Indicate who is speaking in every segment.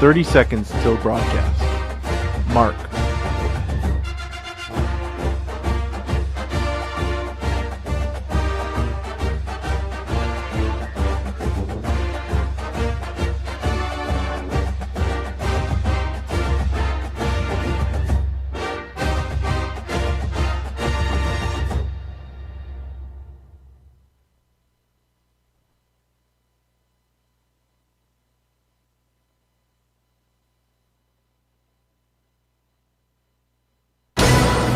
Speaker 1: 30 seconds till broadcast. Mark.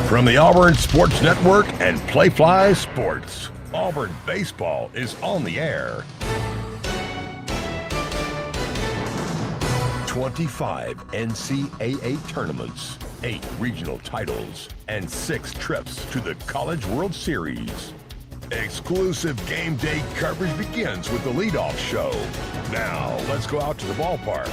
Speaker 2: From the Auburn Sports Network and Playfly Sports, Auburn baseball is on the air. 25 NCAA tournaments, 8 regional titles, and 6 trips to the College World Series. Exclusive game day coverage begins with the leadoff show. Now, let's go out to the ballpark.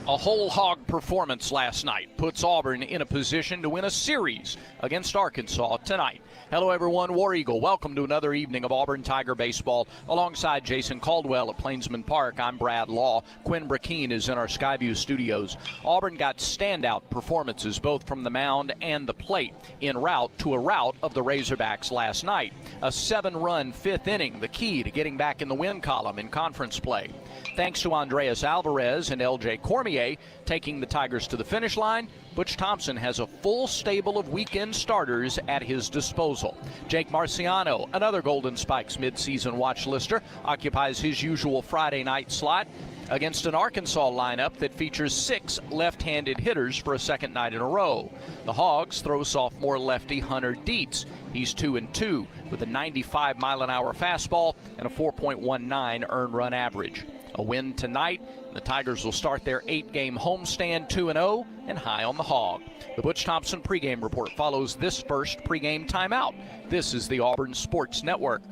Speaker 3: A whole hog performance last night puts Auburn in a position to win a series against Arkansas tonight. Hello everyone, War Eagle. Welcome to another evening of Auburn Tiger Baseball. Alongside Jason Caldwell at Plainsman Park, I'm Brad Law. Quinn Brackeen is in our Skyview studios. Auburn got standout performances both from the mound and the plate en route to a rout of the Razorbacks last night. A 7-run 5th inning, the key to getting back in the win column in conference play. Thanks to Andreas Alvarez and L.J. Cormier taking the Tigers to the finish line, Butch Thompson has a full stable of weekend starters at his disposal. Jake Marciano, another Golden Spikes midseason watch lister, occupies his usual Friday night slot against an Arkansas lineup that features 6 left-handed hitters for a second night in a row. The Hogs throw sophomore lefty Hunter Dietz. He's 2-2 with a 95-mile-an-hour fastball and a 4.19 earned run average. A win tonight, the Tigers will start their 8-game homestand 2-0 and high on the hog. The Butch Thompson pregame report follows this first pregame timeout. This is the Auburn Sports Network.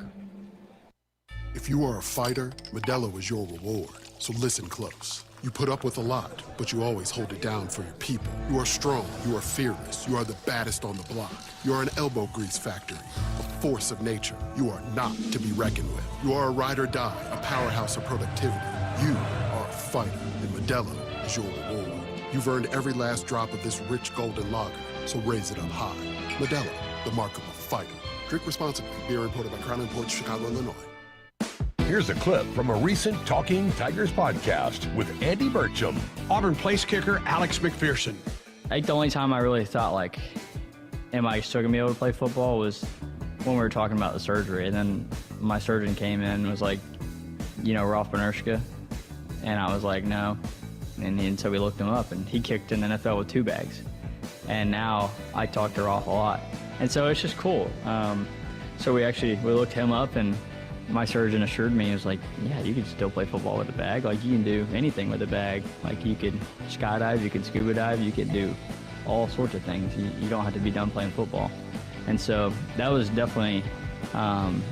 Speaker 4: If you are a fighter, Modelo is your reward. So listen close. You put up with a lot, but you always hold it down for your people. You are strong, you are fearless, you are the baddest on the block. You are an elbow grease factory, a force of nature. You are not to be reckoned with. You are a ride or die, a powerhouse of productivity. You are a fighter, and Modelo is your reward. You've earned every last drop of this rich golden lager, so raise it up high. Modelo, the mark of a fighter. Drink responsibly. Beer imported by Crown Imports, Chicago, Illinois.
Speaker 2: Here's a clip from a recent Talking Tigers podcast with Andy Burcham.
Speaker 5: Auburn place kicker Alex McPherson.
Speaker 6: I think the only time I really thought, like, am I still going to be able to play football was when we were talking about the surgery. And then my surgeon came in and was like, you know, Rolf Benerschke? And I was like, no. And so we looked him up, and he kicked in the NFL with 2 bags. And now I talk to Rolf a lot. And so it's just cool. So we looked him up, and my surgeon assured me, he was like, yeah, you can still play football with a bag. Like, you can do anything with a bag. Like, you could skydive, you could scuba dive, you could do all sorts of things. You don't have to be done playing football. And so that was definitely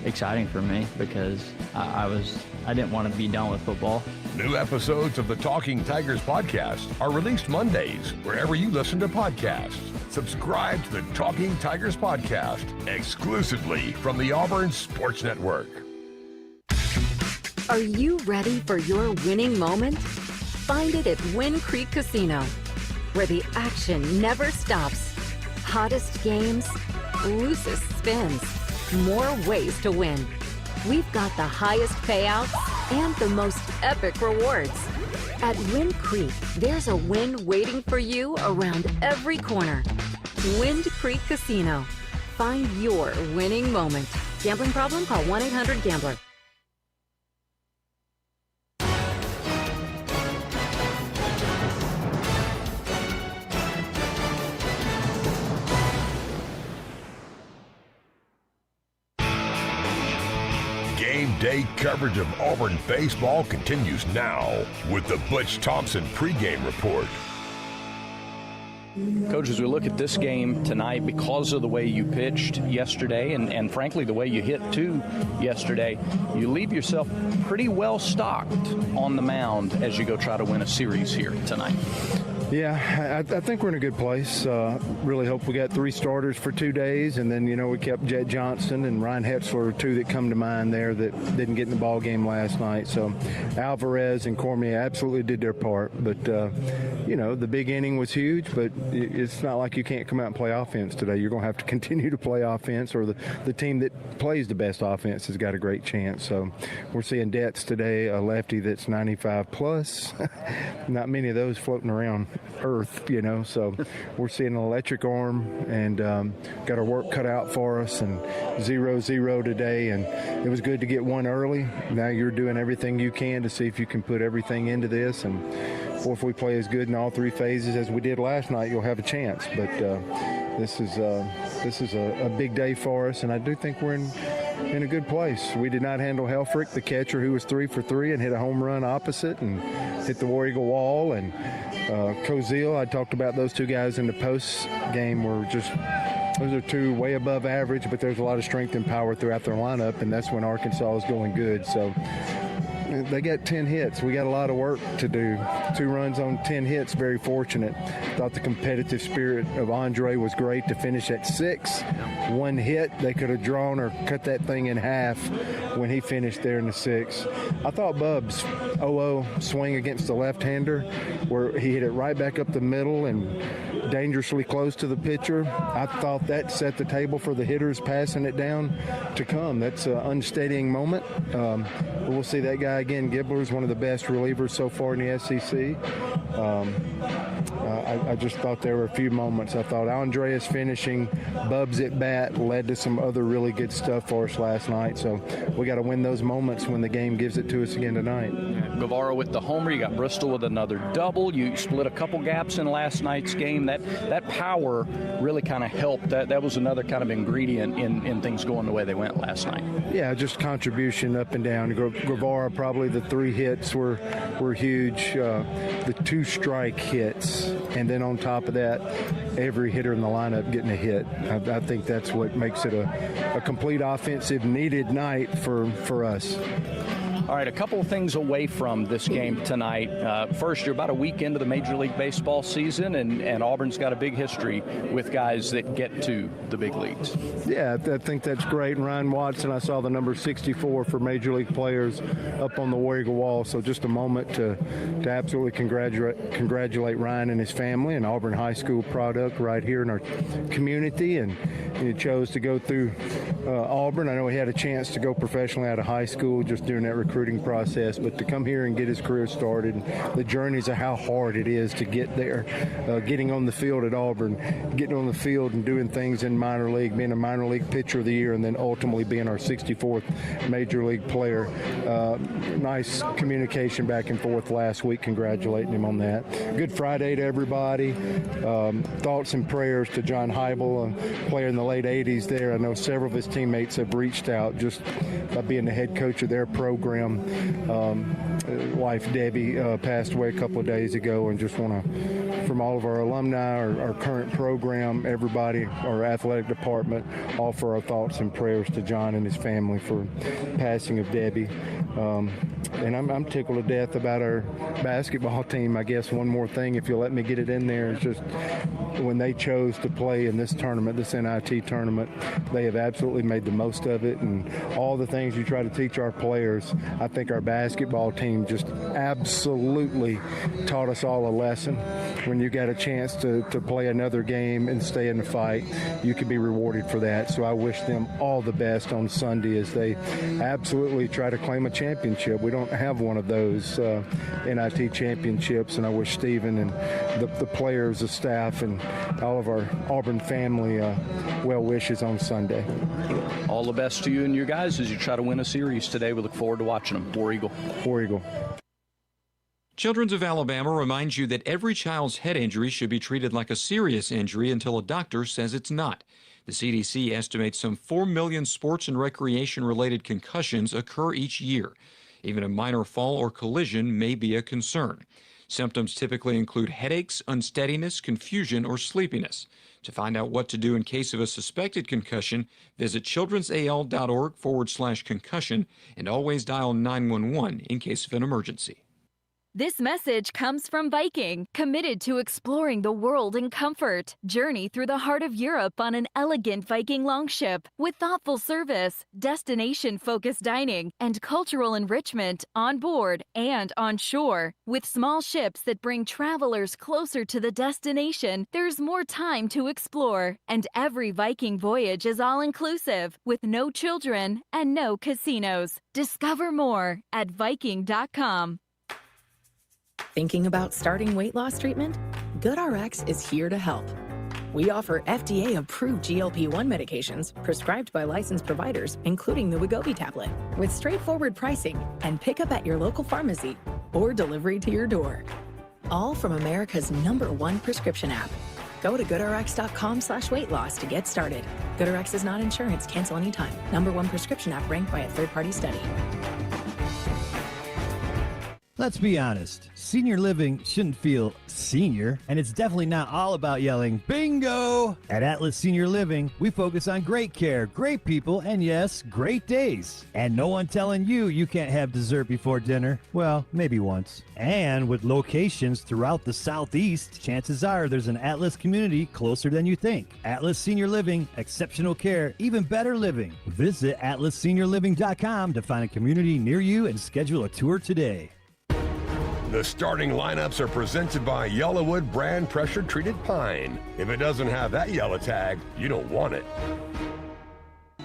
Speaker 6: exciting for me because I didn't want to be done with football.
Speaker 2: New episodes of the Talking Tigers podcast are released Mondays wherever you listen to podcasts. Subscribe to the Talking Tigers podcast exclusively from the Auburn Sports Network.
Speaker 7: Are you ready for your winning moment? Find it at Wind Creek Casino, where the action never stops. Hottest games, loosest spins, more ways to win. We've got the highest payouts and the most epic rewards. At Wind Creek, there's a win waiting for you around every corner. Wind Creek Casino. Find your winning moment. Gambling problem? Call 1-800-GAMBLER.
Speaker 2: Game day coverage of Auburn baseball continues now with the Butch Thompson pregame report.
Speaker 3: Coach, as we look at this game tonight, because of the way you pitched yesterday and frankly the way you hit too yesterday, you leave yourself pretty well stocked on the mound as you go try to win a series here tonight.
Speaker 8: Yeah, I think we're in a good place. Really hope we got 3 starters for 2 days, and then, we kept Jet Johnson and Ryan Hetzler, 2 that come to mind there that didn't get in the ball game last night. So Alvarez and Cormier absolutely did their part. But, the big inning was huge, but it's not like you can't come out and play offense today. You're going to have to continue to play offense, or the team that plays the best offense has got a great chance. So we're seeing Detz today, a lefty that's 95 plus. Not many of those floating around Earth, so we're seeing an electric arm, and got our work cut out for us, and 0-0 today, and it was good to get 1 early. Now you're doing everything you can to see if you can put everything into this, and if we play as good in all 3 phases as we did last night, you'll have a chance. But this is a big day for us, and I do think we're in a good place. We did not handle Helfrich, the catcher, who was 3 for 3 and hit a home run opposite and hit the War Eagle wall, and Cozile, I talked about those 2 guys in the post game were just, those are 2 way above average, but there's a lot of strength and power throughout their lineup, and that's when Arkansas is going good. So they got 10 hits. We got a lot of work to do. 2 runs on 10 hits, very fortunate. Thought the competitive spirit of Andre was great to finish at 6. 1 hit, they could have drawn or cut that thing in half when he finished there in the 6th. I thought Bub's 0-0 swing against the left-hander, where he hit it right back up the middle and dangerously close to the pitcher. I thought that set the table for the hitters passing it down to come. That's an unsteadying moment. We'll see that guy again. Gibbler's one of the best relievers so far in the SEC. I just thought there were a few moments. I thought Andreas finishing, Bub's at bat led to some other really good stuff for us last night. So we got to win those moments when the game gives it to us again tonight.
Speaker 3: Guevara with the homer. You got Bristol with another double. You split a couple gaps in last night's game. That power really kind of helped. That was another kind of ingredient in things going the way they went last night.
Speaker 8: Yeah, just contribution up and down. Guevara, probably the 3 hits were huge. The 2 strike hits, and then on top of that, every hitter in the lineup getting a hit. I think that's what makes it a complete offensive needed night for us.
Speaker 3: All right, a couple of things away from this game tonight. First, you're about a week into the Major League Baseball season, and Auburn's got a big history with guys that get to the big leagues.
Speaker 8: Yeah, I think that's great. And Ryan Watson, I saw the number 64 for Major League players up on the War Eagle wall. So just a moment to absolutely congratulate Ryan and his family, an Auburn High School product right here in our community. And he chose to go through Auburn. I know he had a chance to go professionally out of high school just during that recruiting process, but to come here and get his career started, the journeys of how hard it is to get there, getting on the field at Auburn, getting on the field and doing things in minor league, being a minor league pitcher of the year, and then ultimately being our 64th major league player. Nice communication back and forth last week, congratulating him on that. Good Friday to everybody. Thoughts and prayers to John Heibel, a player in the late 80s there. I know several of his teammates have reached out just by being the head coach of their program. Wife Debbie passed away a couple of days ago, and just want to, from all of our alumni, our current program, everybody, our athletic department, offer our thoughts and prayers to John and his family for passing of Debbie. And I'm tickled to death about our basketball team. I guess one more thing, if you'll let me get it in there, is just when they chose to play in this tournament, this NIT tournament, they have absolutely made the most of it. And all the things you try to teach our players, I think our basketball team just absolutely taught us all a lesson. When you got a chance to play another game and stay in the fight, you can be rewarded for that. So I wish them all the best on Sunday as they absolutely try to claim a championship. We don't have one of those NIT championships, and I wish Stephen and the players, the staff, and all of our Auburn family well wishes on Sunday.
Speaker 3: All the best to you and your guys as you try to win a series today. We look forward to watching them. War Eagle.
Speaker 8: War Eagle.
Speaker 9: Children's of Alabama reminds you that every child's head injury should be treated like a serious injury until a doctor says it's not. The CDC estimates some 4 million sports and recreation-related concussions occur each year. Even a minor fall or collision may be a concern. Symptoms typically include headaches, unsteadiness, confusion, or sleepiness. To find out what to do in case of a suspected concussion, visit childrensal.org/concussion and always dial 911 in case of an emergency.
Speaker 10: This message comes from Viking, committed to exploring the world in comfort. Journey through the heart of Europe on an elegant Viking longship with thoughtful service, destination-focused dining, and cultural enrichment on board and on shore. With small ships that bring travelers closer to the destination, there's more time to explore. And every Viking voyage is all-inclusive, with no children and no casinos. Discover more at Viking.com.
Speaker 11: Thinking about starting weight loss treatment? GoodRx is here to help. We offer FDA-approved GLP-1 medications prescribed by licensed providers, including the Wegovy tablet, with straightforward pricing and pickup at your local pharmacy or delivery to your door. All from America's #1 prescription app. Go to goodrx.com/weight-loss to get started. GoodRx is not insurance. Cancel anytime. #1 prescription app ranked by a third-party study.
Speaker 12: Let's be honest, senior living shouldn't feel senior, and it's definitely not all about yelling, bingo! At Atlas Senior Living, we focus on great care, great people, and yes, great days. And no one telling you can't have dessert before dinner. Well, maybe once. And with locations throughout the Southeast, chances are there's an Atlas community closer than you think. Atlas Senior Living, exceptional care, even better living. Visit atlasseniorliving.com to find a community near you and schedule a tour today.
Speaker 2: The starting lineups are presented by Yellowwood brand pressure-treated pine. If it doesn't have that yellow tag, you don't want it.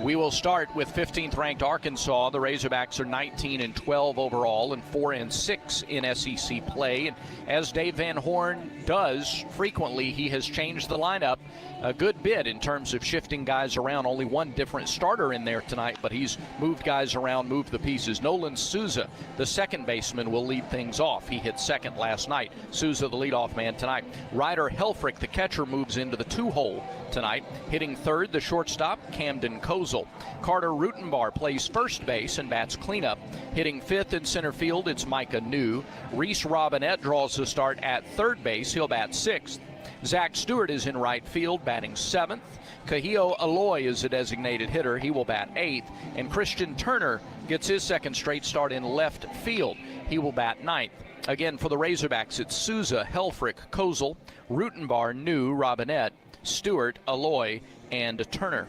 Speaker 3: We will start with 15th ranked Arkansas. The Razorbacks are 19-12 overall and 4-6 in SEC play. And as Dave Van Horn does frequently, he has changed the lineup a good bit in terms of shifting guys around. Only one different starter in there tonight, but he's moved guys around, moved the pieces. Nolan Souza, the second baseman, will lead things off. He hit second last night. Souza, the leadoff man tonight. Ryder Helfrich, the catcher, moves into the two-hole tonight. Hitting third, the shortstop, Camden Kozel. Carter Rutenbar plays first base and bats cleanup. Hitting fifth in center field, it's Micah New. Reese Robinette draws the start at third base. He'll bat sixth. Zach Stewart is in right field, batting seventh. Kahio Aloy is a designated hitter. He will bat eighth. And Christian Turner gets his second straight start in left field. He will bat ninth. Again, for the Razorbacks, it's Souza, Helfrich, Kozel, Rutenbar, New, Robinette, Stewart, Aloy, and Turner.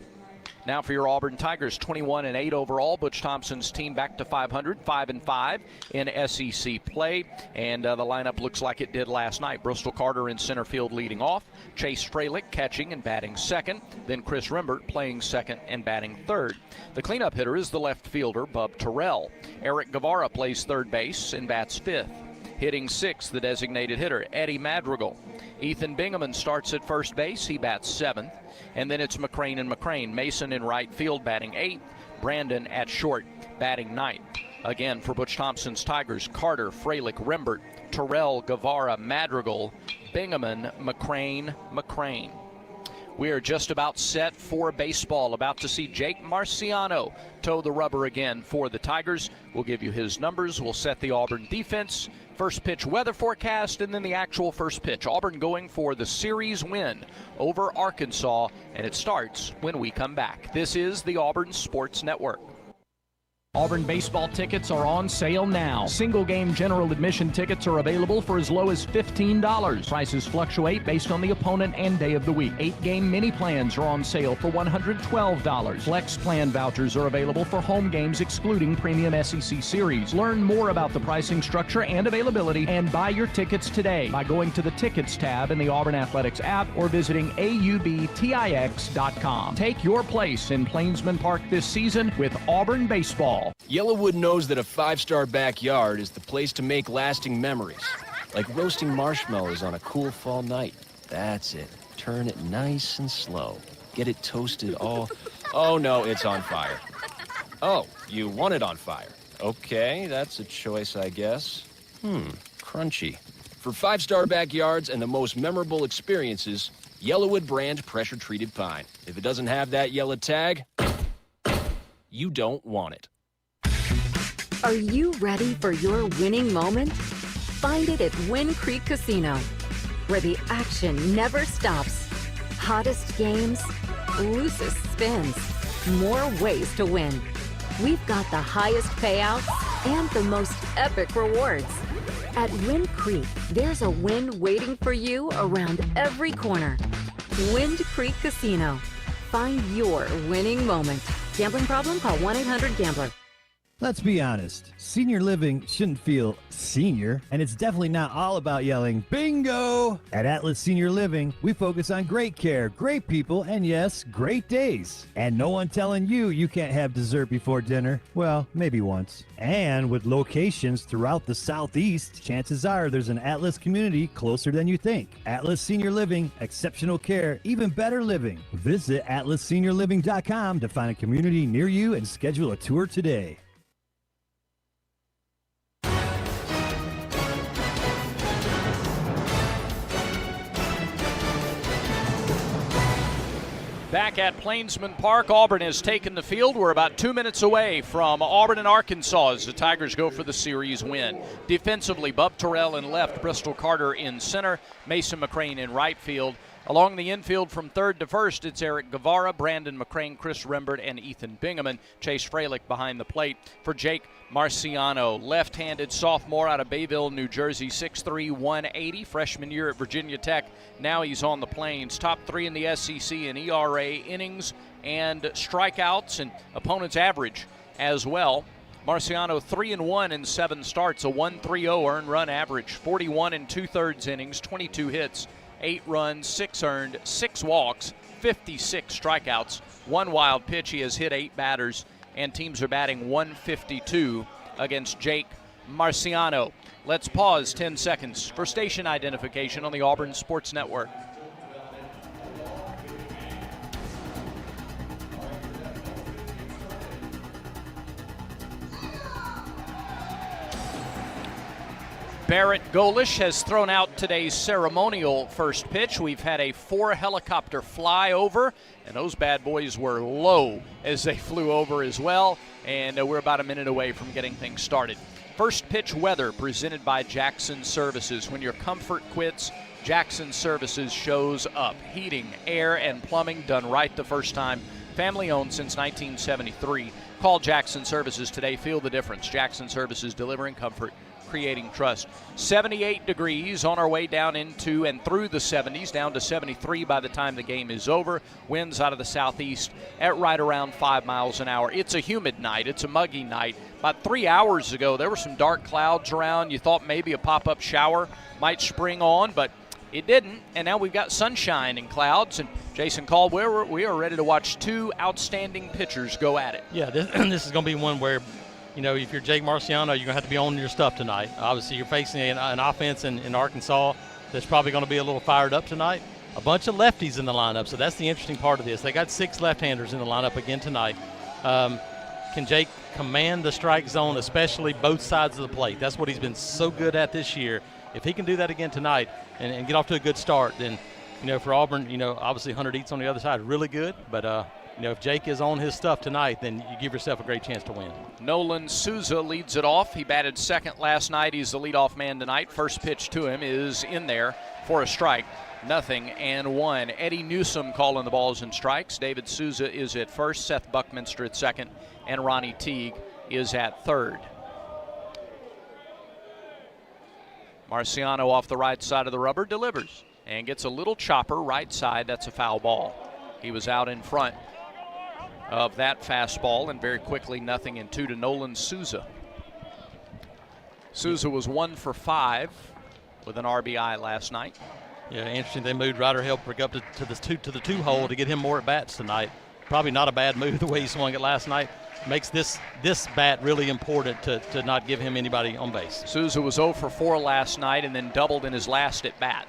Speaker 3: Now for your Auburn Tigers, 21-8 overall. Butch Thompson's team back to 500, 5-5 in SEC play. And the lineup looks like it did last night. Bristol Carter in center field leading off. Chase Fralick catching and batting second. Then Chris Rembert playing second and batting third. The cleanup hitter is the left fielder, Bub Terrell. Eric Guevara plays third base and bats fifth. Hitting sixth, the designated hitter, Eddie Madrigal. Ethan Bingaman starts at first base. He bats seventh. And then it's McCrane and McCrane. Mason in right field batting eighth. Brandon at short batting ninth. Again, for Butch Thompson's Tigers, Carter, Fralick, Rembert, Terrell, Guevara, Madrigal, Bingaman, McCrane, McCrane. We are just about set for baseball. About to see Jake Marciano toe the rubber again for the Tigers. We'll give you his numbers. We'll set the Auburn defense. First pitch weather forecast, and then the actual first pitch. Auburn going for the series win over Arkansas, and it starts when we come back. This is the Auburn Sports Network.
Speaker 13: Auburn baseball tickets are on sale now. Single game general admission tickets are available for as low as $15. Prices fluctuate based on the opponent and day of the week. 8-game mini plans are on sale for $112. Flex plan vouchers are available for home games excluding premium SEC series. Learn more about the pricing structure and availability and buy your tickets today by going to the Tickets tab in the Auburn Athletics app or visiting aubtix.com. Take your place in Plainsman Park this season with Auburn baseball.
Speaker 14: Yellowwood knows that a five-star backyard is the place to make lasting memories. Like roasting marshmallows on a cool fall night. That's it. Turn it nice and slow. Get it toasted all... Oh, no, it's on fire. Oh, you want it on fire. Okay, that's a choice, I guess. Crunchy. For five-star backyards and the most memorable experiences, Yellowwood brand pressure-treated pine. If it doesn't have that yellow tag, you don't want it.
Speaker 7: Are you ready for your winning moment? Find it at Winn Creek Casino, where the action never stops. Hottest games, loosest spins, more ways to win. We've got the highest payouts and the most epic rewards. At Wind Creek, there's a win waiting for you around every corner. Wind Creek Casino. Find your winning moment. Gambling problem? Call 1-800-GAMBLER.
Speaker 12: Let's be honest, senior living shouldn't feel senior, and it's definitely not all about yelling, bingo! At Atlas Senior Living, we focus on great care, great people, and yes, great days. And no one telling you you can't have dessert before dinner. Well, maybe once. And with locations throughout the Southeast, chances are there's an Atlas community closer than you think. Atlas Senior Living, exceptional care, even better living. Visit atlasseniorliving.com to find a community near you and schedule a tour today.
Speaker 3: Back at Plainsman Park, Auburn has taken the field. We're about 2 minutes away from Auburn and Arkansas as the Tigers go for the series win. Defensively, Bub Terrell in left, Bristol Carter in center, Mason McCrane in right field. Along the infield from third to first, it's Eric Guevara, Brandon McCrane, Chris Rembert, and Ethan Bingaman. Chase Freilich behind the plate for Jake Marciano, left-handed sophomore out of Bayville, New Jersey, 6'3", 180, freshman year at Virginia Tech. Now he's on the Plains. Top 3 in the SEC in ERA, innings, and strikeouts, and opponent's average as well. Marciano 3-1 in 7 starts, a 1.30 earned run average, 41 2/3 innings, 22 hits, 8 runs, 6 earned, 6 walks, 56 strikeouts, 1 wild pitch. He has hit 8 batters, and teams are batting 152 against Jake Marciano. Let's pause 10 seconds for station identification on the Auburn Sports Network. Barrett Golish has thrown out today's ceremonial first pitch. We've had a 4-helicopter flyover, and those bad boys were low as they flew over as well, and we're about a minute away from getting things started. First pitch weather presented by Jackson Services. When your comfort quits, Jackson Services shows up. Heating, air, and plumbing done right the first time. Family owned since 1973. Call Jackson Services today. Feel the difference. Jackson Services, delivering comfort, creating trust. 78 degrees, on our way down into and through the 70s, down to 73 by the time the game is over. Winds out of the southeast at right around 5 miles an hour. It's a humid night. It's a muggy night. About 3 hours ago, there were some dark clouds around. You thought maybe a pop-up shower might spring on, but it didn't. And now we've got sunshine and clouds. And Jason Caldwell, we are ready to watch 2 outstanding pitchers go at it.
Speaker 15: Yeah, this is going to be one where, you know, if you're Jake Marciano, you're going to have to be on your stuff tonight. Obviously, you're facing an offense in Arkansas that's probably going to be a little fired up tonight. A bunch of lefties in the lineup, so that's the interesting part of this. They got 6 left-handers in the lineup again tonight. Can Jake command the strike zone, especially both sides of the plate? That's what he's been so good at this year. If he can do that again tonight and get off to a good start, then, you know, for Auburn, you know, obviously Hunter Dietz on the other side, really good, but you know, if Jake is on his stuff tonight, then you give yourself a great chance to win.
Speaker 3: Nolan Souza leads it off. He batted second last night. He's the leadoff man tonight. First pitch to him is in there for a strike. 0-1. Eddie Newsom calling the balls and strikes. David Souza is at first. Seth Buckminster at second. And Ronnie Teague is at third. Marciano off the right side of the rubber delivers and gets a little chopper right side. That's a foul ball. He was out in front of that fastball, and very quickly 0-2 to Nolan Souza. Souza was 1 for 5 with an RBI last night.
Speaker 15: Yeah, interesting. They moved Ryder Helprick up to the 2 hole to get him more at bats tonight. Probably not a bad move the way he swung it last night. Makes this bat really important to not give him anybody on base.
Speaker 3: Souza was 0 for 4 last night and then doubled in his last at bat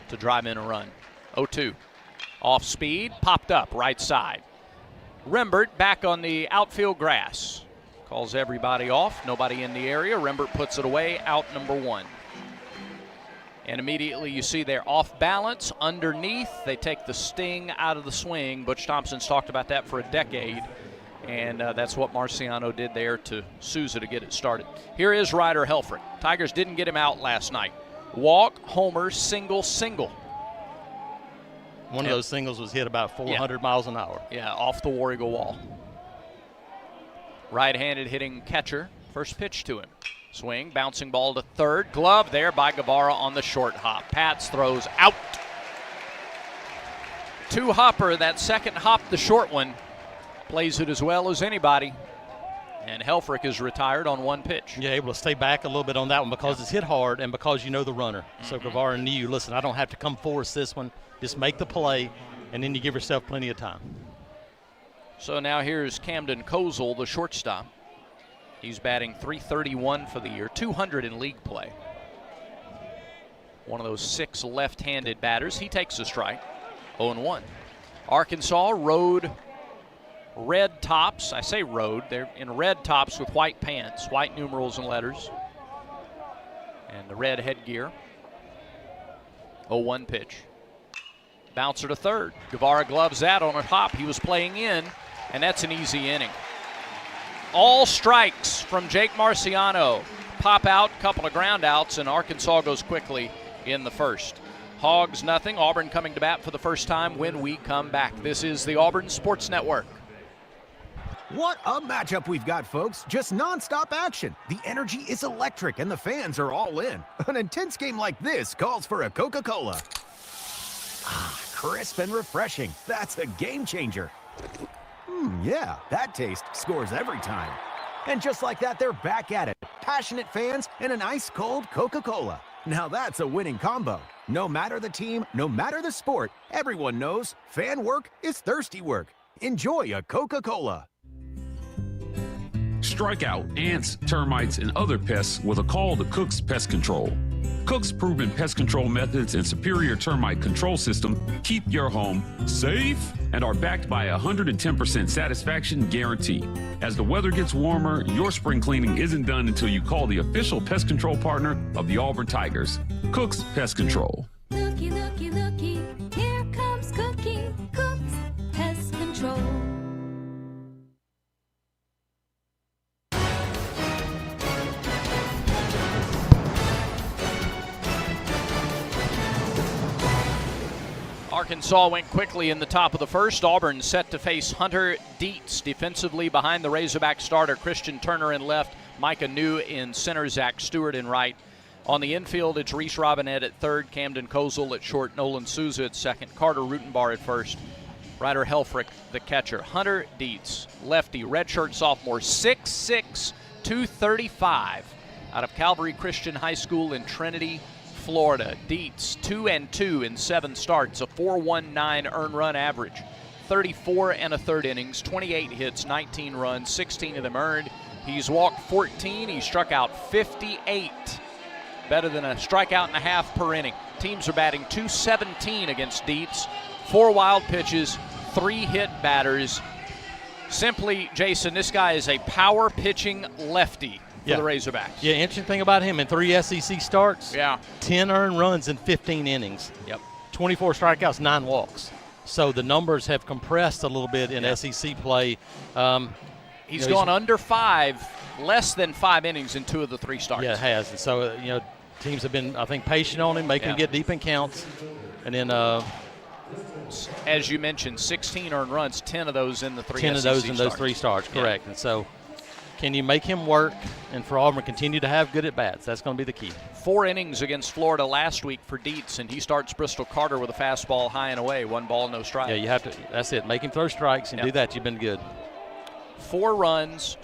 Speaker 3: to drive in a run. 0-2. Off speed, popped up right side. Rembert back on the outfield grass. Calls everybody off, nobody in the area. Rembert puts it away, out number 1. And immediately you see they're off balance, underneath. They take the sting out of the swing. Butch Thompson's talked about that for a decade. And that's what Marciano did there to Souza to get it started. Here is Ryder Helfrich. Tigers didn't get him out last night. Walk, homer, single, single.
Speaker 15: One of those singles was hit about 400 miles an hour.
Speaker 3: Yeah, off the War Eagle wall. Right-handed hitting catcher First pitch to him. Swing, bouncing ball to third. Glove there by Guevara on the short hop. Pats throws out. Two-hopper, that second hop, the short one, plays it as well as anybody. And Helfrich is retired on one pitch.
Speaker 15: Yeah, able to stay back a little bit on that one because it's hit hard and because you know the runner. So Guevara knew, listen, I don't have to come force this one. Just make the play, and then you give yourself plenty of time.
Speaker 3: So now here's Camden Kozel, the shortstop. He's batting .331 for the year, 200 in league play. One of those 6 left-handed batters. He takes a strike, 0-1. Arkansas rode red tops. I say rode. They're in red tops with white pants, white numerals and letters, and the red headgear. 0-1 pitch. Bouncer to third. Guevara gloves that on a hop. He was playing in, and that's an easy inning. All strikes from Jake Marciano. Pop out, couple of ground outs, and Arkansas goes quickly in the first. Hogs nothing. Auburn coming to bat for the first time when we come back. This is the Auburn Sports Network.
Speaker 16: What a matchup we've got, folks. Just nonstop action. The energy is electric and the fans are all in. An intense game like this calls for a Coca-Cola. Ah, crisp and refreshing. That's a game changer. Yeah, that taste scores every time. And just like that, they're back at it. Passionate fans and an ice-cold Coca-Cola. Now that's a winning combo. No matter the team, no matter the sport, everyone knows fan work is thirsty work. Enjoy a Coca-Cola.
Speaker 17: Strike out ants, termites, and other pests with a call to Cook's Pest Control. Cook's proven pest control methods and superior termite control system keep your home safe and are backed by a 110% satisfaction guarantee. As the weather gets warmer, your spring cleaning isn't done until you call the official pest control partner of the Auburn Tigers, Cook's Pest Control.
Speaker 18: Looky, looky, looky, here comes Cookie, Cook's Pest Control.
Speaker 3: Arkansas went quickly in the top of the first. Auburn set to face Hunter Dietz defensively behind the Razorback starter Christian Turner in left, Micah New in center, Zach Stewart in right. On the infield, it's Reese Robinette at third, Camden Kozel at short, Nolan Souza at second, Carter Rutenbar at first, Ryder Helfrich the catcher. Hunter Dietz, lefty, redshirt sophomore, 6'6", 235, out of Calvary Christian High School in Trinity, Florida. Dietz 2-2 in 7 starts, a 4.19 earned run average, 34 1/3 innings, 28 hits, 19 runs, 16 of them earned. He's walked 14. He struck out 58, better than a strikeout and a half per inning. Teams are batting .217 against Dietz. 4 wild pitches, 3 hit batters. Simply, Jason, this guy is a power pitching lefty. For the Razorbacks.
Speaker 15: Yeah, interesting thing about him, in 3 SEC starts, 10 earned runs in 15 innings. 24 strikeouts, 9 walks. So the numbers have compressed a little bit in SEC play.
Speaker 3: He's gone under 5, less than 5 innings in 2 of the 3 starts.
Speaker 15: Yeah, it has. And so, teams have been, I think, patient on him, making him get deep in counts. And then,
Speaker 3: as you mentioned, 16 earned runs, 10 of those in the 3
Speaker 15: 10
Speaker 3: SEC
Speaker 15: of those in
Speaker 3: starts.
Speaker 15: those 3 starts, correct. And so, can you make him work and for Auburn continue to have good at-bats? That's going to be the key.
Speaker 3: 4 innings against Florida last week for Dietz, and he starts Bristol Carter with a fastball high and away, 1 ball, no strike.
Speaker 15: Yeah, you have to. That's it. Make him throw strikes and do that. You've been good.
Speaker 3: 3 runs,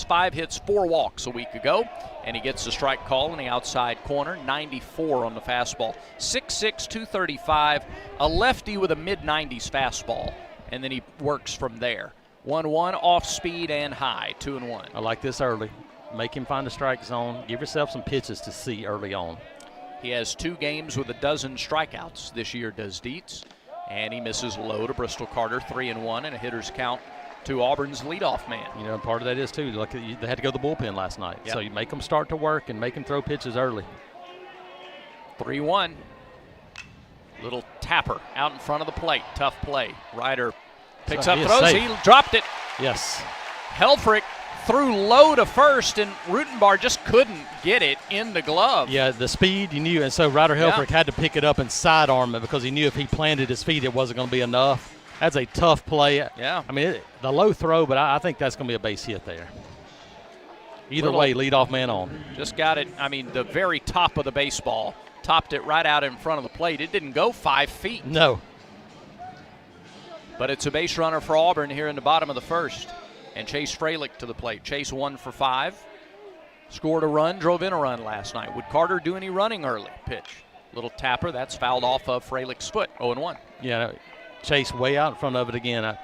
Speaker 3: 5 hits, 4 walks a week ago, and he gets the strike call in the outside corner, 94 on the fastball. 6'6", 235, a lefty with a mid-90s fastball, and then he works from there. 1-1 off speed and high, 2-1.
Speaker 15: I like this early. Make him find a strike zone. Give yourself some pitches to see early on.
Speaker 3: He has 2 games with a dozen strikeouts this year, does Dietz. And he misses low to Bristol Carter, 3-1, and a hitter's count to Auburn's leadoff man.
Speaker 15: Part of that is, too, like they had to go to the bullpen last night. So you make them start to work and make them throw pitches early.
Speaker 3: 3-1. Little tapper out in front of the plate. Tough play. Ryder picks up, throws. Safe. He dropped it.
Speaker 15: Yes.
Speaker 3: Helfrich threw low to first, and Rutenbar just couldn't get it in the glove.
Speaker 15: Yeah, the speed, you knew, and so Ryder Helfrich had to pick it up and sidearm it because he knew if he planted his feet, it wasn't going to be enough. That's a tough play.
Speaker 3: Yeah.
Speaker 15: I mean, the low throw, but I think that's going to be a base hit there. Either way, leadoff man on.
Speaker 3: Just got it, the very top of the baseball. Topped it right out in front of the plate. It didn't go 5 feet.
Speaker 15: No.
Speaker 3: But it's a base runner for Auburn here in the bottom of the first. And Chase Fralick to the plate. Chase 1 for 5. Scored a run, drove in a run last night. Would Carter do any running early? Pitch. Little tapper, that's fouled off of Fralick's foot. 0-1.
Speaker 15: Yeah, Chase way out in front of it again. I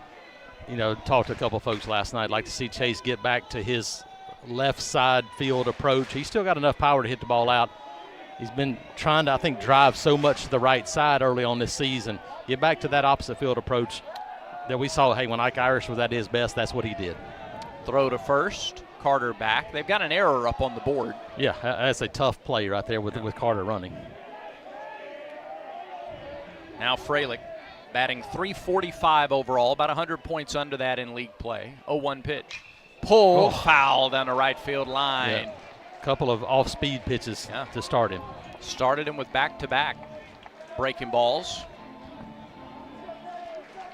Speaker 15: talked to a couple of folks last night. I'd like to see Chase get back to his left side field approach. He's still got enough power to hit the ball out. He's been trying to, I think, drive so much to the right side early on this season. Get back to that opposite field approach that we saw, when Ike Irish was at his best, that's what he did.
Speaker 3: Throw to first. Carter back. They've got an error up on the board.
Speaker 15: Yeah, that's a tough play right there with Carter running.
Speaker 3: Now Fralick batting .345 overall, about 100 points under that in league play. 0-1 pitch. Pull, foul down the right field line.
Speaker 15: Yeah. Couple of off-speed pitches to start him.
Speaker 3: Started him with back-to-back breaking balls.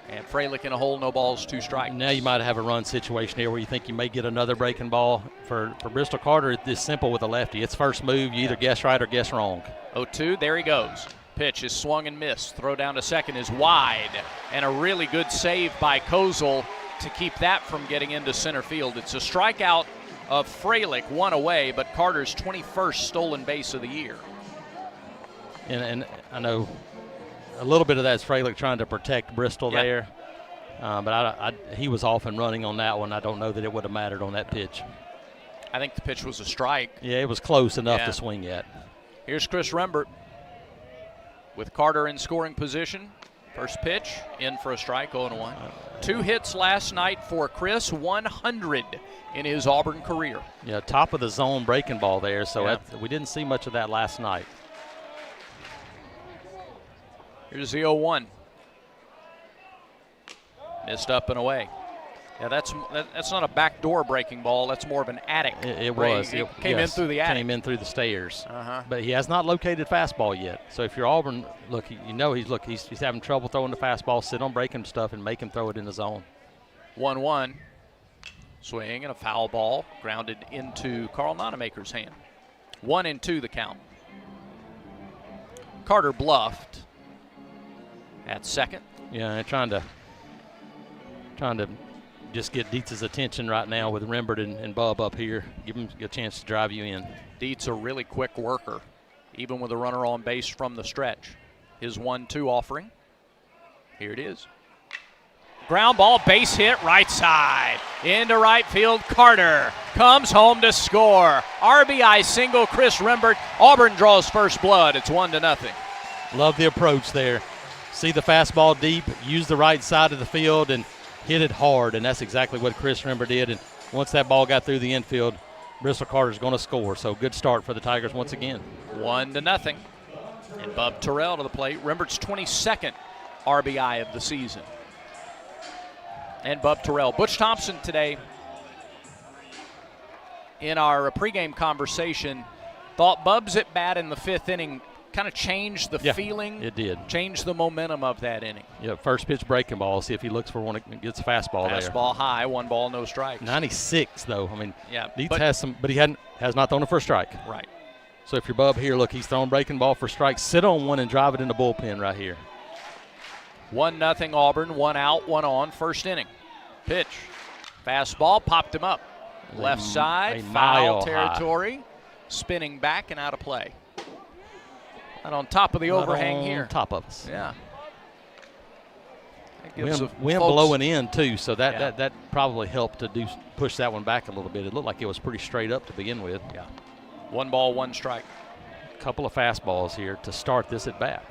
Speaker 3: And Fralick in a hole, no balls, 2 strikes.
Speaker 15: Now you might have a run situation here where you think you may get another breaking ball. For Bristol Carter, it's simple with a lefty. It's first move. You either guess right or guess wrong.
Speaker 3: 0-2, there he goes. Pitch is swung and missed. Throw down to second is wide. And a really good save by Kozel to keep that from getting into center field. It's a strikeout of Fralick, 1 away, but Carter's 21st stolen base of the year.
Speaker 15: And I know a little bit of that's Fralick trying to protect Bristol there. But he was off and running on that one. I don't know that it would have mattered on that pitch.
Speaker 3: I think the pitch was a strike.
Speaker 15: Yeah, it was close enough to swing at.
Speaker 3: Here's Chris Rembert with Carter in scoring position. First pitch, in for a strike, 0-1. 2 hits last night for Chris, 100 in his Auburn career.
Speaker 15: Yeah, top of the zone breaking ball there, so we didn't see much of that last night.
Speaker 3: Here's the 0-1. Missed up and away. Yeah, that's not a backdoor breaking ball. That's more of an attic.
Speaker 15: It was.
Speaker 3: It came in through the attic.
Speaker 15: Came in through the stairs. But he has not located fastball yet. So if you're Auburn, he's having trouble throwing the fastball. Sit on breaking stuff and make him throw it in the zone.
Speaker 3: 1-1. Swing and a foul ball grounded into Carl Nonemaker's hand. 1-2 the count. Carter bluffed at second.
Speaker 15: Yeah, trying to just get Dietz's attention right now with Rembert and Bub up here. Give him a chance to drive you in.
Speaker 3: Dietz a really quick worker, even with a runner on base from the stretch. His 1-2 offering. Here it is. Ground ball, base hit, right side. Into right field, Carter comes home to score. RBI single, Chris Rembert. Auburn draws first blood. It's 1-0.
Speaker 15: Love the approach there. See the fastball deep, use the right side of the field, and hit it hard, and that's exactly what Chris Rembert did. And once that ball got through the infield, Bristol Carter's going to score. So good start for the Tigers once again.
Speaker 3: 1-0. And Bub Terrell to the plate. Rembert's 22nd RBI of the season. And Bub Terrell. Butch Thompson today, in our pregame conversation, thought Bub's at bat in the 5th inning kind of changed the feeling.
Speaker 15: It did.
Speaker 3: Changed the momentum of that inning.
Speaker 15: Yeah, first pitch breaking ball. See if he looks for one that gets a fastball there.
Speaker 3: Fastball high, 1 ball, no strikes.
Speaker 15: 96 though. I mean, Dietz
Speaker 3: but
Speaker 15: has some, but he has not thrown a first strike.
Speaker 3: Right.
Speaker 15: So if you're Bub here, look, he's throwing breaking ball for strikes. Sit on one and drive it in the bullpen right here.
Speaker 3: 1-0 Auburn, 1 out, 1 on, first inning. Pitch. Fastball, popped him up. Left side, foul territory. Spinning back and out of play. And on top of the overhang here.
Speaker 15: Top of us.
Speaker 3: Yeah.
Speaker 15: Wind blowing in too, so that probably helped to push that one back a little bit. It looked like it was pretty straight up to begin with.
Speaker 3: Yeah. 1 ball, 1 strike.
Speaker 15: Couple of fastballs here to start this at bat.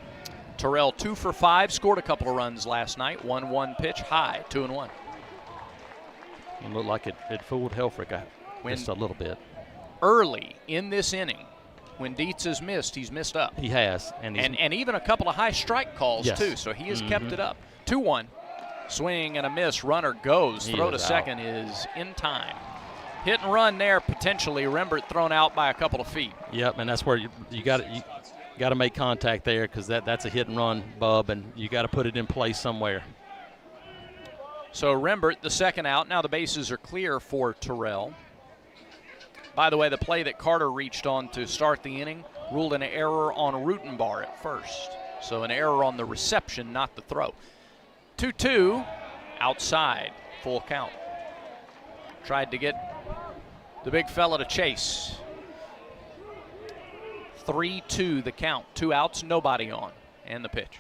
Speaker 3: Terrell 2 for 5, scored a couple of runs last night. 1-1 pitch, high, 2-1.
Speaker 15: It looked like it fooled Helfrich just a little bit.
Speaker 3: Early in this inning, when Dietz has missed, he's missed up.
Speaker 15: He has.
Speaker 3: And even a couple of high strike calls, too, so he has kept it up. 2-1. Swing and a miss. Runner goes. Throw to second is in time. Hit and run there, potentially. Rembert thrown out by a couple of feet.
Speaker 15: Yep, and that's where you got to make contact there, because that's a hit and run, Bub, and you got to put it in place somewhere.
Speaker 3: So Rembert, the second out. Now the bases are clear for Terrell. By the way, the play that Carter reached on to start the inning ruled an error on Rutenbar at first. So an error on the reception, not the throw. 2-2, outside, full count. Tried to get the big fella to chase. 3-2 the count. 2 outs, nobody on. And the pitch.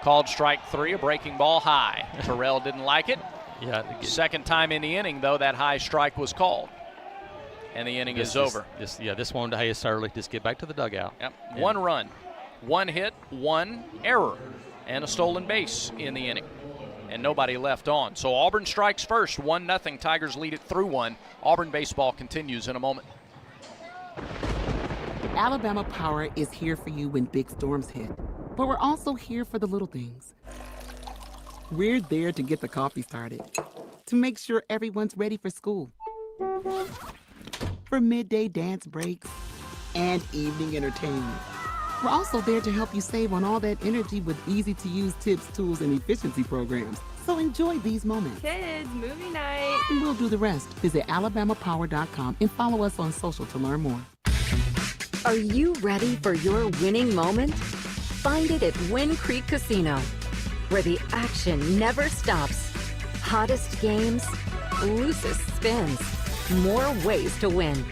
Speaker 3: Called strike 3, a breaking ball high. Terrell didn't like it.
Speaker 15: Yeah.
Speaker 3: Second time in the inning, though, that high strike was called. And the inning is over.
Speaker 15: This one to Hayes early. Just get back to the dugout.
Speaker 3: Yep. 1 run, 1 hit, 1 error, and a stolen base in the inning. And nobody left on. So Auburn strikes first, 1-0. Tigers lead it through 1. Auburn baseball continues in a moment.
Speaker 19: Alabama Power is here for you when big storms hit. But we're also here for the little things. We're there to get the coffee started, to make sure everyone's ready for school, for midday dance breaks, and evening entertainment. We're also there to help you save on all that energy with easy-to-use tips, tools, and efficiency programs. So enjoy these moments.
Speaker 20: Kids, movie night.
Speaker 19: And we'll do the rest. Visit alabamapower.com and follow us on social to learn more.
Speaker 7: Are you ready for your winning moment? Find it at Wynn Creek Casino, where the action never stops. Hottest games, loosest spins, more ways to win.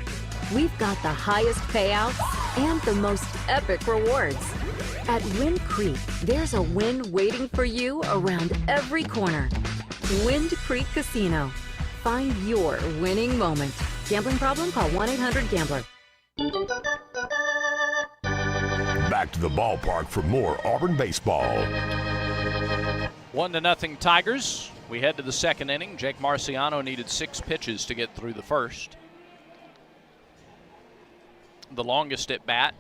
Speaker 7: We've got the highest payouts and the most epic rewards. At Wynn Creek, there's a win waiting for you around every corner. Wind Creek Casino. Find your winning moment. Gambling problem? Call 1-800-GAMBLER.
Speaker 2: Back to the ballpark for more Auburn baseball.
Speaker 3: 1-0 Tigers. We head to the second inning. Jake Marciano needed 6 pitches to get through the first. The longest at bat,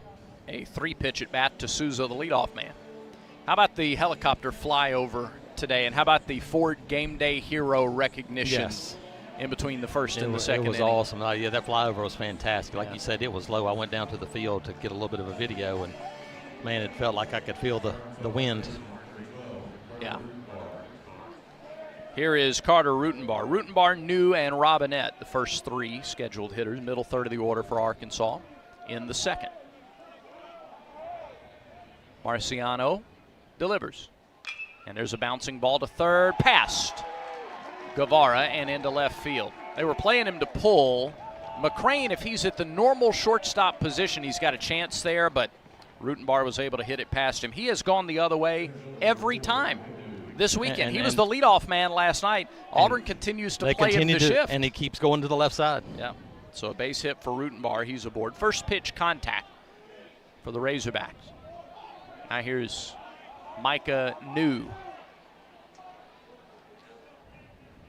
Speaker 3: a 3-pitch at bat to Souza, the leadoff man. How about the helicopter flyover today, and how about the Ford Game Day Hero recognition?
Speaker 15: Yes.
Speaker 3: In between the first and the second
Speaker 15: inning. It was
Speaker 3: inning.
Speaker 15: awesome. Yeah, that flyover was fantastic. Like you said, it was low. I went down to the field to get a little bit of a video, and man, it felt like I could feel the wind.
Speaker 3: Yeah. Here is Carter Rutenbar. Rutenbar, New, and Robinette, the first 3 scheduled hitters, middle third of the order for Arkansas in the second. Marciano delivers. And there's a bouncing ball to third, past Guevara and into left field. They were playing him to pull. McCrane, if he's at the normal shortstop position, he's got a chance there, but Rutenbar was able to hit it past him. He has gone the other way every time this weekend. He was the leadoff man last night. Auburn continues to play him the shift.
Speaker 15: And he keeps going to the left side.
Speaker 3: Yeah. So a base hit for Rutenbar. He's aboard. First pitch contact for the Razorbacks. Now here's Micah New.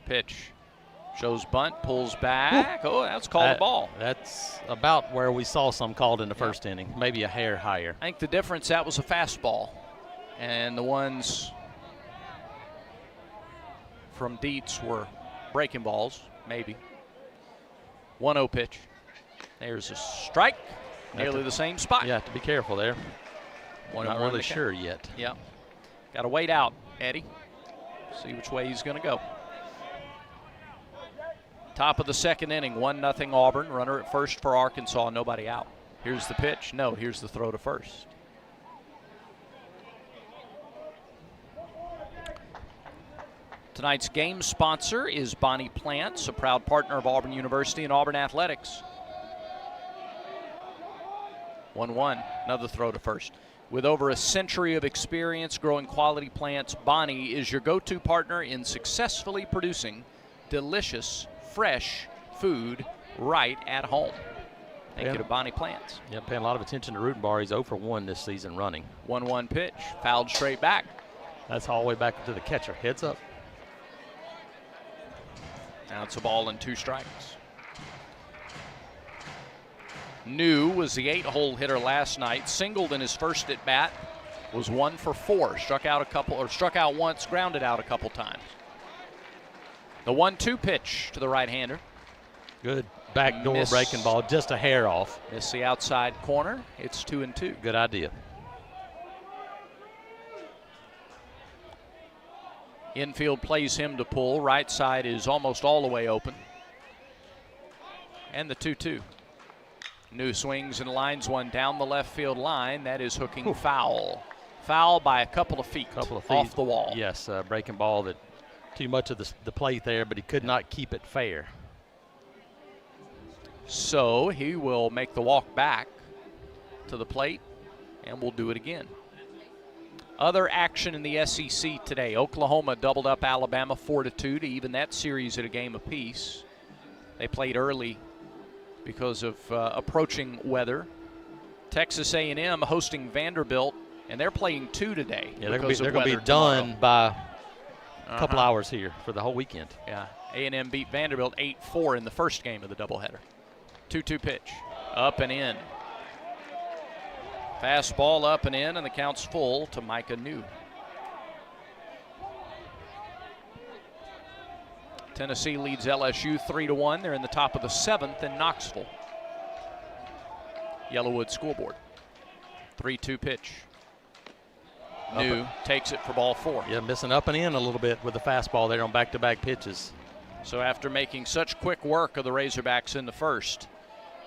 Speaker 3: Pitch. Shows bunt, pulls back. Oh, that's called a ball.
Speaker 15: That's about where we saw some called in the first inning, maybe a hair higher.
Speaker 3: I think the difference, that was a fastball. And the ones from Dietz were breaking balls, maybe. 1-0 pitch. There's a strike. Nearly the same spot.
Speaker 15: You have to be careful there. Not really sure yet.
Speaker 3: Yeah. Got to wait out, Eddie. See which way he's going to go. Top of the second inning, 1-0 Auburn. Runner at first for Arkansas, nobody out. Here's the pitch. No, here's the throw to first. Tonight's game sponsor is Bonnie Plants, a proud partner of Auburn University and Auburn Athletics. 1-1, another throw to first. With over a century of experience growing quality plants, Bonnie is your go-to partner in successfully producing delicious, fresh food right at home. Thank you to Bonnie Plants.
Speaker 15: Yeah, paying a lot of attention to Rutenbar. He's 0 for 1 this season running.
Speaker 3: 1-1 pitch, fouled straight back.
Speaker 15: That's all the way back to the catcher. Heads up.
Speaker 3: Now it's a ball and 2 strikes. New was the 8-hole hitter last night. Singled in his first at bat. Was 1 for 4. Struck out once, grounded out a couple times. The 1-2 pitch to the right-hander.
Speaker 15: Good backdoor breaking ball, just a hair off.
Speaker 3: Miss the outside corner. It's 2-2.
Speaker 15: Good idea.
Speaker 3: Infield plays him to pull. Right side is almost all the way open. And the 2-2. New swings and lines one down the left field line. That is hooking foul. Foul by a couple of feet off the wall.
Speaker 15: Yes, breaking ball that too much of the plate there, but he could not keep it fair.
Speaker 3: So he will make the walk back to the plate, and we'll do it again. Other action in the SEC today. Oklahoma doubled up Alabama 4-2 to even that series at a game apiece. They played early because of approaching weather. Texas A&M hosting Vanderbilt, and they're playing 2 today.
Speaker 15: Yeah, they're going to be done by a couple hours here for the whole weekend.
Speaker 3: Yeah, A&M beat Vanderbilt 8-4 in the first game of the doubleheader. 2-2 pitch, up and in. Fastball up and in, and the count's full to Micah New. Tennessee leads LSU 3-1. They're in the top of the 7th in Knoxville. Yellowwood scoreboard. 3-2 pitch. New takes it for ball 4.
Speaker 15: Yeah, missing up and in a little bit with the fastball there on back-to-back pitches.
Speaker 3: So after making such quick work of the Razorbacks in the first,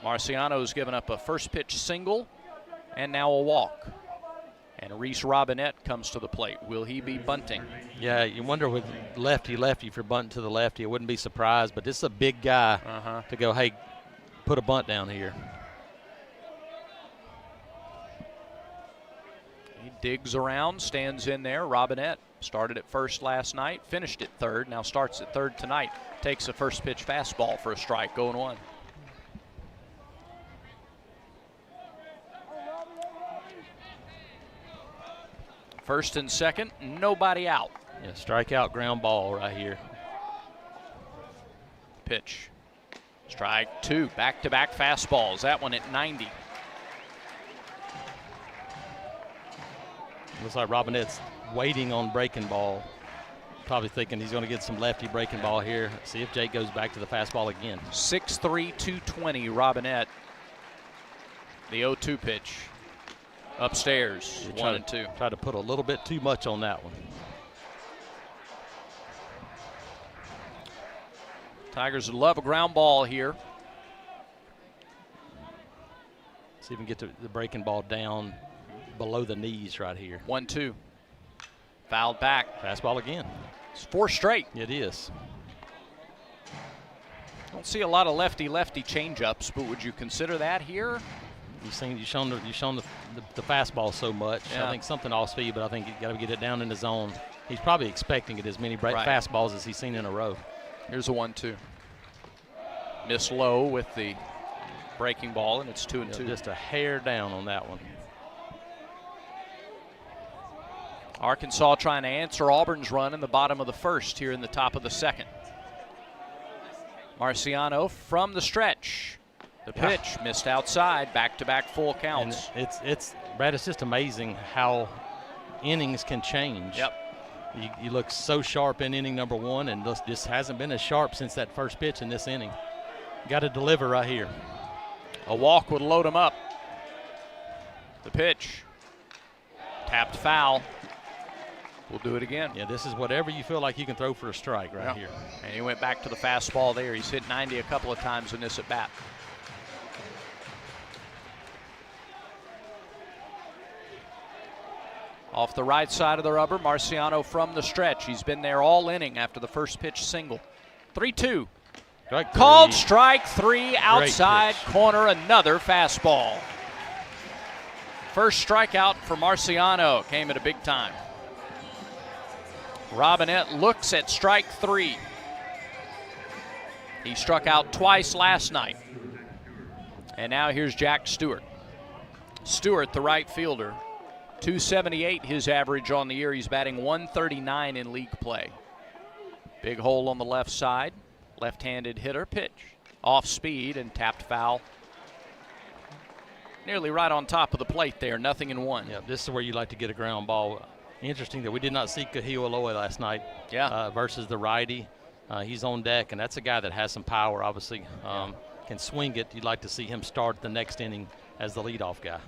Speaker 3: Marciano's given up a first pitch single and now a walk. And Reese Robinette comes to the plate. Will he be bunting?
Speaker 15: Yeah, you wonder with lefty, if you're bunting to the lefty, I wouldn't be surprised, but this is a big guy to go, hey, put a bunt down here.
Speaker 3: He digs around, stands in there. Robinette started at first last night, finished at third, now starts at third tonight. Takes a first pitch fastball for a strike, going 1. First and second, nobody out.
Speaker 15: Yeah, strikeout, ground ball right here.
Speaker 3: Pitch. Strike 2, back-to-back fastballs. That one at 90.
Speaker 15: Looks like Robinette's waiting on breaking ball. Probably thinking he's going to get some lefty breaking ball here. See if Jake goes back to the fastball again.
Speaker 3: 6'3", 220, Robinette. The 0-2 pitch. Upstairs, 1-2.
Speaker 15: Try to put a little bit too much on that one.
Speaker 3: Tigers love a ground ball here.
Speaker 15: See if we can get the breaking ball down below the knees right here.
Speaker 3: 1-2. Fouled back.
Speaker 15: Fastball again.
Speaker 3: It's 4 straight.
Speaker 15: It is.
Speaker 3: Don't see a lot of lefty-lefty changeups, but would you consider that here?
Speaker 15: You've shown the fastball so much.
Speaker 3: Yeah.
Speaker 15: I think something off speed, but I think you got to get it down in the zone. He's probably expecting it as many fastballs as he's seen in a row.
Speaker 3: Here's a 1-2. Miss low with the breaking ball, and it's 2-2.
Speaker 15: Just a hair down on that one.
Speaker 3: Arkansas trying to answer Auburn's run in the bottom of the first here in the top of the second. Marciano from the stretch. The pitch missed outside, back-to-back full counts.
Speaker 15: And Brad, it's just amazing how innings can change.
Speaker 3: Yep.
Speaker 15: You look so sharp in inning number 1, and this hasn't been as sharp since that first pitch in this inning. Got to deliver right here.
Speaker 3: A walk would load him up. The pitch. Tapped foul. We'll do it again.
Speaker 15: Yeah, this is whatever you feel like you can throw for a strike right here.
Speaker 3: And he went back to the fastball there. He's hit 90 a couple of times in this at-bat. Off the right side of the rubber, Marciano from the stretch. He's been there all inning after the first pitch single. 3-2. Called strike 3, outside corner, another fastball. First strikeout for Marciano came at a big time. Robinette looks at strike 3. He struck out twice last night. And now here's Jack Stewart. Stewart, the right fielder. 278 his average on the year. He's batting 139 in league play. Big hole on the left side. Left-handed hitter. Pitch. Off speed and tapped foul. Nearly right on top of the plate there. Nothing in 1.
Speaker 15: Yeah, this is where you like to get a ground ball. Interesting that we did not see Kahio Aloe last night versus the righty. He's on deck, and that's a guy that has some power, obviously. Can swing it. You'd like to see him start the next inning as the leadoff guy.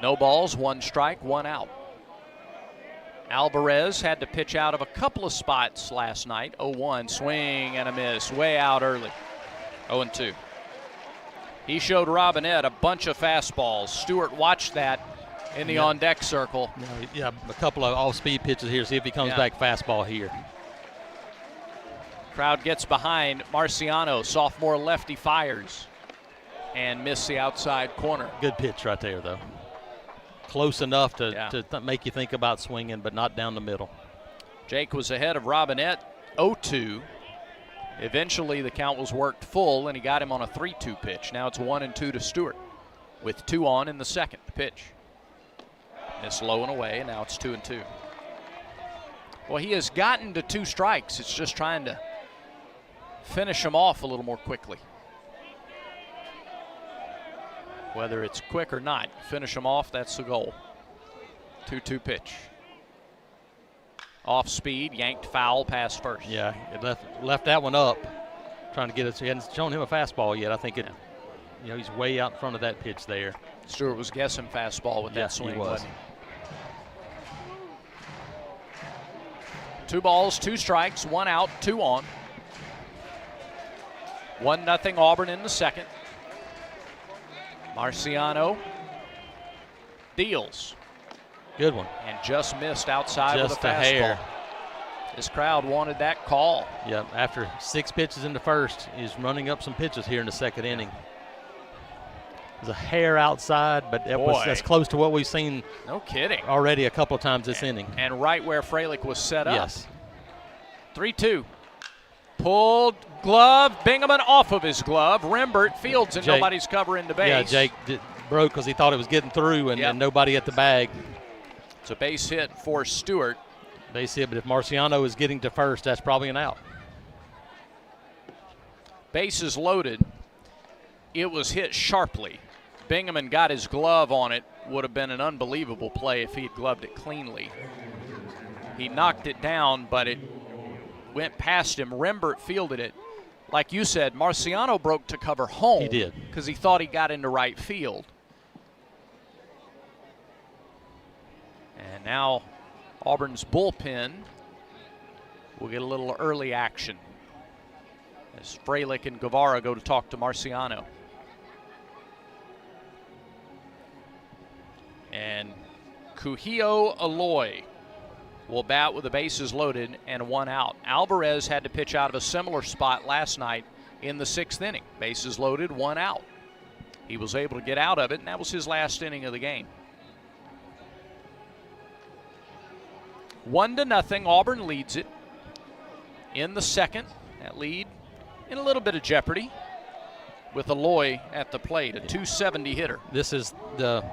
Speaker 3: No balls, 1 strike, 1 out. Alvarez had to pitch out of a couple of spots last night. 0-1, swing and a miss, way out early. 0-2. He showed Robinette a bunch of fastballs. Stewart watched that in the on-deck circle.
Speaker 15: Yeah, a couple of off-speed pitches here. See if he comes back fastball here.
Speaker 3: Crowd gets behind Marciano. Sophomore lefty fires and miss the outside corner.
Speaker 15: Good pitch right there, though. Close enough to make you think about swinging, but not down the middle.
Speaker 3: Jake was ahead of Robinette 0-2. Eventually the count was worked full, and he got him on a 3-2 pitch. Now it's 1-2 to Stewart with 2 on in the second pitch. It's low and away, and now it's 2-2. Well, he has gotten to 2 strikes. It's just trying to finish him off a little more quickly. Whether it's quick or not, finish him off, that's the goal. 2-2 pitch. Off speed, yanked foul, pass first.
Speaker 15: Yeah, it left that one up, trying to get it. He hadn't shown him a fastball yet. I think he's way out in front of that pitch there.
Speaker 3: Stewart was guessing fastball with that swing.
Speaker 15: He was.
Speaker 3: 2 balls, 2 strikes, 1 out, 2 on. 1-0 Auburn in the second. Marciano deals.
Speaker 15: Good one.
Speaker 3: And just missed outside
Speaker 15: just
Speaker 3: with a fastball.
Speaker 15: Hair.
Speaker 3: This crowd wanted that call.
Speaker 15: Yeah, after 6 pitches in the first, he's running up some pitches here in the second inning. There's a hair outside, but that's close to what we've seen.
Speaker 3: No kidding.
Speaker 15: Already a couple of times this inning.
Speaker 3: And right where Freilich was set up.
Speaker 15: Yes.
Speaker 3: 3-2. Pulled glove. Bingaman off of his glove. Rembert fields and nobody's covering the base.
Speaker 15: Yeah, Jake broke because he thought it was getting through and nobody at the bag.
Speaker 3: It's a base hit for Stewart.
Speaker 15: Base hit, but if Marciano is getting to first, that's probably an out.
Speaker 3: Bases loaded. It was hit sharply. Bingaman got his glove on it. Would have been an unbelievable play if he had gloved it cleanly. He knocked it down, but it went past him. Rembert fielded it. Like you said, Marciano broke to cover home.
Speaker 15: He did.
Speaker 3: Because he thought he got into right field. And now Auburn's bullpen will get a little early action as Freilich and Guevara go to talk to Marciano. And Kuhio Aloy will bat with the bases loaded and 1 out. Alvarez had to pitch out of a similar spot last night in the 6th inning. Bases loaded, 1 out. He was able to get out of it, and that was his last inning of the game. 1-0, Auburn leads it in the second. That lead in a little bit of jeopardy with Aloy at the plate, a 270 hitter.
Speaker 15: This is the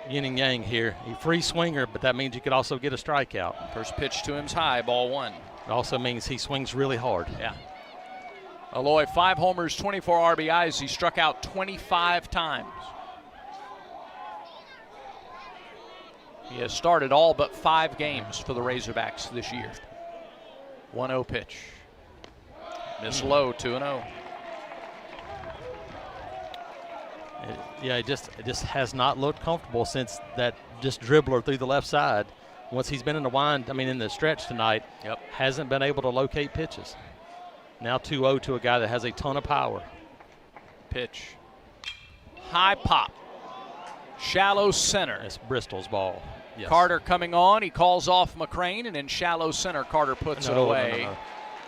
Speaker 15: yin and yang here. A free swinger, but that means you could also get a strikeout.
Speaker 3: First pitch to him's high, ball 1.
Speaker 15: It also means he swings really hard.
Speaker 3: Yeah. Aloy, 5 homers, 24 RBIs. He struck out 25 times. He has started all but 5 games for the Razorbacks this year. 1-0 pitch. Miss low, 2-0.
Speaker 15: It just has not looked comfortable since that just dribbler through the left side. Once he's been in the stretch tonight, hasn't been able to locate pitches. Now 2-0 to a guy that has a ton of power.
Speaker 3: Pitch. High pop. Shallow center.
Speaker 15: It's Bristol's ball. Yes.
Speaker 3: Carter coming on. He calls off McCrane, and in shallow center, Carter puts it away.
Speaker 15: No.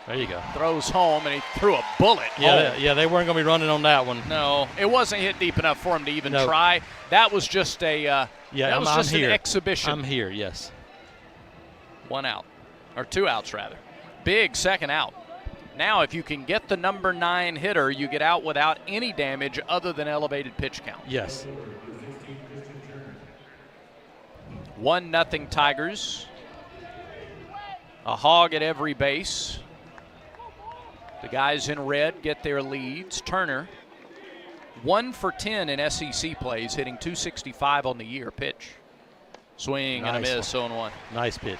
Speaker 15: There you go.
Speaker 3: Throws home, and he threw a bullet.
Speaker 15: Yeah, they weren't going to be running on that one.
Speaker 3: No, it wasn't hit deep enough for him to even try. That was just an exhibition.
Speaker 15: I'm here, yes.
Speaker 3: 1 out, or 2 outs rather. Big second out. Now, if you can get the number 9 hitter, you get out without any damage other than elevated pitch count.
Speaker 15: Yes.
Speaker 3: 1-0 Tigers. A hog at every base. The guys in red get their leads. Turner, 1 for 10 in SEC plays, hitting .265 on the year. Pitch. Swing and a miss, 0-1.
Speaker 15: Nice pitch.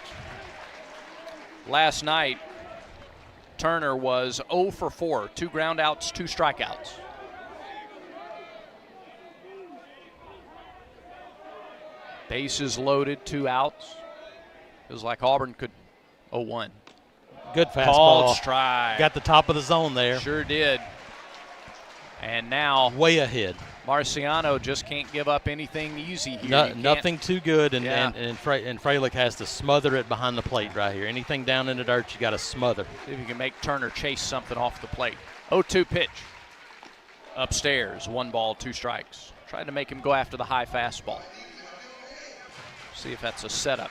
Speaker 3: Last night, Turner was 0 for 4, 2 ground outs, 2 strikeouts. Bases loaded, 2 outs. Feels like Auburn could 0-1.
Speaker 15: Good fastball.
Speaker 3: Called strike.
Speaker 15: Got the top of the zone there.
Speaker 3: Sure did. And now
Speaker 15: way ahead.
Speaker 3: Marciano just can't give up anything easy here.
Speaker 15: Nothing too good, and Freilich has to smother it behind the plate right here. Anything down in the dirt, you got to smother.
Speaker 3: See if you can make Turner chase something off the plate. 0-2 pitch. Upstairs, 1 ball, 2 strikes. Tried to make him go after the high fastball. See if that's a setup.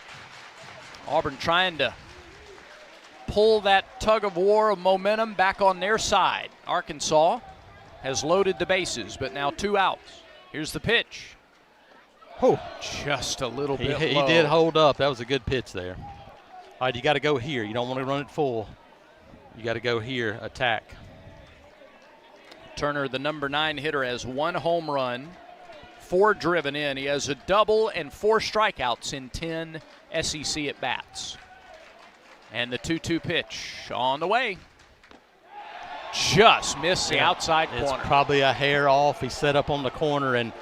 Speaker 3: Auburn trying to pull that tug of war of momentum back on their side. Arkansas has loaded the bases, but now 2 outs. Here's the pitch.
Speaker 15: Oh,
Speaker 3: just a little bit
Speaker 15: He
Speaker 3: low.
Speaker 15: did hold up. That was a good pitch there. All right, you got to go here. You don't want to run it full. You got to go here, attack.
Speaker 3: Turner, the number 9 hitter, has 1 home run, 4 driven in. He has a double and 4 strikeouts in 10 SEC at-bats. And the 2-2 pitch on the way. Just missed the outside corner.
Speaker 15: It's probably a hair off. He set up on the corner and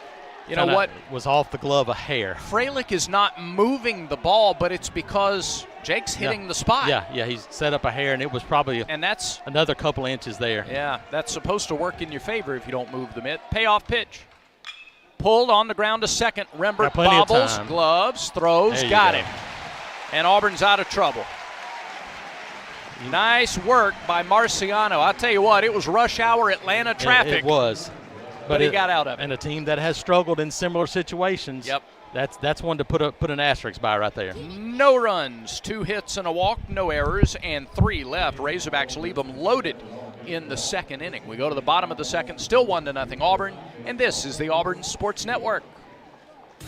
Speaker 3: you know what?
Speaker 15: Was off the glove a hair.
Speaker 3: Freilich is not moving the ball, but it's because Jake's hitting the spot.
Speaker 15: Yeah, he's set up a hair, and it was probably
Speaker 3: that's
Speaker 15: another couple inches there.
Speaker 3: Yeah, that's supposed to work in your favor if you don't move the mitt. Payoff pitch. Pulled on the ground to second. Rembert bobbles, gloves, throws, got it. And Auburn's out of trouble. Nice work by Marciano. I'll tell you what, it was rush hour Atlanta traffic.
Speaker 15: It was.
Speaker 3: But he got out of it.
Speaker 15: And a team that has struggled in similar situations.
Speaker 3: Yep.
Speaker 15: That's one to put an asterisk by right there.
Speaker 3: No runs, 2 hits and a walk, no errors, and 3 left. Razorbacks leave them loaded in the second inning. We go to the bottom of the second, still 1-0 Auburn, and this is the Auburn Sports Network.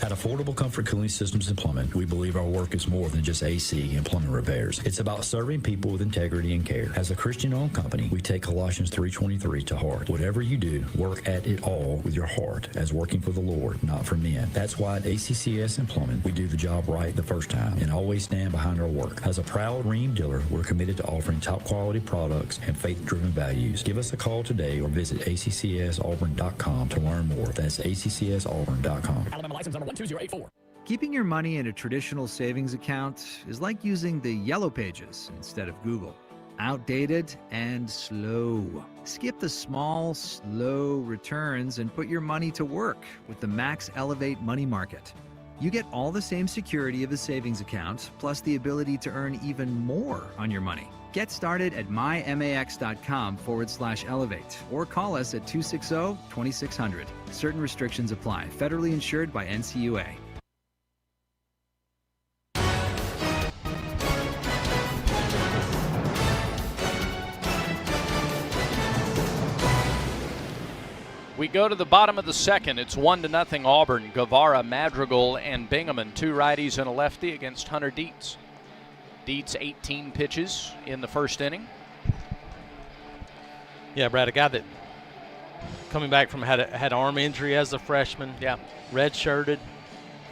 Speaker 20: At Affordable Comfort Cooling Systems and Plumbing, we believe our work is more than just AC and plumbing repairs. It's about serving people with integrity and care. As a Christian-owned company, we take Colossians 3:23 to heart. Whatever you do, work at it all with your heart as working for the Lord, not for men. That's why at ACCS and Plumbing, we do the job right the first time and always stand behind our work. As a proud Ream dealer, we're committed to offering top-quality products and faith-driven values. Give us a call today or visit accsauburn.com to learn more. That's accsauburn.com.
Speaker 21: Alabama license number 12084. Keeping your money in a traditional savings account is like using the Yellow Pages instead of Google. Outdated and slow. Skip the small, slow returns and put your money to work with the Max Elevate Money Market. You get all the same security of a savings account, plus the ability to earn even more on your money. Get started at mymax.com/elevate or call us at 260-2600. Certain restrictions apply. Federally insured by NCUA.
Speaker 3: We go to the bottom of the second. It's 1-0 Auburn. Guevara, Madrigal, and Bingaman, 2 righties and a lefty against Hunter Dietz. Dietz 18 pitches in the first inning.
Speaker 15: Yeah, Brad, a guy that coming back from had arm injury as a freshman.
Speaker 3: Yeah.
Speaker 15: Redshirted,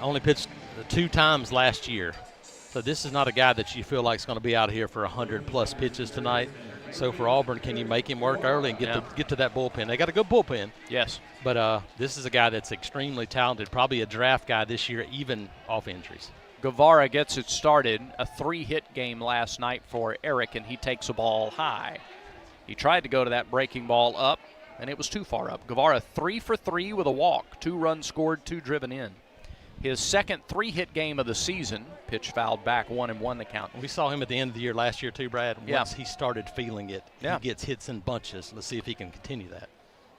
Speaker 15: only pitched 2 times last year. So this is not a guy that you feel like is going to be out here for 100+ pitches tonight. So for Auburn, can you make him work early and get to that bullpen? They got a good bullpen.
Speaker 3: Yes.
Speaker 15: But this is a guy that's extremely talented, probably a draft guy this year, even off injuries.
Speaker 3: Guevara gets it started. A 3-hit game last night for Eric, and he takes a ball high. He tried to go to that breaking ball up, and it was too far up. Guevara 3 for 3 with a walk. 2 runs scored, 2 driven in. His second 3-hit game of the season. Pitch fouled back, 1-1 the count.
Speaker 15: We saw him at the end of the year last year too, Brad. Once he started feeling it,
Speaker 3: he
Speaker 15: gets hits in bunches. Let's see if he can continue that.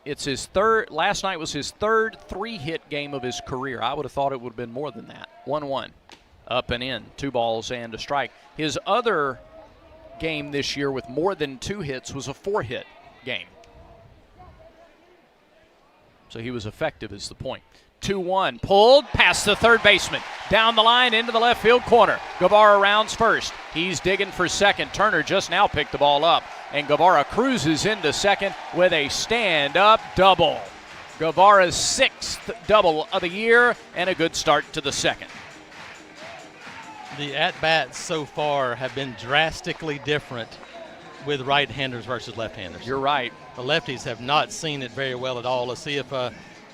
Speaker 3: It's his third. Last night was his third 3-hit game of his career. I would have thought it would have been more than that. 1-1. Up and in. 2 balls and a strike. His other game this year with more than 2 hits was a 4-hit game. So he was effective is the point. 2-1, pulled past the third baseman. Down the line into the left field corner. Guevara rounds first. He's digging for second. Turner just now picked the ball up. And Guevara cruises into second with a stand-up double. Guevara's 6th double of the year and a good start to the second.
Speaker 15: The at-bats so far have been drastically different with right-handers versus left-handers.
Speaker 3: You're right.
Speaker 15: The lefties have not seen it very well at all. Let's see if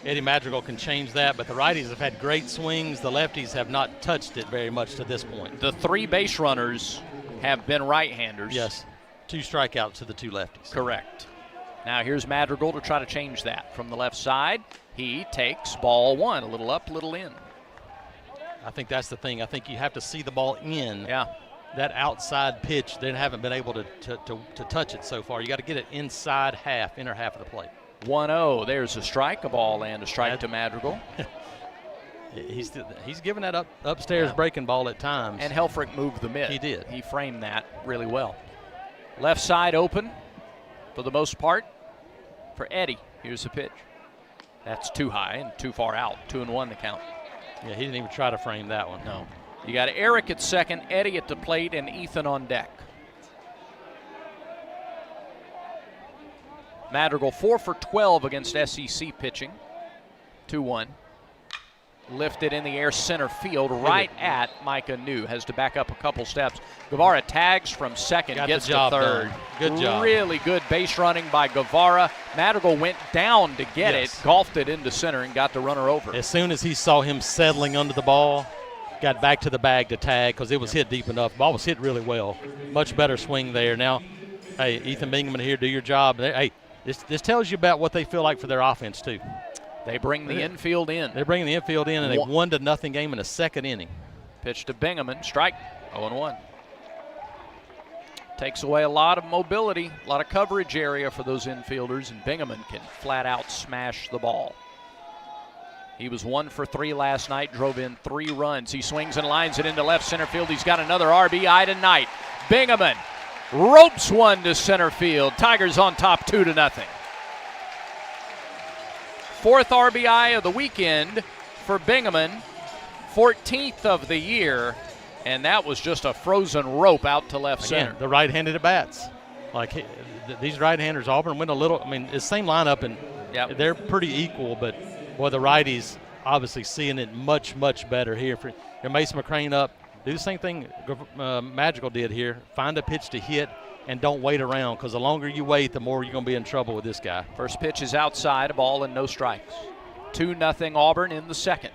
Speaker 15: Eddie Madrigal can change that, but the righties have had great swings. The lefties have not touched it very much to this point.
Speaker 3: The 3 base runners have been right-handers.
Speaker 15: Yes, 2 strikeouts to the 2 lefties.
Speaker 3: Correct. Now here's Madrigal to try to change that. From the left side, he takes ball 1, a little up, little in.
Speaker 15: I think that's the thing. I think you have to see the ball in.
Speaker 3: Yeah.
Speaker 15: That outside pitch, they haven't been able to touch it so far. You got to get it inside half, inner half of the plate.
Speaker 3: 1-0. There's a strike, a ball and a strike to Madrigal.
Speaker 15: He's given that upstairs breaking ball at times.
Speaker 3: And Helfrich moved the mid.
Speaker 15: He did.
Speaker 3: He framed that really well. Left side open for the most part for Eddie. Here's the pitch. That's too high and too far out. 2-1 the count.
Speaker 15: Yeah, he didn't even try to frame that one.
Speaker 3: No. You got Eric at second, Eddie at the plate, and Ethan on deck. Madrigal 4 for 12 against SEC pitching. 2-1. Lifted in the air center field right at Micah New. Has to back up a couple steps. Guevara tags from second, gets to third.
Speaker 15: Done. Good job.
Speaker 3: Really good base running by Guevara. Madrigal went down to get it, golfed it into center, and got the runner over.
Speaker 15: As soon as he saw him settling under the ball, got back to the bag to tag because it was hit deep enough. Ball was hit really well. Much better swing there. Now, hey, Ethan Bingaman here, do your job. Hey, this tells you about what they feel like for their offense, too.
Speaker 3: They bring the infield in.
Speaker 15: They're bringing the infield in, and they 1-0 game in the second inning.
Speaker 3: Pitch to Bingaman, strike, 0-1. Takes away a lot of mobility, a lot of coverage area for those infielders, and Bingaman can flat out smash the ball. He was 1 for 3 last night, drove in 3 runs. He swings and lines it into left center field. He's got another RBI tonight. Bingaman ropes one to center field. Tigers on top 2-0. 4th RBI of the weekend for Bingaman, 14th of the year, and that was just a frozen rope out to left center.
Speaker 15: The right-handed at bats. Like these right-handers, Auburn went a little, I mean, it's the same lineup, and they're pretty equal, but boy, the righties obviously seeing it much, much better here. For Mason McCrane up, do the same thing Madrigal did here. Find a pitch to hit and don't wait around, because the longer you wait, the more you're going to be in trouble with this guy.
Speaker 3: First pitch is outside, a ball and no strikes. 2-0 Auburn in the second.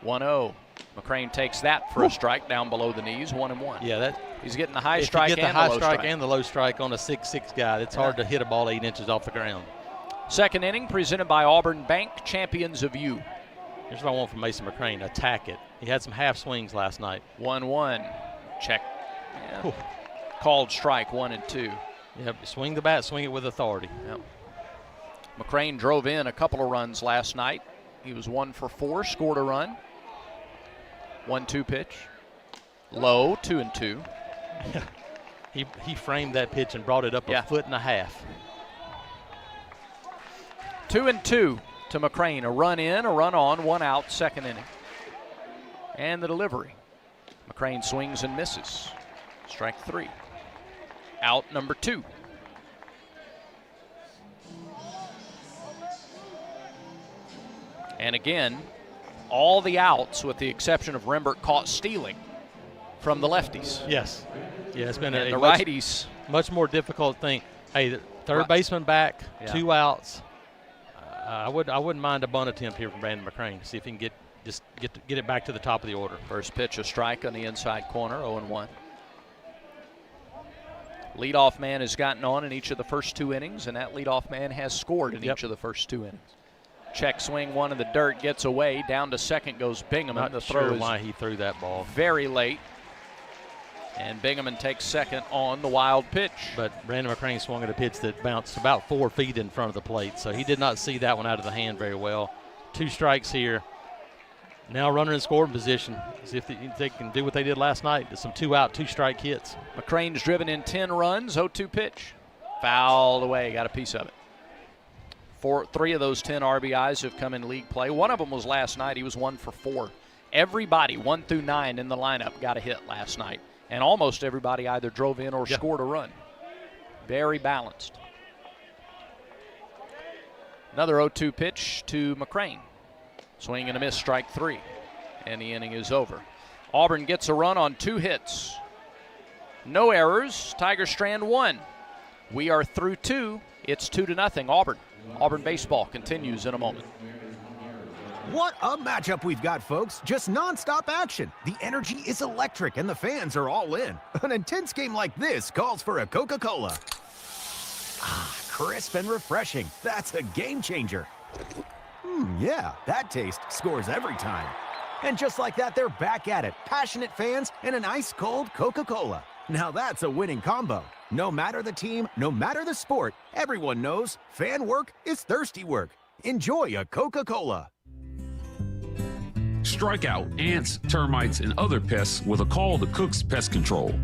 Speaker 3: 1-0. McCrane takes that for a strike down below the knees, 1-1.
Speaker 15: Yeah,
Speaker 3: he's getting the high strike and the low strike.
Speaker 15: If you get the high strike and the low strike on a 6'6" guy, it's hard to hit a ball 8 inches off the ground.
Speaker 3: Second inning presented by Auburn Bank, champions of you.
Speaker 15: Here's what I want from Mason McCrane, attack it. He had some half swings last night.
Speaker 3: 1-1. Check. Yeah. Called strike 1 and 2.
Speaker 15: Yep, swing the bat, swing it with authority.
Speaker 3: Yep. McCrane drove in a couple of runs last night. He was 1 for 4, scored a run. 1-2 pitch. Low, 2-2.
Speaker 15: He framed that pitch and brought it up a foot and a half.
Speaker 3: 2-2 to McCrane. A run in, a run on, 1 out, second inning. And the delivery. McCrane swings and misses. Strike 3. Out number 2. And again, all the outs with the exception of Rembert caught stealing from the lefties.
Speaker 15: Yes. Yeah, it's been a
Speaker 3: righties.
Speaker 15: Much more difficult thing. Hey, the third baseman back, 2 outs. I wouldn't mind a bunt attempt here from Brandon McCrane. See if he can get it back to the top of the order.
Speaker 3: First pitch, a strike on the inside corner, 0-1. Leadoff man has gotten on in each of the first 2 innings, and that leadoff man has scored in each of the first 2 innings. Check swing, one in the dirt, gets away. Down to second goes Bingaman.
Speaker 15: Not
Speaker 3: the
Speaker 15: sure
Speaker 3: throw is
Speaker 15: why he threw that ball.
Speaker 3: Very late. And Bingaman takes second on the wild pitch.
Speaker 15: But Brandon McCrane swung at a pitch that bounced about 4 feet in front of the plate, so he did not see that one out of the hand very well. 2 strikes here. Now runner in scoring position. See if they can do what they did last night. There's some 2 out, 2 strike hits.
Speaker 3: McCrane's driven in 10 runs, 0-2 pitch. Fouled away, got a piece of it. 3 of those 10 RBIs have come in league play. One of them was last night. He was 1 for 4. Everybody 1 through 9 in the lineup got a hit last night. And almost everybody either drove in or scored a run. Very balanced. Another 0-2 pitch to McCrane. Swing and a miss, strike 3. And the inning is over. Auburn gets a run on 2 hits. No errors. Tiger strand 1. We are through 2 It's 2-0 Auburn. Auburn baseball continues in a moment.
Speaker 16: What a matchup we've got, folks. Just nonstop action. The energy is electric and the fans are all in. An intense game like this calls for a Coca-Cola. Ah, crisp and refreshing. That's a game changer. Yeah, that taste scores every time. And just like that, they're back at it. Passionate fans and an ice-cold Coca-Cola. Now that's a winning combo. No matter the team, no matter the sport, everyone knows fan work is thirsty work. Enjoy a Coca-Cola.
Speaker 17: Strike out ants, termites, and other pests with a call to Cook's Pest Control.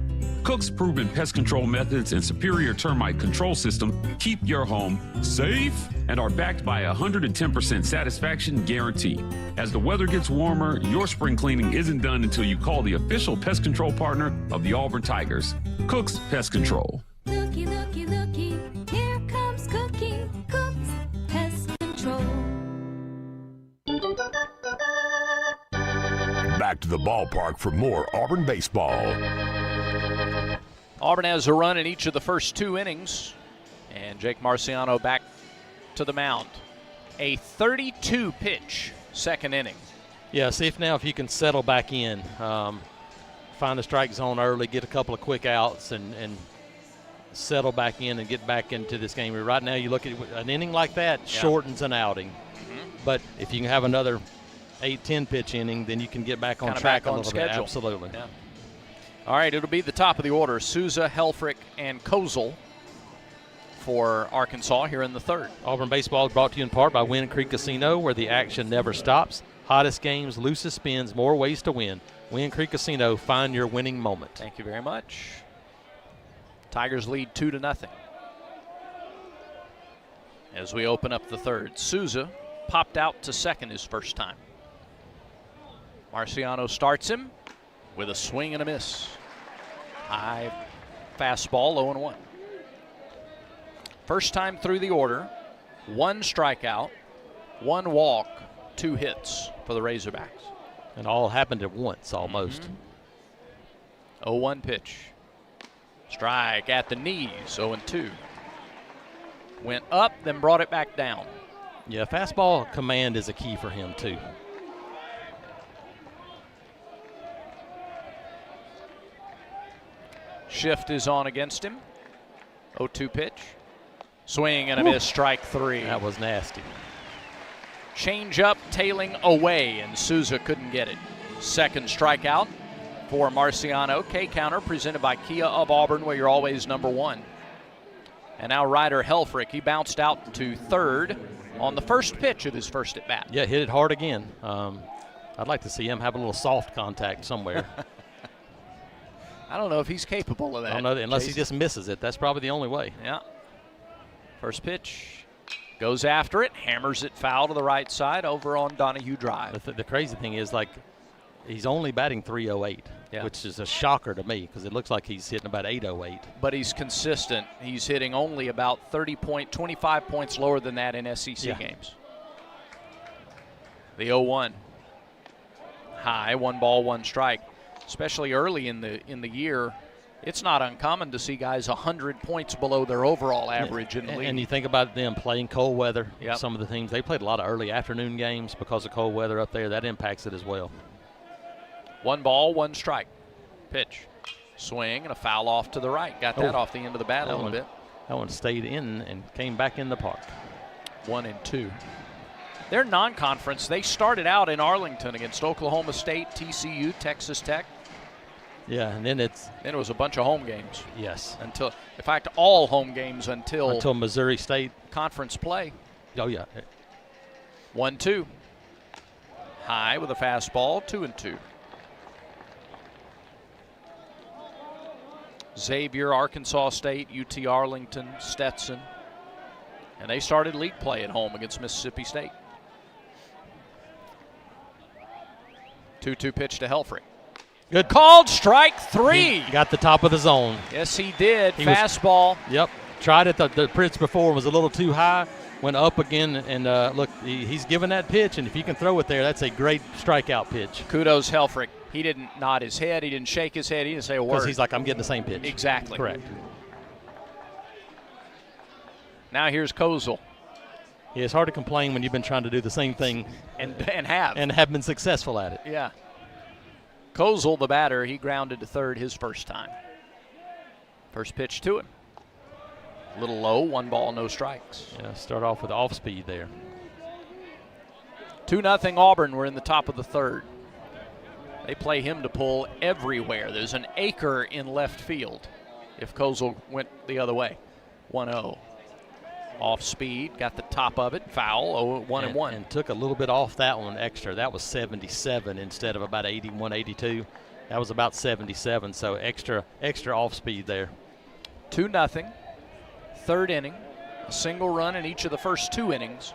Speaker 17: Cook's proven pest control methods and superior termite control system keep your home safe and are backed by a 110% satisfaction guarantee. As the weather gets warmer, your spring cleaning isn't done until you call the official pest control partner of the Auburn Tigers, Cook's Pest Control.
Speaker 18: Looky, looky, looky, here comes Cookie, Cook's Pest Control.
Speaker 2: Back to the ballpark for more Auburn baseball.
Speaker 3: Auburn has a run in each of the first 2 innings, and Jake Marciano back to the mound. A 32-pitch second inning.
Speaker 15: Yeah, see if you can settle back in, find the strike zone early, get a couple of quick outs, and settle back in and get back into this game. Right now, you look at an inning like that, shortens an outing. But if you can have another 8-10 pitch inning, then you can get back on track a little bit. Absolutely.
Speaker 3: Yeah. All right, it'll be the top of the order. Souza, Helfrich, and Kozel for Arkansas here in the third.
Speaker 15: Auburn baseball is brought to you in part by Wind Creek Casino, where the action never stops. Hottest games, loosest spins, more ways to win. Wind Creek Casino, find your winning moment.
Speaker 3: Thank you very much. Tigers lead 2-0. As we open up the third, Souza popped out to second his first time. Marciano starts him with a swing and a miss. High fastball, 0-1. First time through the order, 1 strikeout, 1 walk, 2 hits for the Razorbacks.
Speaker 15: And all happened at once, almost.
Speaker 3: 0-1 pitch. Strike at the knees, 0-2. Went up, then brought it back down.
Speaker 15: Yeah, fastball command is a key for him, too.
Speaker 3: Shift is on against him. 0-2 pitch. Swing and a miss, strike 3.
Speaker 15: That was nasty.
Speaker 3: Change up, tailing away, and Souza couldn't get it. Second strikeout for Marciano. K-counter presented by Kia of Auburn, where you're always number 1. And now Ryder Helfrich, he bounced out to third on the first pitch of his first at bat.
Speaker 15: Yeah, hit it hard again. I'd like to see him have a little soft contact somewhere.
Speaker 3: I don't know if he's capable of that.
Speaker 15: I don't know, unless he just misses it. That's probably the only way.
Speaker 3: Yeah. First pitch, goes after it, hammers it foul to the right side over on Donahue Drive.
Speaker 15: The crazy thing is, like, he's only batting .308, which is a shocker to me because it looks like he's hitting about .808.
Speaker 3: But he's consistent. He's hitting only about 25 points lower than that in SEC games. The 0-1. High, 1 ball, 1 strike. Especially early in the year, it's not uncommon to see guys 100 points below their overall average in the league.
Speaker 15: And you think about them playing cold weather. Some of the teams, they played a lot of early afternoon games because of cold weather up there. That impacts it as well.
Speaker 3: 1 ball, 1 strike. Pitch. Swing and a foul off to the right. Got that off the end of the bat a little bit.
Speaker 15: That one stayed in and came back in the park.
Speaker 3: 1-2. They're non-conference. They started out in Arlington against Oklahoma State, TCU, Texas Tech.
Speaker 15: Yeah, and then it
Speaker 3: was a bunch of home games.
Speaker 15: Yes.
Speaker 3: In fact, all home games until
Speaker 15: Missouri State
Speaker 3: conference play.
Speaker 15: Oh, yeah.
Speaker 3: 1-2. High with a fastball, 2-2. Xavier, Arkansas State, UT Arlington, Stetson. And they started league play at home against Mississippi State. 2-2 pitch to Helfrich.
Speaker 15: Good.
Speaker 3: Called strike 3.
Speaker 15: He got the top of the zone.
Speaker 3: Yes, he did. Fastball.
Speaker 15: Tried it the pitch before, was a little too high. Went up again, and look, he's given that pitch, and if you can throw it there, that's a great strikeout pitch.
Speaker 3: Kudos, Helfrich. He didn't nod his head. He didn't shake his head. He didn't say a word.
Speaker 15: Because he's like, I'm getting the same pitch.
Speaker 3: Exactly.
Speaker 15: Correct.
Speaker 3: Now here's Kozel.
Speaker 15: Yeah, it's hard to complain when you've been trying to do the same thing
Speaker 3: and have
Speaker 15: been successful at it.
Speaker 3: Yeah. Kozel, the batter, he grounded to third his first time. First pitch to him. A little low, 1 ball, no strikes.
Speaker 15: Yeah, start off with off speed there.
Speaker 3: 2-0 Auburn. We're in the top of the third. They play him to pull everywhere. There's an acre in left field if Kozel went the other way. 1-0. Off speed, got the top of it, foul, 1-1.
Speaker 15: And took a little bit off that one extra. That was 77 instead of about 81, 82. That was about 77, so extra off speed there.
Speaker 3: 2-0. Third inning. A single run in each of the first 2 innings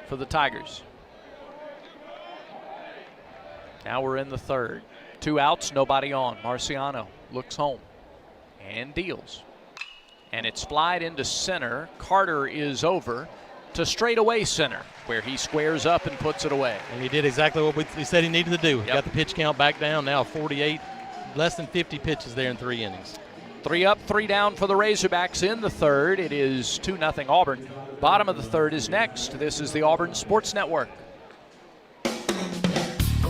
Speaker 3: for the Tigers. Now we're in the third. 2 outs, nobody on. Marciano looks home and deals. And it's flied into center. Carter is over to straightaway center, where he squares up and puts it away.
Speaker 15: And he did exactly what he said he needed to do. He got the pitch count back down now, 48, less than 50 pitches there in 3 innings.
Speaker 3: 3 up, 3 down for the Razorbacks in the third. It is 2-0 Auburn. Bottom of the third is next. This is the Auburn Sports Network.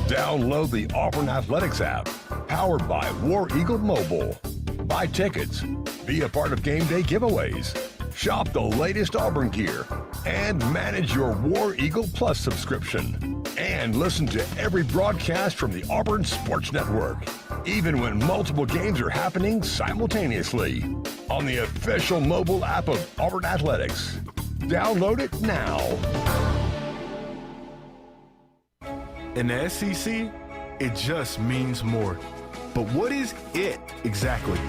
Speaker 2: Download the Auburn Athletics app, powered by War Eagle Mobile. Buy tickets, be a part of game day giveaways, shop the latest Auburn gear, and manage your War Eagle Plus subscription. And listen to every broadcast from the Auburn Sports Network, even when multiple games are happening simultaneously on the official mobile app of Auburn Athletics. Download it now.
Speaker 1: In the SEC, it just means more. But what is it exactly?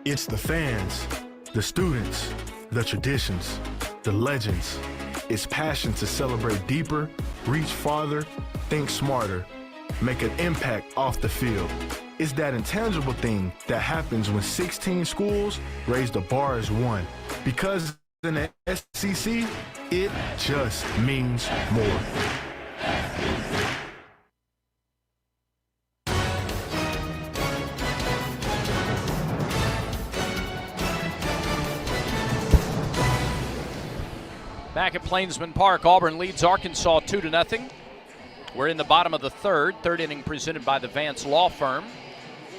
Speaker 1: It's the fans, the students, the traditions, the legends. It's passion to celebrate deeper, reach farther, think smarter, make an impact off the field. It's that intangible thing that happens when 16 schools raise the bar as one. Because in the SEC, it just means more.
Speaker 3: Back at Plainsman Park, Auburn leads Arkansas 2-0. We're in the bottom of the third inning presented by the Vance Law Firm.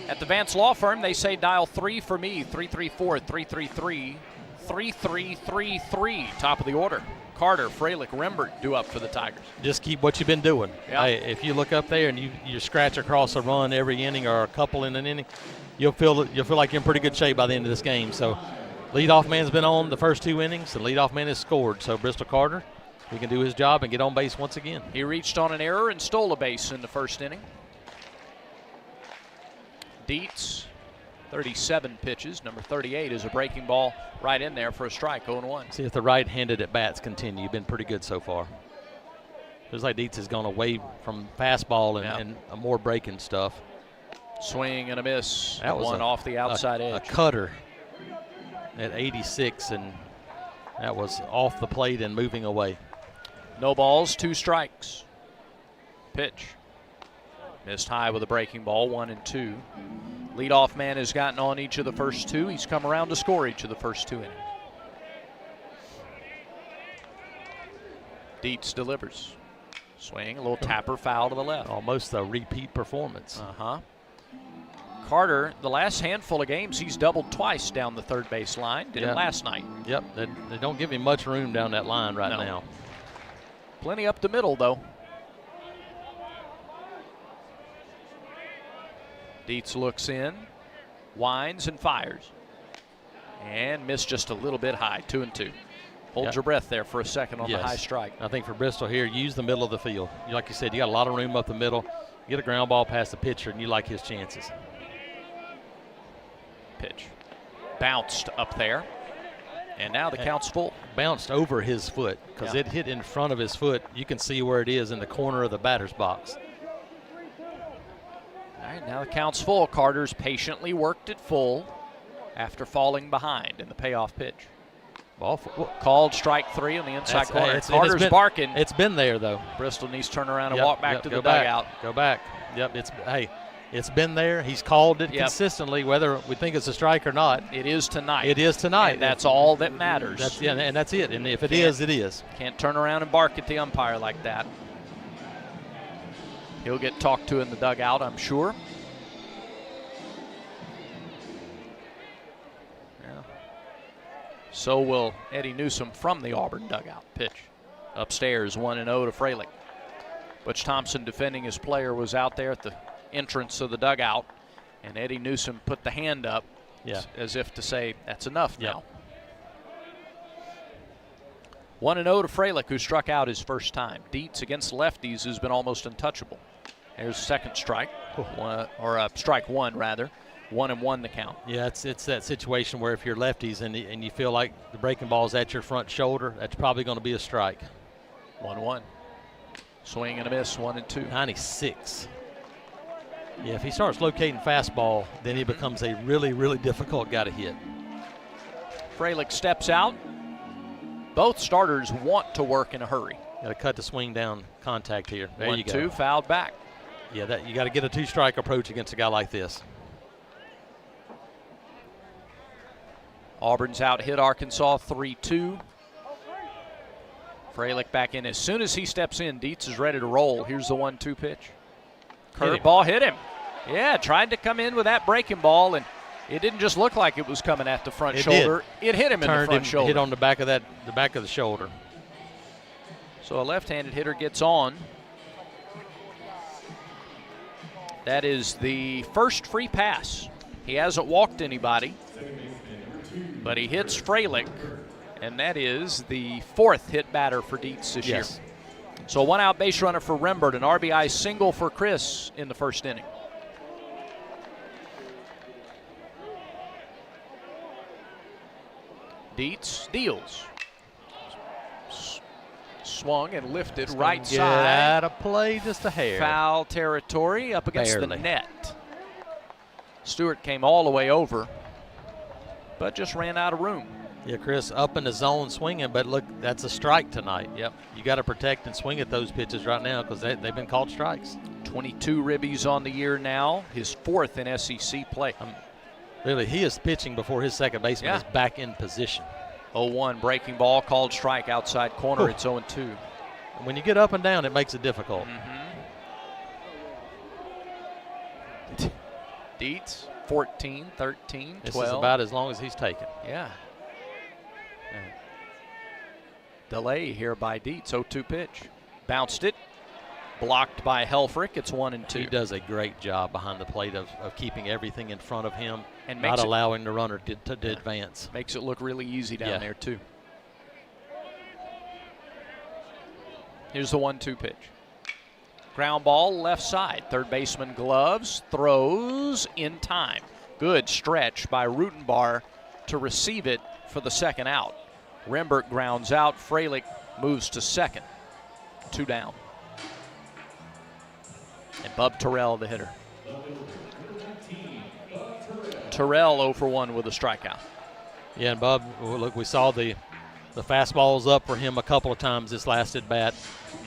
Speaker 3: At the Vance Law Firm, they say dial 3 for me, 334-333-3333. Top of the order. Carter, Freilich, Rembert due up for the Tigers.
Speaker 15: Just keep what you've been doing.
Speaker 3: Yeah.
Speaker 15: Hey, if you look up there and you scratch across a run every inning or a couple in an inning, you'll feel like you're in pretty good shape by the end of this game. So leadoff man's been on the first 2 innings. The leadoff man has scored. So Bristol Carter, he can do his job and get on base once again.
Speaker 3: He reached on an error and stole a base in the first inning. Dietz, 37 pitches. Number 38 is a breaking ball right in there for a strike, 0-1.
Speaker 15: See if the right-handed at-bats continue. You've been pretty good so far. Feels like Dietz has gone away from fastball and more breaking stuff.
Speaker 3: Swing and a miss.
Speaker 15: That was
Speaker 3: one off the outside edge.
Speaker 15: A cutter at 86, and that was off the plate and moving away.
Speaker 3: No balls, 2 strikes. Pitch. Missed high with a breaking ball, 1-2. Leadoff man has gotten on each of the first 2. He's come around to score each of the first 2 innings. Dietz delivers. Swing, a little tapper foul to the left.
Speaker 15: Almost a repeat performance.
Speaker 3: Carter, the last handful of games, he's doubled twice down the third base line. Did it last night.
Speaker 15: Yep, they don't give him much room down that line right now.
Speaker 3: Plenty up the middle, though. Dietz looks in, winds and fires. And missed just a little bit high, 2-2. Hold your breath there for a second on the high strike.
Speaker 15: I think for Bristol here, use the middle of the field. Like you said, you got a lot of room up the middle. Get a ground ball past the pitcher, and you like his chances.
Speaker 3: Pitch. Bounced up there. And now the count's full.
Speaker 15: Bounced over his foot because it hit in front of his foot. You can see where it is in the corner of the batter's box.
Speaker 3: All right, now the count's full. Carter's patiently worked it full after falling behind in the payoff pitch.
Speaker 15: Ball
Speaker 3: called strike 3 on the inside corner.
Speaker 15: Carter's barking. It's been there, though.
Speaker 3: Bristol needs to turn around and walk back to the dugout.
Speaker 15: Go back. Yep. It's been there. He's called it consistently, whether we think it's a strike or not.
Speaker 3: It is tonight.
Speaker 15: It is tonight.
Speaker 3: And that's all that matters.
Speaker 15: And that's it. And if it is, it is.
Speaker 3: Can't turn around and bark at the umpire like that. He'll get talked to in the dugout, I'm sure. Yeah. So will Eddie Newsome from the Auburn dugout. Pitch upstairs, 1-0 to Freilich. Butch Thompson, defending his player, was out there at the entrance of the dugout, and Eddie Newsome put the hand up as if to say, that's enough now. 1-0 to Freilich, who struck out his first time. Dietz against lefties has been almost untouchable. There's second strike, strike one rather. 1-1 the count.
Speaker 15: Yeah, it's that situation where if you're lefties and you feel like the breaking ball's at your front shoulder, that's probably going to be a strike.
Speaker 3: 1-1. Swing and a miss, 1-2.
Speaker 15: 96. Yeah, if he starts locating fastball, then he becomes a really, really difficult guy to hit.
Speaker 3: Freilich steps out. Both starters want to work in a hurry.
Speaker 15: Got to cut the swing down contact here. There you go.
Speaker 3: 1-2, fouled back.
Speaker 15: Yeah, you got to get a two-strike approach against a guy like this.
Speaker 3: Auburn's out hit Arkansas 3-2. Freilich back in. As soon as he steps in, Dietz is ready to roll. Here's the 1-2 pitch. Curveball hit him. Yeah, tried to come in with that breaking ball, and it didn't just look like it was coming at the front shoulder. It hit him in the front shoulder.
Speaker 15: Hit on the back of the shoulder.
Speaker 3: So a left-handed hitter gets on. That is the first free pass. He hasn't walked anybody, but he hits Freilich, and that is the fourth hit batter for Dietz this year. So one out base runner for Rembert, an RBI single for Chris in the first inning. Dietz deals. Swung and lifted right side.
Speaker 15: Out of play just a hair.
Speaker 3: Foul territory up against the net. Stewart came all the way over, but just ran out of room.
Speaker 15: Yeah, Chris, up in the zone swinging, but look, that's a strike tonight. Yep, you got to protect and swing at those pitches right now because they've been called strikes.
Speaker 3: 22 ribbies on the year now, his fourth in SEC play.
Speaker 15: Really, he is pitching before his second baseman is back in position.
Speaker 3: 0-1 breaking ball, called strike outside corner. It's 0-2.
Speaker 15: When you get up and down, it makes it difficult.
Speaker 3: Dietz, 14, 13, 12.
Speaker 15: This is about as long as he's taken.
Speaker 3: Yeah. Delay here by Dietz, 0-2 pitch. Bounced it, blocked by Helfrich. It's 1-2.
Speaker 15: He does a great job behind the plate of keeping everything in front of him and
Speaker 3: not
Speaker 15: allowing the runner to advance.
Speaker 3: Makes it look really easy down there, too. Here's the 1-2 pitch. Ground ball left side. Third baseman gloves, throws in time. Good stretch by Rutenbar to receive it for the second out. Rembert grounds out. Freilich moves to second. 2 down. And Bub Terrell, the hitter. Terrell 0 for 1 with a strikeout.
Speaker 15: Yeah, and Bub, look, we saw the fastballs up for him a couple of times this last at bat.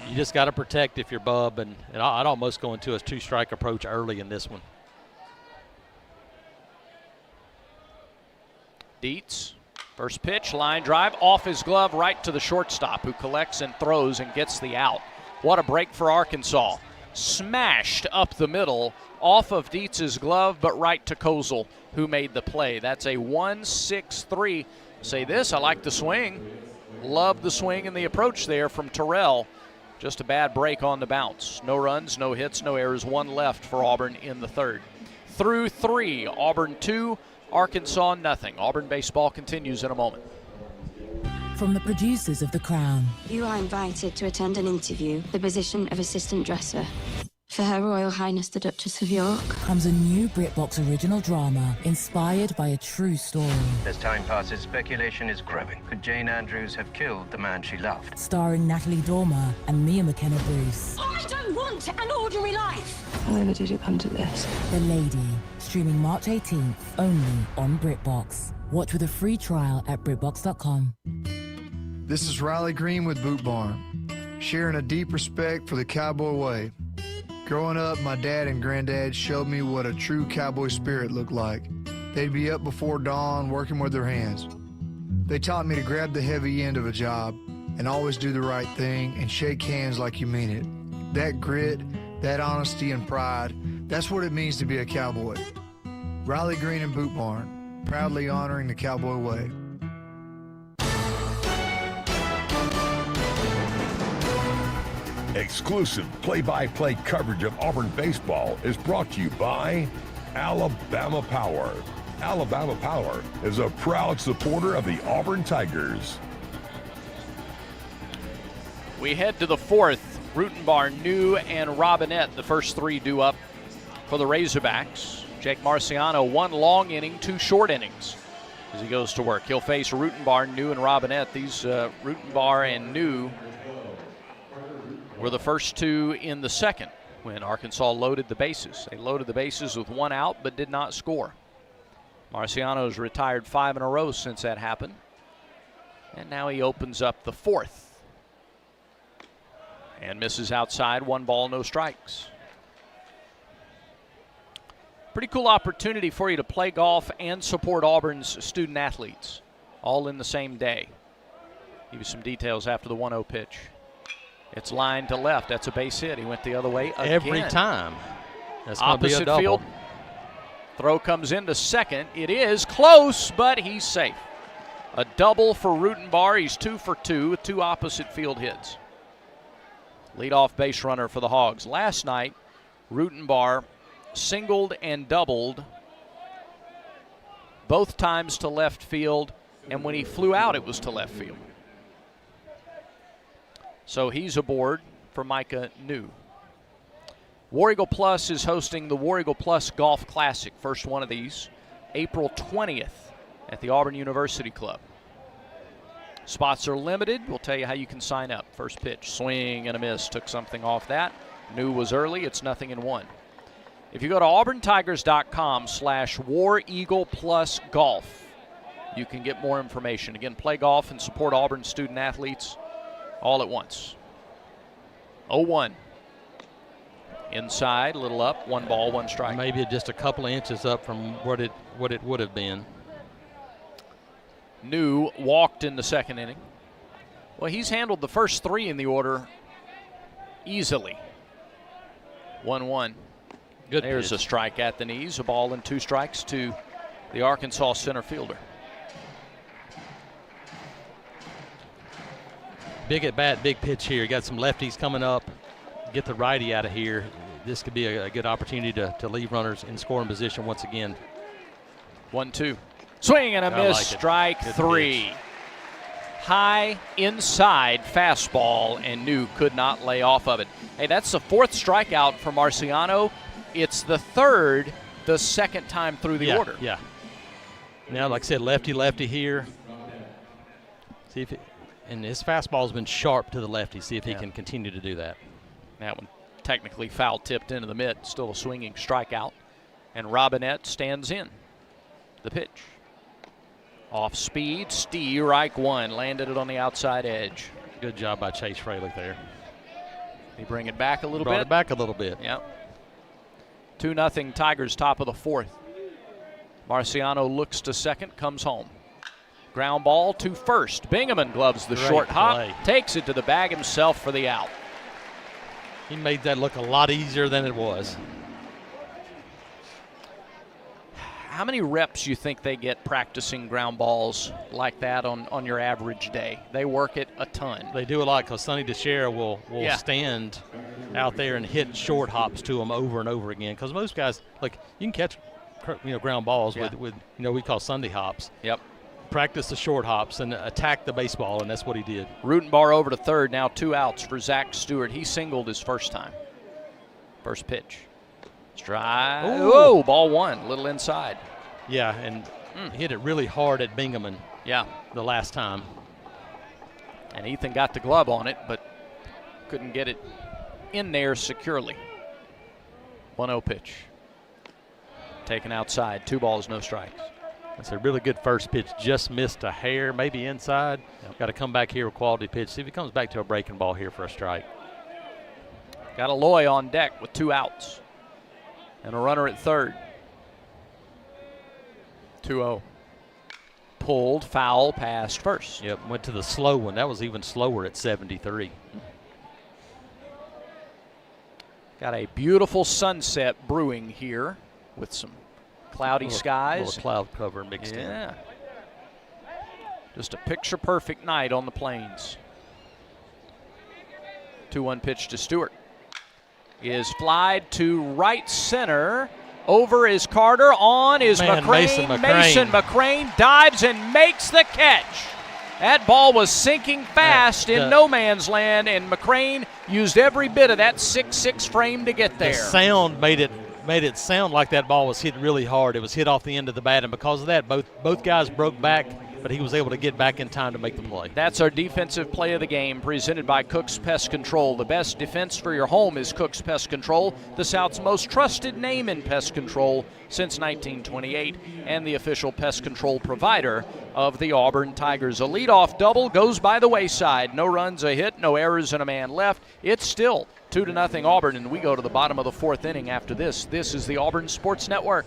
Speaker 15: You just got to protect if you're Bub, and I'd almost go into a 2-strike approach early in this one.
Speaker 3: Dietz, first pitch, line drive, off his glove, right to the shortstop, who collects and throws and gets the out. What a break for Arkansas. Smashed up the middle, off of Dietz's glove, but right to Kozel, who made the play. That's a 1-6-3. Say this, I like the swing. Love the swing and the approach there from Terrell. Just a bad break on the bounce. No runs, no hits, no errors. 1 left for Auburn in the third. Through 3, Auburn 2, Arkansas nothing. Auburn baseball continues in a moment.
Speaker 4: From the producers of The Crown.
Speaker 22: You are invited to attend an interview, the position of assistant dresser. For Her Royal Highness the Duchess of York.
Speaker 4: Comes a new BritBox original drama inspired by a true story.
Speaker 23: As time passes, speculation is growing. Could Jane Andrews have killed the man she loved?
Speaker 4: Starring Natalie Dormer and Mia McKenna-Bruce.
Speaker 22: I don't want an ordinary life. However did it come to this?
Speaker 4: The Lady, streaming March 18th, only on BritBox. Watch with a free trial at BritBox.com.
Speaker 24: This is Riley Green with Boot Barn, sharing a deep respect for the cowboy way.
Speaker 5: Growing up, my dad and granddad showed me what a true cowboy spirit looked like. They'd be up before dawn working with their hands. They taught me to grab the heavy end of a job and always do the right thing and shake hands like you mean it. That grit, that honesty and pride, that's what it means to be a cowboy. Riley Green and Boot Barn, proudly honoring the cowboy way.
Speaker 2: Exclusive play-by-play coverage of Auburn baseball is brought to you by Alabama Power. Alabama Power is a proud supporter of the Auburn Tigers.
Speaker 3: We head to the fourth. Rutenbar, New, and Robinette, the first three due up for the Razorbacks. Jake Marciano, 1 long inning, 2 short innings as he goes to work. He'll face Rutenbar, New, and Robinette. These Rutenbar and New were the first 2 in the second when Arkansas loaded the bases. They loaded the bases with 1 out but did not score. Marciano's retired 5 in a row since that happened. And now he opens up the fourth. And misses outside, 1 ball, no strikes. Pretty cool opportunity for you to play golf and support Auburn's student athletes all in the same day. Give you some details after the 1-0 pitch. It's lined to left. That's a base hit. He went the other way again.
Speaker 15: Every time. That's going to be a
Speaker 3: Opposite
Speaker 15: double.
Speaker 3: field. Throw comes into second. It is close, but he's safe. A double for Rutenbar. He's 2 for 2 with 2 opposite field hits. Leadoff base runner for the Hogs. Last night, Rutenbar singled and doubled both times to left field, and when he flew out, it was to left field. So he's aboard for Micah New. War Eagle Plus is hosting the War Eagle Plus Golf Classic. First one of these, April 20th at the Auburn University Club. Spots are limited. We'll tell you how you can sign up. First pitch, swing and a miss. Took something off that. New was early. It's 0-1. If you go to auburntigers.com/War Eagle Plus Golf, you can get more information. Again, play golf and support Auburn student athletes all at once. 0-1. Inside, a little up, 1 ball, 1 strike.
Speaker 15: Maybe just a couple of inches up from what it would have been.
Speaker 3: New walked in the second inning. Well, he's handled the first 3 in the order easily. 1-1.
Speaker 15: Good
Speaker 3: There's
Speaker 15: pitch.
Speaker 3: a strike at the knees, a ball and 2 strikes to the Arkansas center fielder.
Speaker 15: Big at bat, big pitch here. You got some lefties coming up. Get the righty out of here. This could be a good opportunity to leave runners in scoring position once again.
Speaker 3: 1-2. Swing and a miss.
Speaker 15: Like
Speaker 3: Strike 3. High inside fastball, and New could not lay off of it. Hey, that's the 4th strikeout for Marciano. It's the 3rd, the second time through the order.
Speaker 15: Yeah. Now, like I said, lefty here. See if and his fastball's been sharp to the lefty. See if he can continue to do that.
Speaker 3: That one technically foul tipped into the mitt. Still a swinging strikeout. And Robinette stands in. The pitch. Off speed, strike 1. Landed it on the outside edge.
Speaker 15: Good job by Chase Freilich there.
Speaker 3: He bring it back a little bit.
Speaker 15: Brought it back a little bit.
Speaker 3: Yep. 2-0 Tigers, top of the 4th. Marciano looks to second, comes home. Ground ball to first. Bingaman gloves the
Speaker 15: Great
Speaker 3: short hop,
Speaker 15: play.
Speaker 3: takes it to the bag himself for the out.
Speaker 15: He made that look a lot easier than it was.
Speaker 3: How many reps you think they get practicing ground balls like that on your average day? They work it a ton.
Speaker 15: They do a lot because Sonny DeShera will stand out there and hit short hops to them over and over again. Because most guys, like, you can catch ground balls with we call Sunday hops.
Speaker 3: Yep.
Speaker 15: Practice the short hops and attack the baseball, and that's what he did.
Speaker 3: Rutenbar over to third, now 2 outs for Zach Stewart. He singled his first time. First pitch. Strike. Oh, ball 1, a little inside.
Speaker 15: Yeah, and hit it really hard at Bingaman.
Speaker 3: Yeah.
Speaker 15: The last time.
Speaker 3: And Ethan got the glove on it, but couldn't get it in there securely. 1-0 pitch. Taken outside, 2 balls, no strikes.
Speaker 15: That's a really good first pitch. Just missed a hair, maybe inside. Got to come back here with quality pitch. See if he comes back to a breaking ball here for a strike.
Speaker 3: Got Aloy on deck with 2 outs and a runner at third. 2-0. Pulled, foul, passed first.
Speaker 15: Yep, went to the slow one. That was even slower at 73.
Speaker 3: Got a beautiful sunset brewing here with some cloudy skies.
Speaker 15: Little cloud cover mixed in.
Speaker 3: Yeah. Just a picture-perfect night on the plains. 2-1 pitch to Stewart. Is flied to right center. Over is Carter. On is McCrane. Mason McCrane dives and makes the catch. That ball was sinking fast in no man's land, and McCrane used every bit of that 6'6" frame to get there.
Speaker 15: The sound made it sound like that ball was hit really hard. It was hit off the end of the bat, and because of that, both guys broke back, but he was able to get back in time to make the play.
Speaker 3: That's our defensive play of the game, presented by Cook's Pest Control. The best defense for your home is Cook's Pest Control, the South's most trusted name in pest control since 1928, and the official pest control provider of the Auburn Tigers. A leadoff double goes by the wayside. No runs, a hit, no errors, and a man left. It's still 2-0 Auburn, and we go to the bottom of the 4th inning after this. This is the Auburn Sports Network.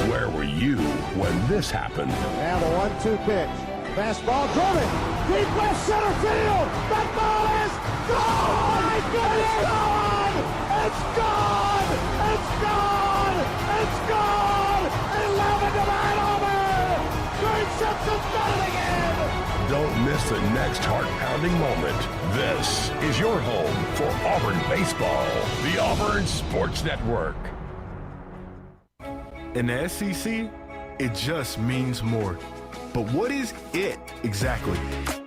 Speaker 2: Where were you when this happened?
Speaker 6: Now the 1-2 pitch. Fastball driven. Deep left center field. That ball is gone. It's gone. It's gone. It's gone. It's gone. 11 to 9 Auburn. Greg Simpson's done it again.
Speaker 2: Don't miss the next heart-pounding moment. This is your home for Auburn baseball. The Auburn Sports Network.
Speaker 1: In the SEC, it just means more. But what is it exactly?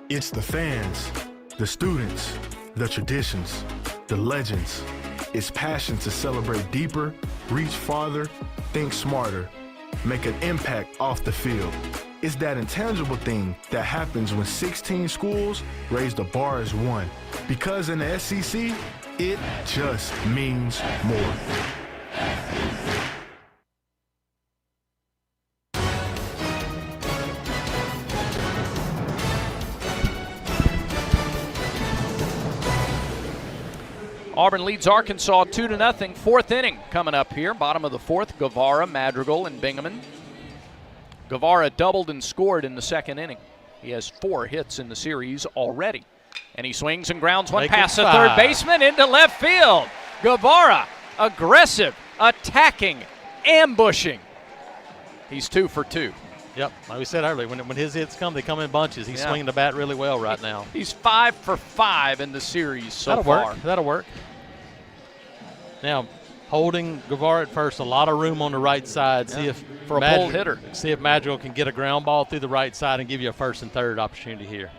Speaker 1: It's the fans, the students, the traditions, the legends. It's passion to celebrate deeper, reach farther, think smarter, make an impact off the field. It's that intangible thing that happens when 16 schools raise the bar as one. Because in the SEC, it just means more.
Speaker 3: Auburn leads Arkansas 2-0. 4th inning coming up here. Bottom of the 4th, Guevara, Madrigal, and Bingaman. Guevara doubled and scored in the 2nd inning. He has 4 hits in the series already. And he swings and grounds one past the third baseman into left field. Guevara, aggressive, attacking, ambushing. He's 2 for 2.
Speaker 15: Yep, like we said earlier, when his hits come, they come in bunches. He's swinging the bat really well right now.
Speaker 3: He's 5 for 5 in the series so far.
Speaker 15: That'll work. Now, holding Guevara at first, a lot of room on the right side. See if
Speaker 3: for a pulled hitter.
Speaker 15: See if Madrigal can get a ground ball through the right side and give you a first and third opportunity here.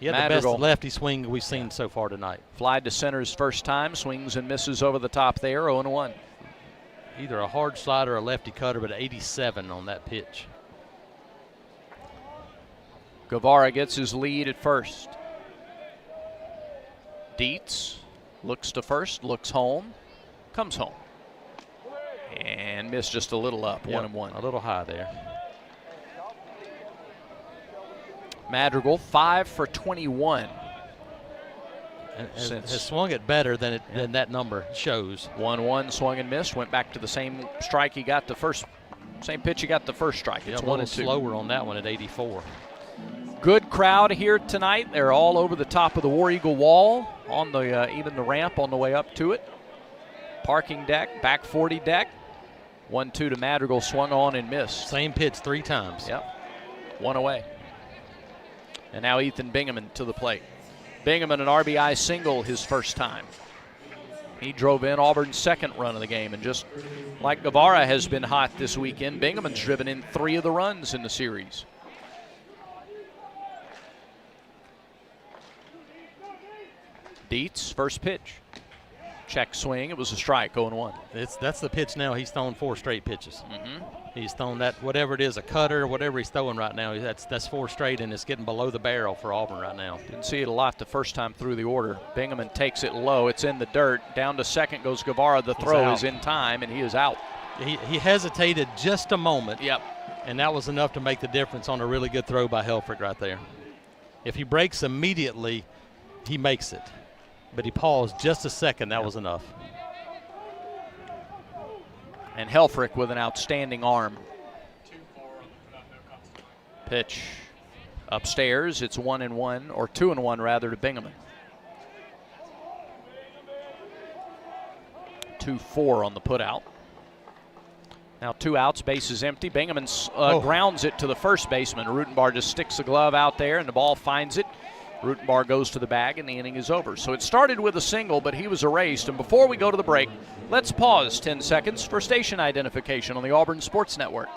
Speaker 15: He had the best lefty swing we've seen so far tonight.
Speaker 3: Flied to center his first time, swings and misses over the top there, 0-1.
Speaker 15: Either a hard slider or a lefty cutter, but 87 on that pitch.
Speaker 3: Guevara gets his lead at first. Dietz looks to first, looks home, comes home. And missed just a little up, 1-1.
Speaker 15: A little high there.
Speaker 3: Madrigal, 5 for 21.
Speaker 15: Has swung it better than that number shows.
Speaker 3: 1-1, swung and missed, went back to the same strike he got the first, same pitch he got the first strike. It's 1-2.
Speaker 15: Slower on that one at 84.
Speaker 3: Good crowd here tonight. They're all over the top of the War Eagle wall, on the even the ramp on the way up to it. Parking deck, back 40 deck. 1-2 to Madrigal, swung on and missed.
Speaker 15: Same pitch 3 times.
Speaker 3: Yep, 1 away. And now Ethan Bingaman to the plate. Bingaman an RBI single his first time. He drove in Auburn's second run of the game, and just like Guevara has been hot this weekend, Bingaman's driven in 3 of the runs in the series. Dietz, first pitch. Check swing, it was a strike, 0-1.
Speaker 15: That's the pitch now. He's thrown 4 straight pitches. He's thrown that, whatever it is, a cutter, whatever he's throwing right now. That's 4 straight, and it's getting below the barrel for Auburn right now.
Speaker 3: Didn't see it a lot the first time through the order. Bingaman takes it low. It's in the dirt. Down to second goes Guevara. The throw is in time, and he is out.
Speaker 15: He hesitated just a moment.
Speaker 3: Yep.
Speaker 15: And that was enough to make the difference on a really good throw by Helfrich right there. If he breaks immediately, he makes it. But he paused just a second. That was enough.
Speaker 3: And Helfrich with an outstanding arm. Pitch upstairs. It's 1-1, or 2-1 rather, to Bingaman. 2-4 on the putout. Now 2 outs, bases empty. Bingaman grounds it to the first baseman. Rutenbar just sticks the glove out there, and the ball finds it. Rutenbar goes to the bag, and the inning is over. So it started with a single, but he was erased. And before we go to the break, let's pause 10 seconds for station identification on the Auburn Sports Network.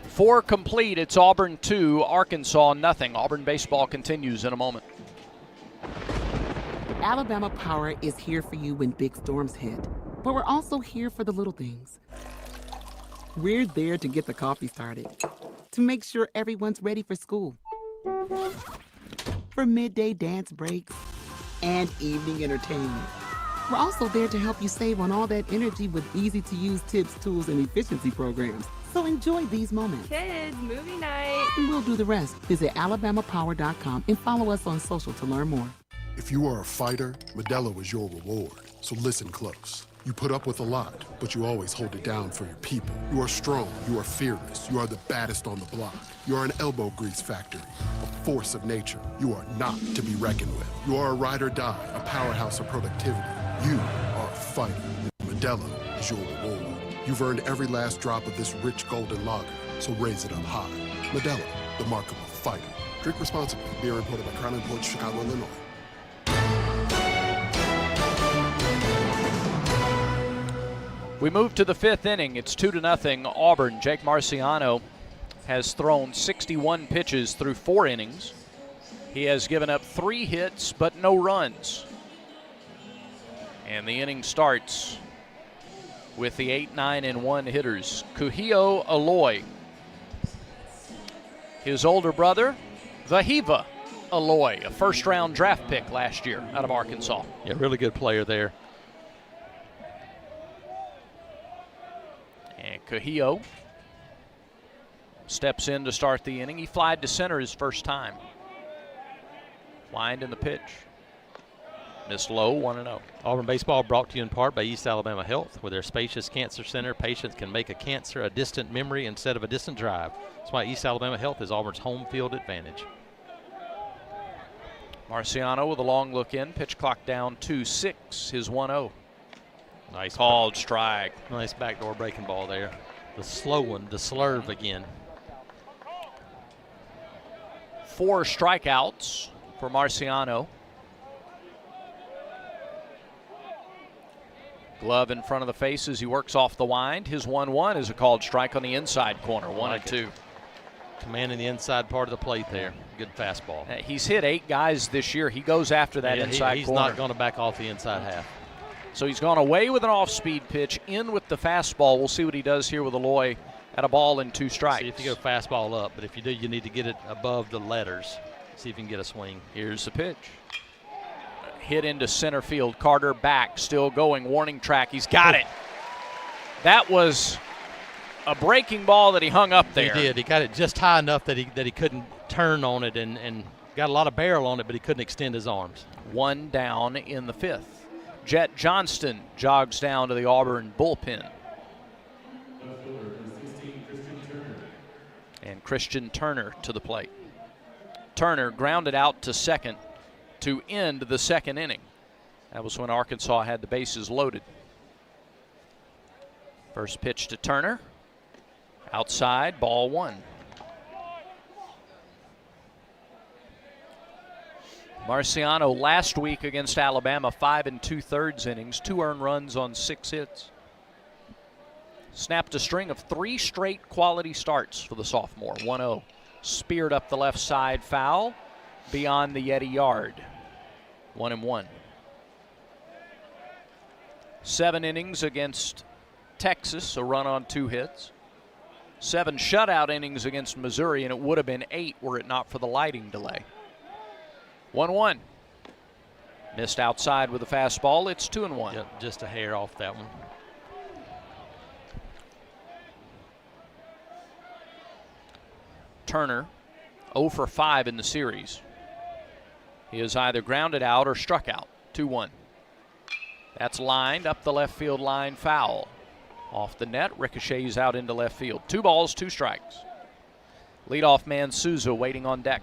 Speaker 3: Four complete. It's Auburn 2, Arkansas nothing. Auburn baseball continues in a moment.
Speaker 19: Alabama Power is here for you when big storms hit, but we're also here for the little things. We're there to get the coffee started, to make sure everyone's ready for school, for midday dance breaks, and evening entertainment. We're also there to help you save on all that energy with easy-to-use tips, tools, and efficiency programs. So enjoy these moments.
Speaker 8: Kids, movie night.
Speaker 19: And we'll do the rest. Visit alabamapower.com and follow us on social to learn more.
Speaker 9: If you are a fighter, Modelo is your reward. So listen close. You put up with a lot, but you always hold it down for your people. You are strong, you are fearless, you are the baddest on the block. You are an elbow grease factory, a force of nature. You are not to be reckoned with. You are a ride or die, a powerhouse of productivity. You are a fighter. Modelo is your reward. You've earned every last drop of this rich golden lager, so raise it up high. Modelo, the mark of a fighter. Drink responsibly. Beer imported by Crown Imports, Chicago, Illinois.
Speaker 3: We move to the 5th inning. It's 2-0 Auburn. Jake Marciano has thrown 61 pitches through 4 innings. He has given up 3 hits but no runs. And the inning starts with the 8, 9, and 1 hitters. Kuhio Aloy. His older brother, Vahiva Aloy, a first-round draft pick last year out of Arkansas.
Speaker 15: Yeah, really good player there.
Speaker 3: And Kuhio steps in to start the inning. He flied to center his first time. Wind in the pitch. Missed low, 1-0.
Speaker 15: Auburn baseball brought to you in part by East Alabama Health. With their spacious cancer center, patients can make a cancer a distant memory instead of a distant drive. That's why East Alabama Health is Auburn's home field advantage.
Speaker 3: Marciano with a long look in. Pitch clock down 2-6. His 1-0.
Speaker 15: Nice
Speaker 3: called strike.
Speaker 15: Nice backdoor breaking ball there. The slow one, the slurve again.
Speaker 3: 4 strikeouts for Marciano. Glove in front of the face as he works off the wind. His 1-1 is a called strike on the inside corner, 1-2.
Speaker 15: Commanding the inside part of the plate there. Good fastball.
Speaker 3: He's hit 8 guys this year. He goes after that inside
Speaker 15: he's
Speaker 3: corner.
Speaker 15: He's not going to back off the inside half.
Speaker 3: So he's gone away with an off-speed pitch, in with the fastball. We'll see what he does here with Aloy at a ball and 2 strikes.
Speaker 15: See if you go fastball up, but if you do, you need to get it above the letters. See if you can get a swing.
Speaker 3: Here's the pitch. Hit into center field. Carter back, still going. Warning track. He's got it. That was a breaking ball that he hung up there.
Speaker 15: He did. He got it just high enough that he couldn't turn on it and got a lot of barrel on it, but he couldn't extend his arms.
Speaker 3: 1 down in the 5th. Jet Johnston jogs down to the Auburn bullpen. And Christian Turner to the plate. Turner grounded out to second to end the 2nd inning. That was when Arkansas had the bases loaded. First pitch to Turner. Outside, ball 1. Marciano last week against Alabama, 5 2/3 innings, 2 earned runs on 6 hits. Snapped a string of 3 straight quality starts for the sophomore. 1-0. Speared up the left side, foul beyond the Yeti yard. 1-1. 7 innings against Texas, a run on 2 hits. 7 shutout innings against Missouri, and it would have been 8 were it not for the lighting delay. 1-1. Missed outside with a fastball. It's 2-1.
Speaker 15: Yep, just a hair off that one.
Speaker 3: Turner 0 for 5 in the series. He is either grounded out or struck out. 2-1. That's lined up the left field line, foul. Off the net, ricochets out into left field. 2 balls, 2 strikes. Leadoff man Souza waiting on deck.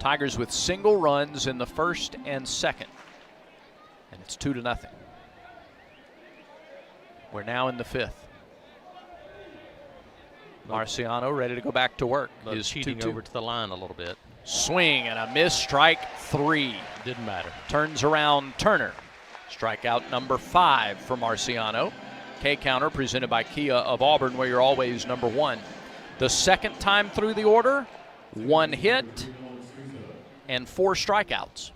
Speaker 3: Tigers with single runs in the first and second. And it's 2-0. We're now in the 5th. Marciano ready to go back to work.
Speaker 15: Is cheating over to the line a little bit.
Speaker 3: Swing and a miss, strike 3.
Speaker 15: Didn't matter.
Speaker 3: Turns around Turner. Strikeout number 5 for Marciano. K-counter presented by Kia of Auburn, where you're always number 1. The second time through the order, 1 hit and 4 strikeouts.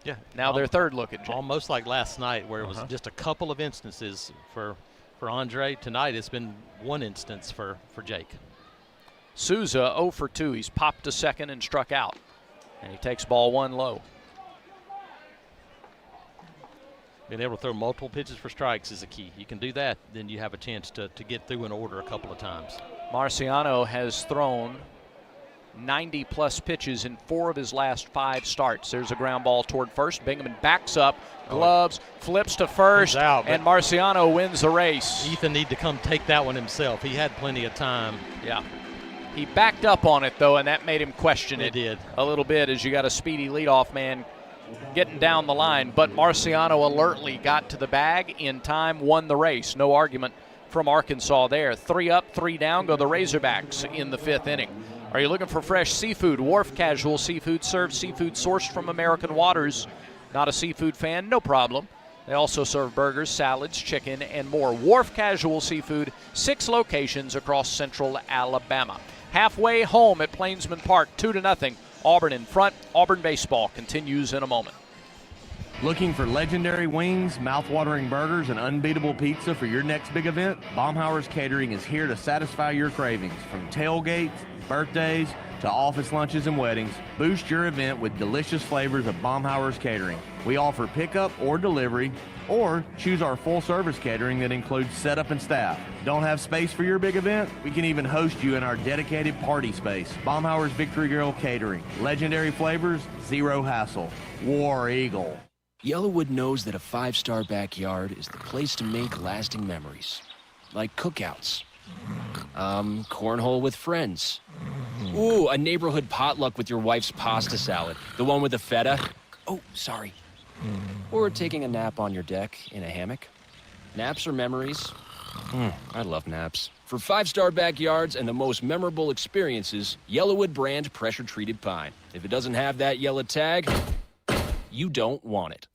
Speaker 15: Yeah.
Speaker 3: Now their third look at Jake.
Speaker 15: Almost like last night, where it was just a couple of instances for Andre. Tonight it's been 1 instance for Jake.
Speaker 3: Souza 0 for 2. He's popped to second and struck out. And he takes ball 1 low.
Speaker 15: Being able to throw multiple pitches for strikes is a key. You can do that, then you have a chance to get through an order a couple of times.
Speaker 3: Marciano has thrown 90-plus pitches in 4 of his last 5 starts. There's a ground ball toward first. Bingaman backs up, gloves, flips to first,
Speaker 15: out,
Speaker 3: and Marciano wins the race.
Speaker 15: Ethan need to come take that one himself. He had plenty of time.
Speaker 3: Yeah. He backed up on it, though, and that made him question it
Speaker 15: did.
Speaker 3: A little bit, as you got a speedy leadoff man getting down the line. But Marciano alertly got to the bag in time, won the race. No argument from Arkansas there. 3 up, 3 down, go the Razorbacks in the 5th inning. Are you looking for fresh seafood? Wharf Casual Seafood serves seafood sourced from American waters. Not a seafood fan? No problem. They also serve burgers, salads, chicken, and more. Wharf Casual Seafood, 6 locations across central Alabama. Halfway home at Plainsman Park, 2-0. Auburn in front. Auburn baseball continues in a moment.
Speaker 8: Looking for legendary wings, mouth-watering burgers, and unbeatable pizza for your next big event? Baumhauer's Catering is here to satisfy your cravings. From tailgates, birthdays, to office lunches and weddings, boost your event with delicious flavors of Baumhauer's Catering. We offer pickup or delivery, or choose our full-service catering that includes setup and staff. Don't have space for your big event? We can even host you in our dedicated party space. Baumhauer's Victory Grill Catering. Legendary flavors, zero hassle. War Eagle.
Speaker 14: Yellowwood knows that a 5-star backyard is the place to make lasting memories. Like cookouts. Cornhole with friends. Ooh, a neighborhood potluck with your wife's pasta salad. The one with the feta. Oh, sorry. Or taking a nap on your deck in a hammock. Naps are memories. I love naps. For 5-star backyards and the most memorable experiences, Yellowwood brand pressure-treated pine. If it doesn't have that yellow tag, you don't want it.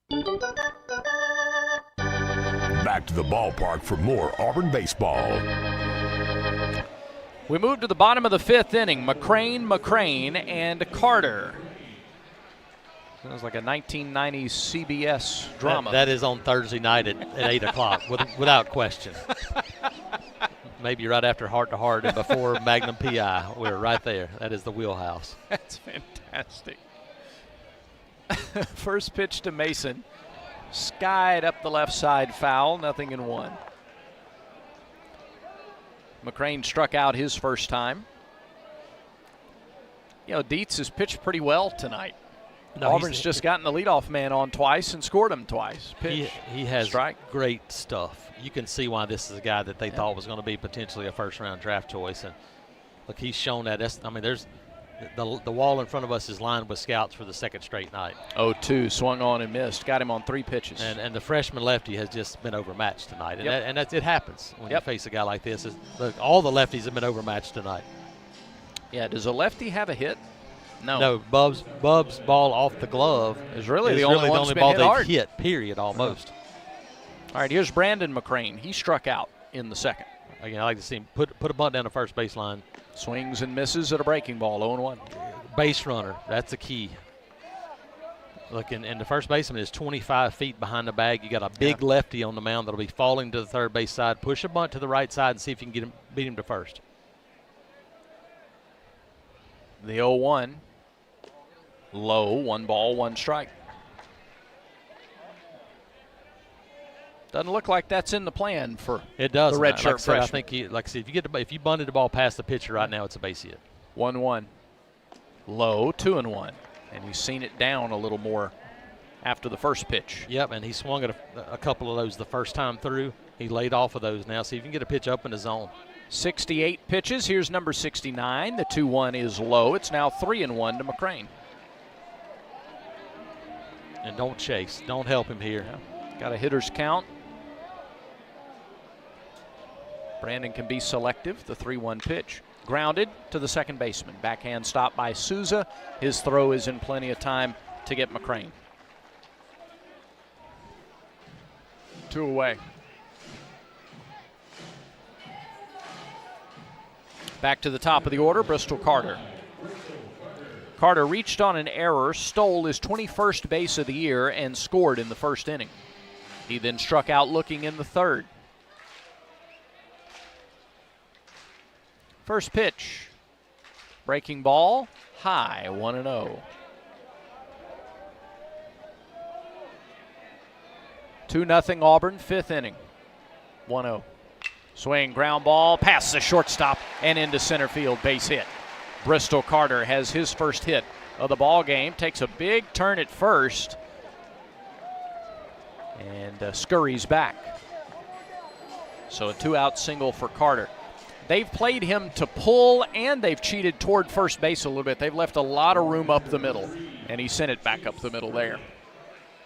Speaker 2: Back to the ballpark for more Auburn baseball.
Speaker 3: We move to the bottom of the 5th inning. McCrane, and Carter. Sounds like a 1990s CBS drama.
Speaker 15: That is on Thursday night at 8 o'clock, without question. Maybe right after Heart to Heart and before Magnum PI. We're right there. That is the wheelhouse.
Speaker 3: That's fantastic. First pitch to Mason. Skied up the left side, foul, 0-1. McCrane struck out his first time. You know, Dietz has pitched pretty well tonight.
Speaker 15: No,
Speaker 3: Auburn's just gotten the leadoff man on twice and scored him twice. Pitch,
Speaker 15: he has
Speaker 3: strike.
Speaker 15: Great stuff. You can see why this is a guy that they thought was going to be potentially a first-round draft choice. And look, he's shown that. There's the wall in front of us is lined with scouts for the second straight night.
Speaker 3: 0-2, swung on and missed. Got him on 3 pitches.
Speaker 15: And the freshman lefty has just been overmatched tonight. And, it happens when you face a guy like this. Look, all the lefties have been overmatched tonight.
Speaker 3: Yeah, does a lefty have a hit? No.
Speaker 15: No, Bub's ball off the glove
Speaker 3: is really the only ball
Speaker 15: they've hit, period, almost.
Speaker 3: All right, here's Brandon McCrane. He struck out in the second.
Speaker 15: Again, I like to see him put a bunt down the first baseline.
Speaker 3: Swings and misses at a breaking ball, 0-1.
Speaker 15: Base runner, that's the key. Look, and the first baseman is 25 feet behind the bag. You got a big lefty on the mound that'll be falling to the third base side. Push a bunt to the right side and see if you can beat him to first.
Speaker 3: The 0-1. Low, 1 ball, 1 strike. Doesn't look like that's in the plan for
Speaker 15: it does
Speaker 3: the red shirt freshman.
Speaker 15: I think if you bunted the ball past the pitcher right now, it's a base hit.
Speaker 3: 1-1. Low, 2-1. And he's seen it down a little more after the first pitch.
Speaker 15: Yep, and he swung at a couple of those the first time through. He laid off of those now. See if you can get a pitch up in the zone.
Speaker 3: 68 pitches. Here's number 69. The 2-1 is low. It's now 3-1 to McCrane.
Speaker 15: And don't chase. Don't help him here.
Speaker 3: Got a hitter's count. Brandon can be selective. The 3-1 pitch. Grounded to the second baseman. Backhand stop by Souza. His throw is in plenty of time to get McCrane. 2 away. Back to the top of the order, Bristol Carter. Carter reached on an error, stole his 21st base of the year, and scored in the first inning. He then struck out looking in the third. First pitch. Breaking ball, high, 1-0. 2-0 Auburn, 5th inning. 1-0. Swing, ground ball, past the shortstop and into center field, base hit. Bristol Carter has his first hit of the ball game, takes a big turn at first and scurries back. So a 2-out single for Carter. They've played him to pull and they've cheated toward first base a little bit. They've left a lot of room up the middle and he sent it back up the middle there.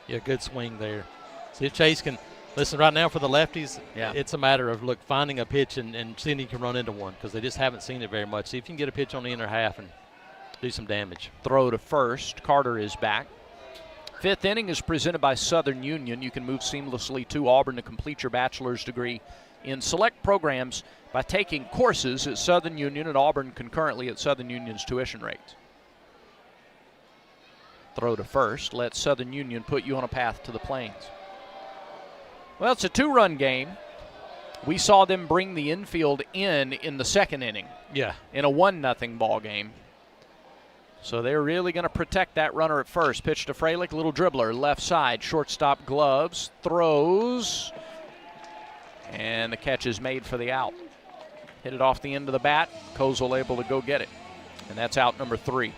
Speaker 15: Yeah, good swing there. See if Chase can. Listen, right now for the lefties, it's a matter of, finding a pitch and seeing if you can run into one because they just haven't seen it very much. See if you can get a pitch on the inner half and do some damage.
Speaker 3: Throw to first. Carter is back. 5th inning is presented by Southern Union. You can move seamlessly to Auburn to complete your bachelor's degree in select programs by taking courses at Southern Union and Auburn concurrently at Southern Union's tuition rates. Throw to first. Let Southern Union put you on a path to the Plains. Well, it's a 2-run game. We saw them bring the infield in the second inning.
Speaker 15: Yeah.
Speaker 3: In a 1-0 ball game. So they're really going to protect that runner at first. Pitch to Freilich, little dribbler, left side, shortstop gloves, throws, and the catch is made for the out. Hit it off the end of the bat. Kozel able to go get it. And that's out number 3.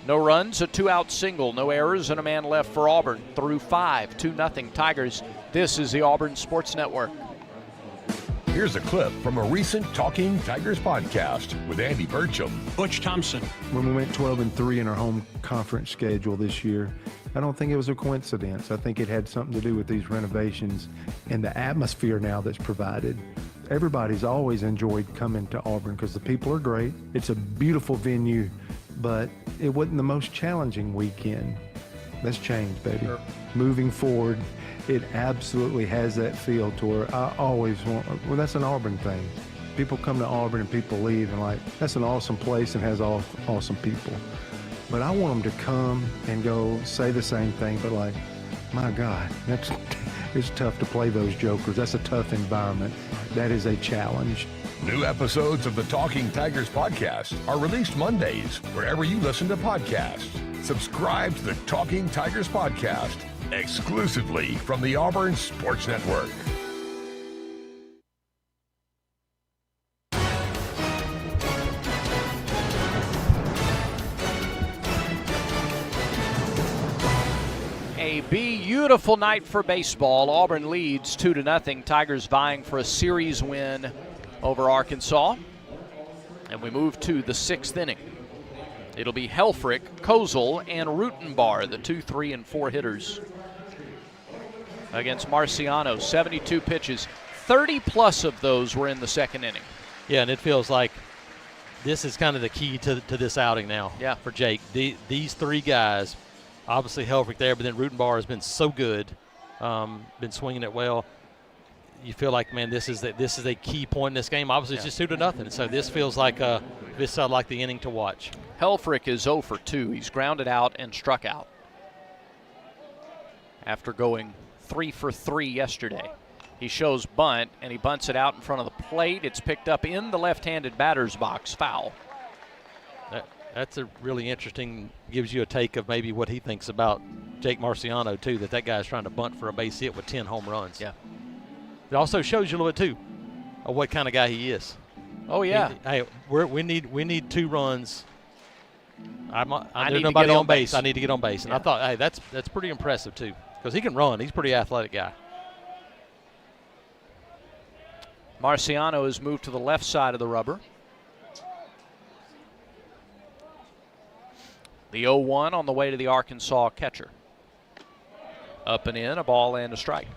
Speaker 3: No runs, a 2-out single, no errors, and a man left for Auburn. Through 5, 2-0 Tigers. This is the Auburn Sports Network.
Speaker 2: Here's a clip from a recent Talking Tigers podcast with Andy Burcham.
Speaker 10: Butch Thompson.
Speaker 11: When we went 12-3 in our home conference schedule this year, I don't think it was a coincidence. I think it had something to do with these renovations and the atmosphere now that's provided. Everybody's always enjoyed coming to Auburn because the people are great. It's a beautiful venue, but it wasn't the most challenging weekend. That's changed, baby. Sure. Moving forward, it absolutely has that feel to where I always want, well, that's an Auburn thing. People come to Auburn and people leave and that's an awesome place and has awesome people. But I want them to come and go say the same thing, but my God, it's tough to play those jokers. That's a tough environment. That is a challenge.
Speaker 2: New episodes of the Talking Tigers podcast are released Mondays wherever you listen to podcasts. Subscribe to the Talking Tigers podcast exclusively from the Auburn Sports Network.
Speaker 3: A beautiful night for baseball. Auburn leads 2-0. Tigers vying for a series win over Arkansas. And we move to the 6th inning. It'll be Helfrich, Kozel, and Rutenbar, the 2, 3, and 4 hitters against Marciano. 72 pitches. 30-plus of those were in the second inning.
Speaker 15: Yeah, and it feels like this is kind of the key to this outing now for Jake. These 3 guys, obviously Helfrich there, but then Rutenbar has been so good, been swinging it well. You feel like, man, this is a key point in this game. Obviously, it's just 2-0, so this feels like the inning to watch.
Speaker 3: Helfrich is 0 for 2. He's grounded out and struck out after going 3 for 3 yesterday. He shows bunt, and he bunts it out in front of the plate. It's picked up in the left-handed batter's box, foul.
Speaker 15: That's a really interesting, gives you a take of maybe what he thinks about Jake Marciano, too, that guy's trying to bunt for a base hit with 10 home runs.
Speaker 3: Yeah.
Speaker 15: It also shows you a little bit, too, of what kind of guy he is.
Speaker 3: Oh, yeah.
Speaker 15: We need 2 runs.
Speaker 3: I
Speaker 15: there's
Speaker 3: need
Speaker 15: nobody
Speaker 3: to get
Speaker 15: on base. I need to get on base. And
Speaker 3: Yeah.
Speaker 15: I thought, hey, that's pretty impressive, too, because he can run. He's a pretty athletic guy.
Speaker 3: Marciano has moved to the left side of the rubber. The 0-1 on the way to the Arkansas catcher. Up and in, a ball and a strike.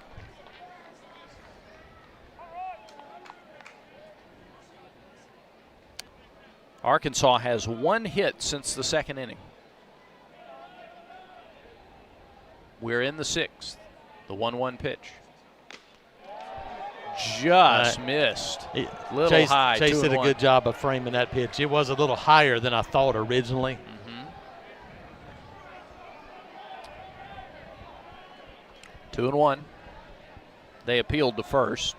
Speaker 3: Arkansas has 1 hit since the second inning. We're in the 6th. The 1-1 pitch. Just missed. Little high.
Speaker 15: Chase did a good job of framing that pitch. It was a little higher than I thought originally.
Speaker 3: 2-1. They appealed to first.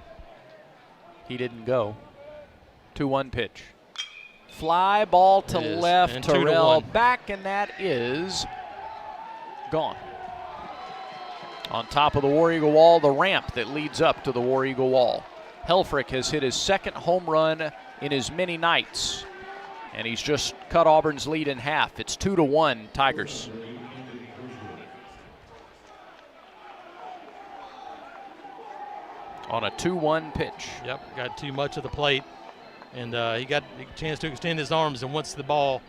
Speaker 3: He didn't go. 2-1 pitch. Fly ball to left.
Speaker 15: And
Speaker 3: Terrell
Speaker 15: 2-1.
Speaker 3: back, and that is gone. On top of the War Eagle wall, the ramp that leads up to the War Eagle wall. Helfrich has hit his 2nd home run in as many nights, and he's just cut Auburn's lead in half. It's 2-1 Tigers. On a 2-1 pitch.
Speaker 15: Yep, got too much of the plate, and he got a chance to extend his arms, and once the ball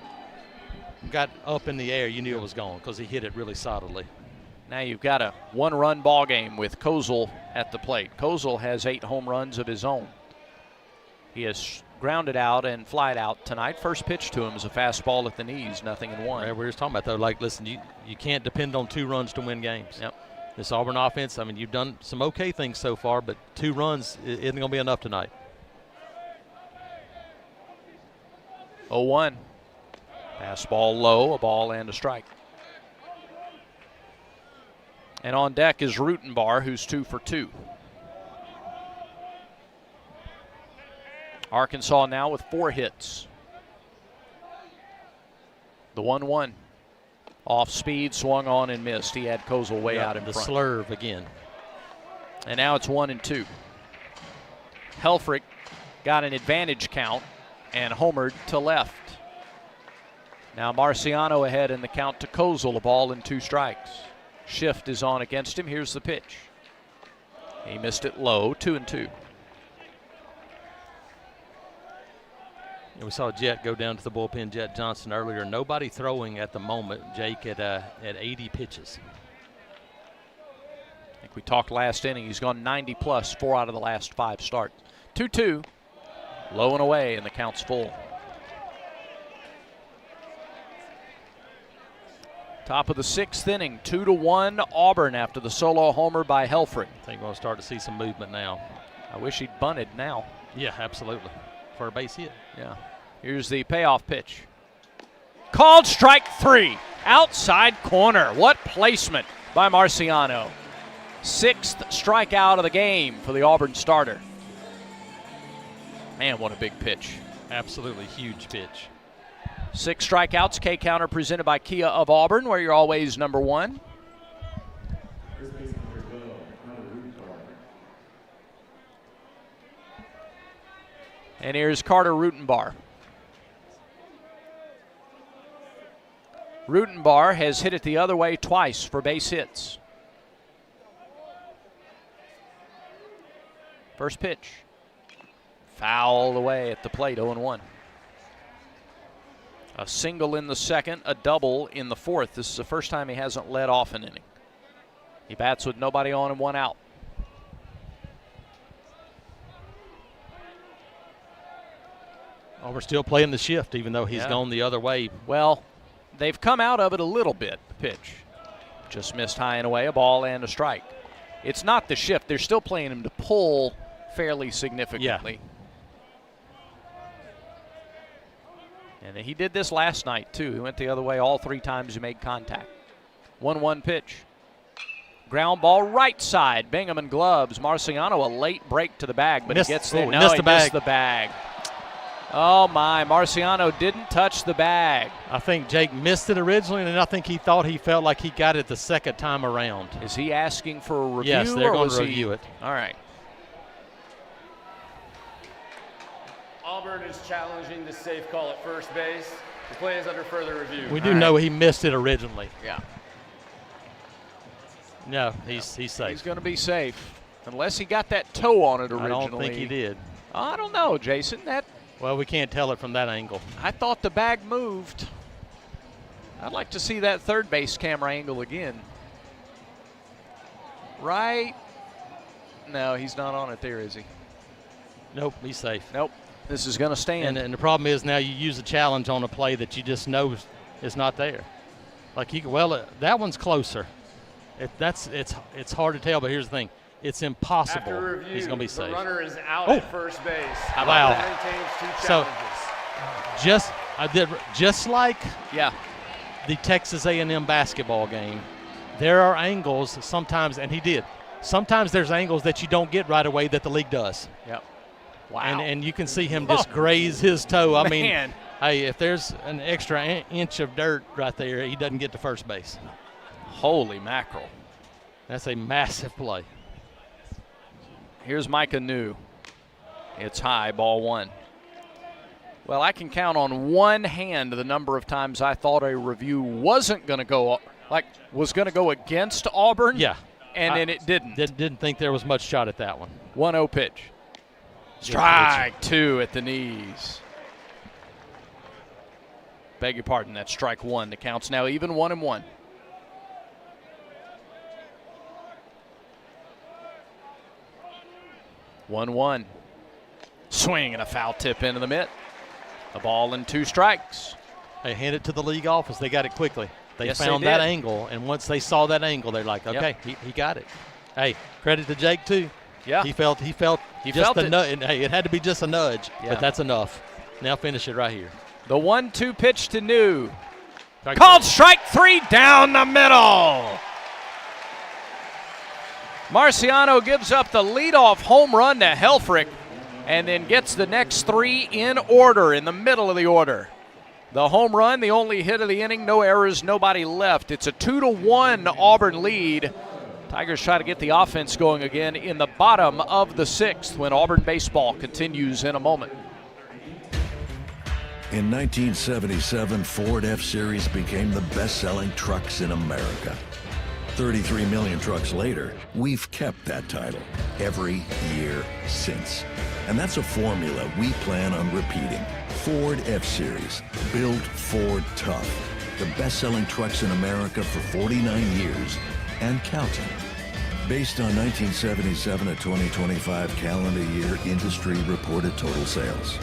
Speaker 15: got up in the air, you knew it was gone because he hit it really solidly.
Speaker 3: Now you've got a 1-run ball game with Kozel at the plate. Kozel has 8 home runs of his own. He has grounded out and flied out tonight. First pitch to him is a fastball at the knees, 0-1.
Speaker 15: Right, we were just talking about, though, like, listen, you can't depend on 2 runs to win games.
Speaker 3: Yep.
Speaker 15: This Auburn offense, I mean, you've done some okay things so far, but 2 runs isn't going to be enough tonight.
Speaker 3: 0-1. Fastball low, a ball and a strike. And on deck is Rutenbar, who's 2 for 2. Arkansas now with 4 hits. The 1-1. Off speed, swung on and missed. He had Kozel way out in
Speaker 15: the
Speaker 3: front.
Speaker 15: slurve again.
Speaker 3: And now it's 1-2. Helfrich got an advantage count and homered to left. Now Marciano ahead in the count to Kozel, a ball and 2 strikes. Shift is on against him. Here's the pitch. He missed it low, 2-2.
Speaker 15: We saw Jet go down to the bullpen, Jet Johnson, earlier. Nobody throwing at the moment, Jake, at 80 pitches.
Speaker 3: I think we talked last inning. He's gone 90-plus, 4 out of the last 5 starts. 2-2, low and away, and the count's full. Top of the 6th inning, 2-1 Auburn after the solo homer by Helfrich.
Speaker 15: I think we're going to start to see some movement now.
Speaker 3: I wish he'd bunted now.
Speaker 15: Yeah, absolutely. For a base hit.
Speaker 3: Yeah. Here's the payoff pitch. Called strike 3. Outside corner. What placement by Marciano. 6th strikeout of the game for the Auburn starter. Man, what a big pitch.
Speaker 15: Absolutely huge pitch.
Speaker 3: 6 strikeouts. K-Counter presented by Kia of Auburn, where you're always number 1. And here's Carter Rutenbar. Rutenbar has hit it the other way twice for base hits. First pitch. Foul away at the plate, 0-1. A single in the 2nd, a double in the 4th. This is the first time he hasn't led off an inning. He bats with nobody on and 1 out.
Speaker 15: Oh, we're still playing the shift, even though he's gone the other way.
Speaker 3: Well, they've come out of it a little bit, the pitch. Just missed high and away, a ball and a strike. It's not the shift. They're still playing him to pull fairly significantly. And he did this last night, too. He went the other way all 3 times he made contact. 1-1 pitch. Ground ball right side. Bingham and gloves. Marciano a late break to the bag, but he gets there.
Speaker 15: Missed the bag.
Speaker 3: Missed the bag. Oh, my. Marciano didn't touch the bag.
Speaker 15: I think Jake missed it originally, and I think he felt like he got it the second time around.
Speaker 3: Is he asking for a review?
Speaker 15: Yes, they're going to review it.
Speaker 3: All right.
Speaker 10: Auburn is challenging the safe call at first base. The play is under further review.
Speaker 15: We do know he missed it originally.
Speaker 3: Yeah.
Speaker 15: No, he's safe.
Speaker 3: He's going to be safe, unless he got that toe on it originally.
Speaker 15: I don't think he did.
Speaker 3: I don't know, Jason.
Speaker 15: Well, we can't tell it from that angle.
Speaker 3: I thought the bag moved. I'd like to see that third base camera angle again. Right? No, he's not on it there, is he?
Speaker 15: Nope, he's safe.
Speaker 3: Nope. This is going to stand.
Speaker 15: And the problem is now you use a challenge on a play that you just know is not there. Like that one's closer. It's hard to tell, but here's the thing: it's impossible.
Speaker 10: After review,
Speaker 15: he's going to be safe.
Speaker 10: The runner is out at first base.
Speaker 15: Wow.
Speaker 10: Maintains 2
Speaker 15: So
Speaker 10: challenges.
Speaker 15: just like the Texas A&M basketball game, there are angles sometimes, and he did. Sometimes there's angles that you don't get right away that the league does.
Speaker 3: Yep. Wow.
Speaker 15: And you can see him just graze his toe. I mean,
Speaker 3: Man.
Speaker 15: hey, if there's an extra inch of dirt right there, he doesn't get to first base.
Speaker 3: Holy mackerel.
Speaker 15: That's a massive play.
Speaker 3: Here's Micah New. It's high, ball 1. Well, I can count on one hand the number of times I thought a review wasn't going to go, was going to go against Auburn.
Speaker 15: Yeah.
Speaker 3: And then it didn't.
Speaker 15: Didn't think there was much shot at that one.
Speaker 3: 1-0 pitch. Strike 2 at the knees. Beg your pardon, that's strike 1. The count's now even 1-1. One. Swing and a foul tip into the mitt. A ball and 2 strikes.
Speaker 15: They hand it to the league office. They got it quickly. They found
Speaker 3: did.
Speaker 15: that angle, and once they saw that angle, they're like, okay, he got it. Hey, credit to Jake too.
Speaker 3: Yeah.
Speaker 15: He felt
Speaker 3: He
Speaker 15: just
Speaker 3: felt
Speaker 15: a
Speaker 3: it.
Speaker 15: nudge. Hey, it had to be just a nudge,
Speaker 3: Yeah.
Speaker 15: but that's enough. Now finish it right here.
Speaker 3: The 1-2 pitch to New. Called strike 3 down the middle. Marciano gives up the leadoff home run to Helfrich and then gets the next 3 in order, in the middle of the order. The home run, the only hit of the inning, no errors, nobody left. It's a 2-1 Auburn lead. Tigers try to get the offense going again in the bottom of the 6th when Auburn baseball continues in a moment.
Speaker 12: In 1977, Ford F-Series became the best-selling trucks in America. 33 million trucks later, we've kept that title every year since. And that's a formula we plan on repeating. Ford F-Series, built Ford tough. The best-selling trucks in America for 49 years and counting. Based on 1977 to 2025 calendar year industry reported total sales.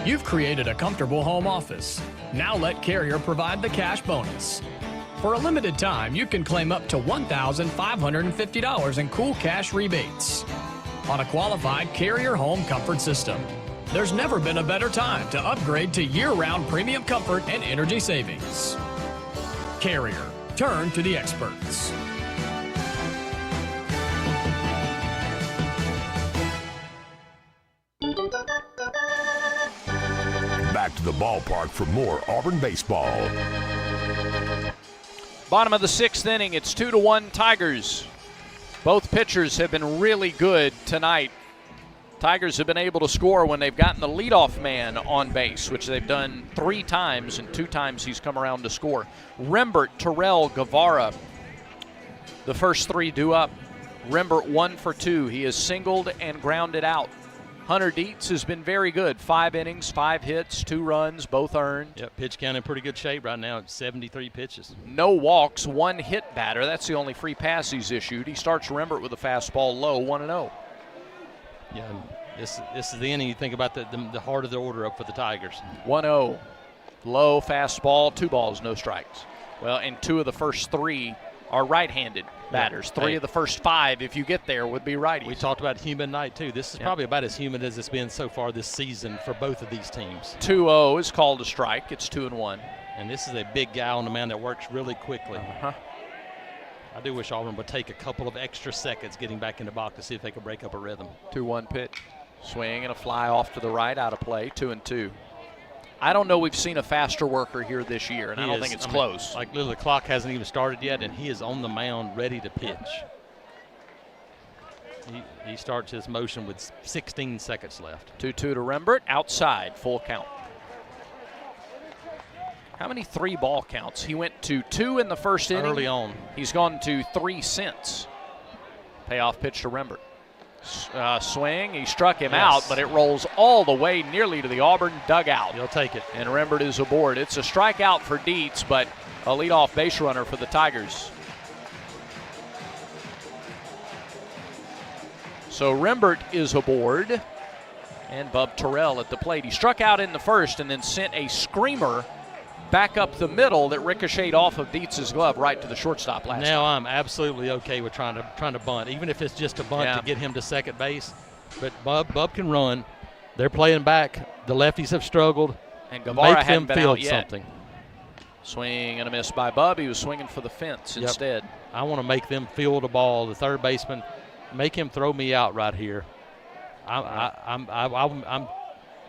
Speaker 13: You've created a comfortable home office. Now let Carrier provide the cash bonus. For a limited time, you can claim up to $1,550 in cool cash rebates on a qualified Carrier home comfort system. There's never been a better time to upgrade to year-round premium comfort and energy savings. Carrier, turn to the experts.
Speaker 2: Back to the ballpark for more Auburn baseball.
Speaker 3: Bottom of the 6th inning, it's 2-1 Tigers. Both pitchers have been really good tonight. Tigers have been able to score when they've gotten the leadoff man on base, which they've done 3 times, and 2 times he's come around to score. Rembert, Terrell, Guevara, the first 3 due up. Rembert 1 for 2. He is singled and grounded out. Hunter Dietz has been very good. 5 innings, 5 hits, 2 runs, both earned.
Speaker 15: Yep, pitch count in pretty good shape right now at 73 pitches.
Speaker 3: No walks, 1 hit batter. That's the only free pass he's issued. He starts Rembert with a fastball low, 1-0.
Speaker 15: Yeah, this is the inning. You think about the heart of the order up for the Tigers.
Speaker 3: 1-0. Low fastball, 2 balls, no strikes. Well, and 2 of the first 3 are right-handed batters. 3 of the first 5, if you get there, would be righties.
Speaker 15: We talked about humid night, too. This is probably about as humid as it's been so far this season for both of these teams.
Speaker 3: 2-0 is called a strike. It's 2-1.
Speaker 15: And this is a big guy on the mound that works really quickly. I do wish Auburn would take a couple of extra seconds getting back in the box to see if they could break up a rhythm.
Speaker 3: 2-1 pitch. Swing and a fly off to the right, out of play, 2-2. I don't know we've seen a faster worker here this year, and I don't think it's close.
Speaker 15: Like, literally, the clock hasn't even started yet, and he is on the mound ready to pitch. He starts his motion with 16 seconds left.
Speaker 3: 2-2 to Rembert, outside, full count. How many 3-ball counts? He went to 2 in the first inning.
Speaker 15: Early on.
Speaker 3: He's gone to 3 since. Payoff pitch to Rembert. Swing, he struck him out, but it rolls all the way nearly to the Auburn dugout.
Speaker 15: He'll take it.
Speaker 3: And Rembert is aboard. It's a strikeout for Dietz, but a leadoff base runner for the Tigers. So Rembert is aboard, and Bub Terrell at the plate. He struck out in the first and then sent a screamer back up the middle that ricocheted off of Dietz's glove right to the shortstop last
Speaker 15: Now
Speaker 3: time.
Speaker 15: I'm absolutely okay with trying to bunt, even if it's just a bunt to get him to second base. But Bub can run. They're playing back. The lefties have struggled.
Speaker 3: And Guevara
Speaker 15: Make
Speaker 3: hadn't
Speaker 15: them
Speaker 3: been out
Speaker 15: field
Speaker 3: yet.
Speaker 15: something.
Speaker 3: Swing and a miss by Bub. He was swinging for the fence instead.
Speaker 15: I want to make them field a ball. The third baseman, make him throw me out right here. I'm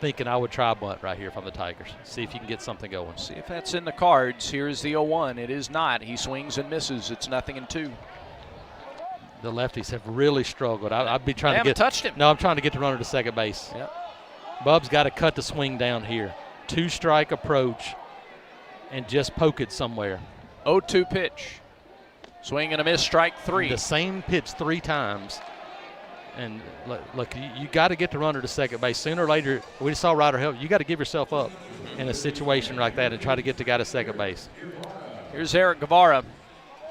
Speaker 15: thinking I would try a bunt right here from the Tigers. See if you can get something going.
Speaker 3: See if that's in the cards. Here's the 0-1. It is not. He swings and misses. It's 0-2.
Speaker 15: The lefties have really struggled. I'd be trying
Speaker 3: They
Speaker 15: to get.
Speaker 3: haven't touched him.
Speaker 15: No, I'm trying to get the runner to second base.
Speaker 3: Yep.
Speaker 15: Bub's got to cut the swing down here. 2-strike approach and just poke it somewhere.
Speaker 3: 0-2 pitch. Swing and a miss, strike 3.
Speaker 15: The same pitch 3 times. And look, you got to get the runner to second base. Sooner or later, we saw Ryder help. You got to give yourself up in a situation like that and try to get the guy to second base.
Speaker 3: Here's Eric Guevara.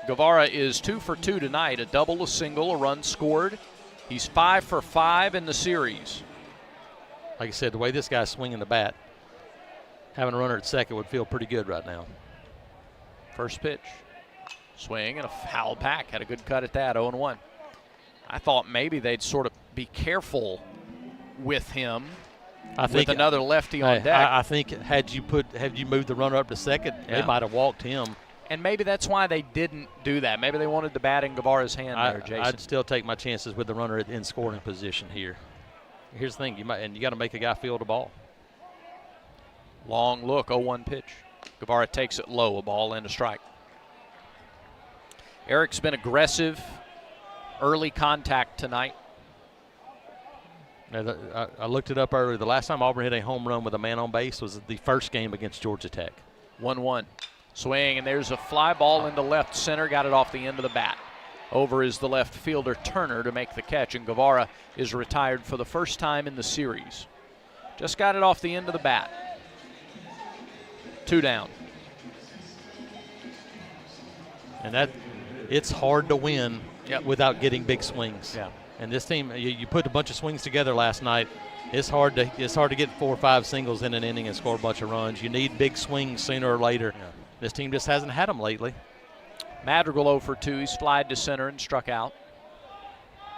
Speaker 3: Guevara is 2 for 2 tonight. A double, a single, a run scored. He's 5 for 5 in the series.
Speaker 15: Like I said, the way this guy's swinging the bat, having a runner at second would feel pretty good right now.
Speaker 3: First pitch. Swing and a foul back. Had a good cut at that, 0-1. I thought maybe they'd sort of be careful with him. With another lefty on deck.
Speaker 15: I think had you moved the runner up to second, they might have walked him.
Speaker 3: And maybe that's why they didn't do that. Maybe they wanted the bat in Guevara's hand there, Jason.
Speaker 15: I'd still take my chances with the runner in scoring position here. Here's the thing, you got to make a guy field the ball.
Speaker 3: Long look, 0-1 pitch. Guevara takes it low, a ball and a strike. Eric's been aggressive. Early contact tonight.
Speaker 15: I looked it up earlier. The last time Auburn hit a home run with a man on base was the first game against Georgia Tech.
Speaker 3: 1-1. Swing, and there's a fly ball into left center. Got it off the end of the bat. Over is the left fielder Turner to make the catch, and Guevara is retired for the first time in the series. Just got it off the end of the bat. 2 down.
Speaker 15: And it's hard to win without getting big swings.
Speaker 3: Yeah.
Speaker 15: And this team, you put a bunch of swings together last night. It's hard to get 4 or 5 singles in an inning and score a bunch of runs. You need big swings sooner or later. Yeah. This team just hasn't had them lately.
Speaker 3: Madrigal 0 for 2. He's flied to center and struck out.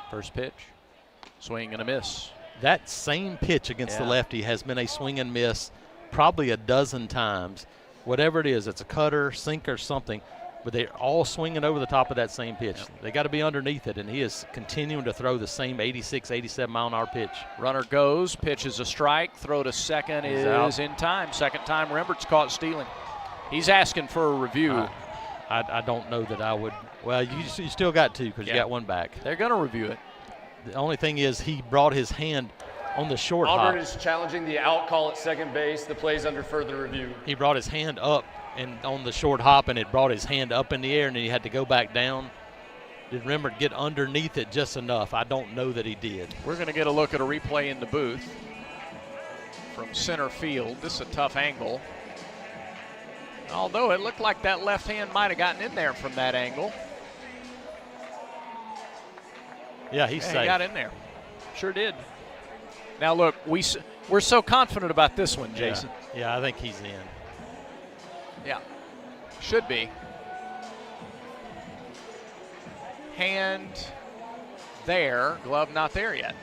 Speaker 3: First pitch. Swing and a miss.
Speaker 15: That same pitch against the lefty has been a swing and miss probably a dozen times. Whatever it is, it's a cutter, sinker, something. But they're all swinging over the top of that same pitch. Yep. They got to be underneath it, and he is continuing to throw the same 86, 87-mile-an-hour pitch.
Speaker 3: Runner goes, pitch is a strike, throw to second is in time. Second time Rembert's caught stealing. He's asking for a review.
Speaker 15: I don't know that I would. Well, you still got 2 because you got 1 back.
Speaker 3: They're going to review it.
Speaker 15: The only thing is he brought his hand on the short hop.
Speaker 10: Auburn is challenging the out call at second base. The play's under further review.
Speaker 15: He brought his hand up and on the short hop, and it brought his hand up in the air, and then he had to go back down. Did Rembert get underneath it just enough? I don't know that he did.
Speaker 3: We're going to get a look at a replay in the booth from center field. This is a tough angle. Although it looked like that left hand might have gotten in there from that angle.
Speaker 15: Yeah, he's safe.
Speaker 3: He got in there. Sure did. Now look, we're so confident about this one, Jason.
Speaker 15: Yeah, I think he's in.
Speaker 3: Yeah, should be. Hand there, glove not there yet.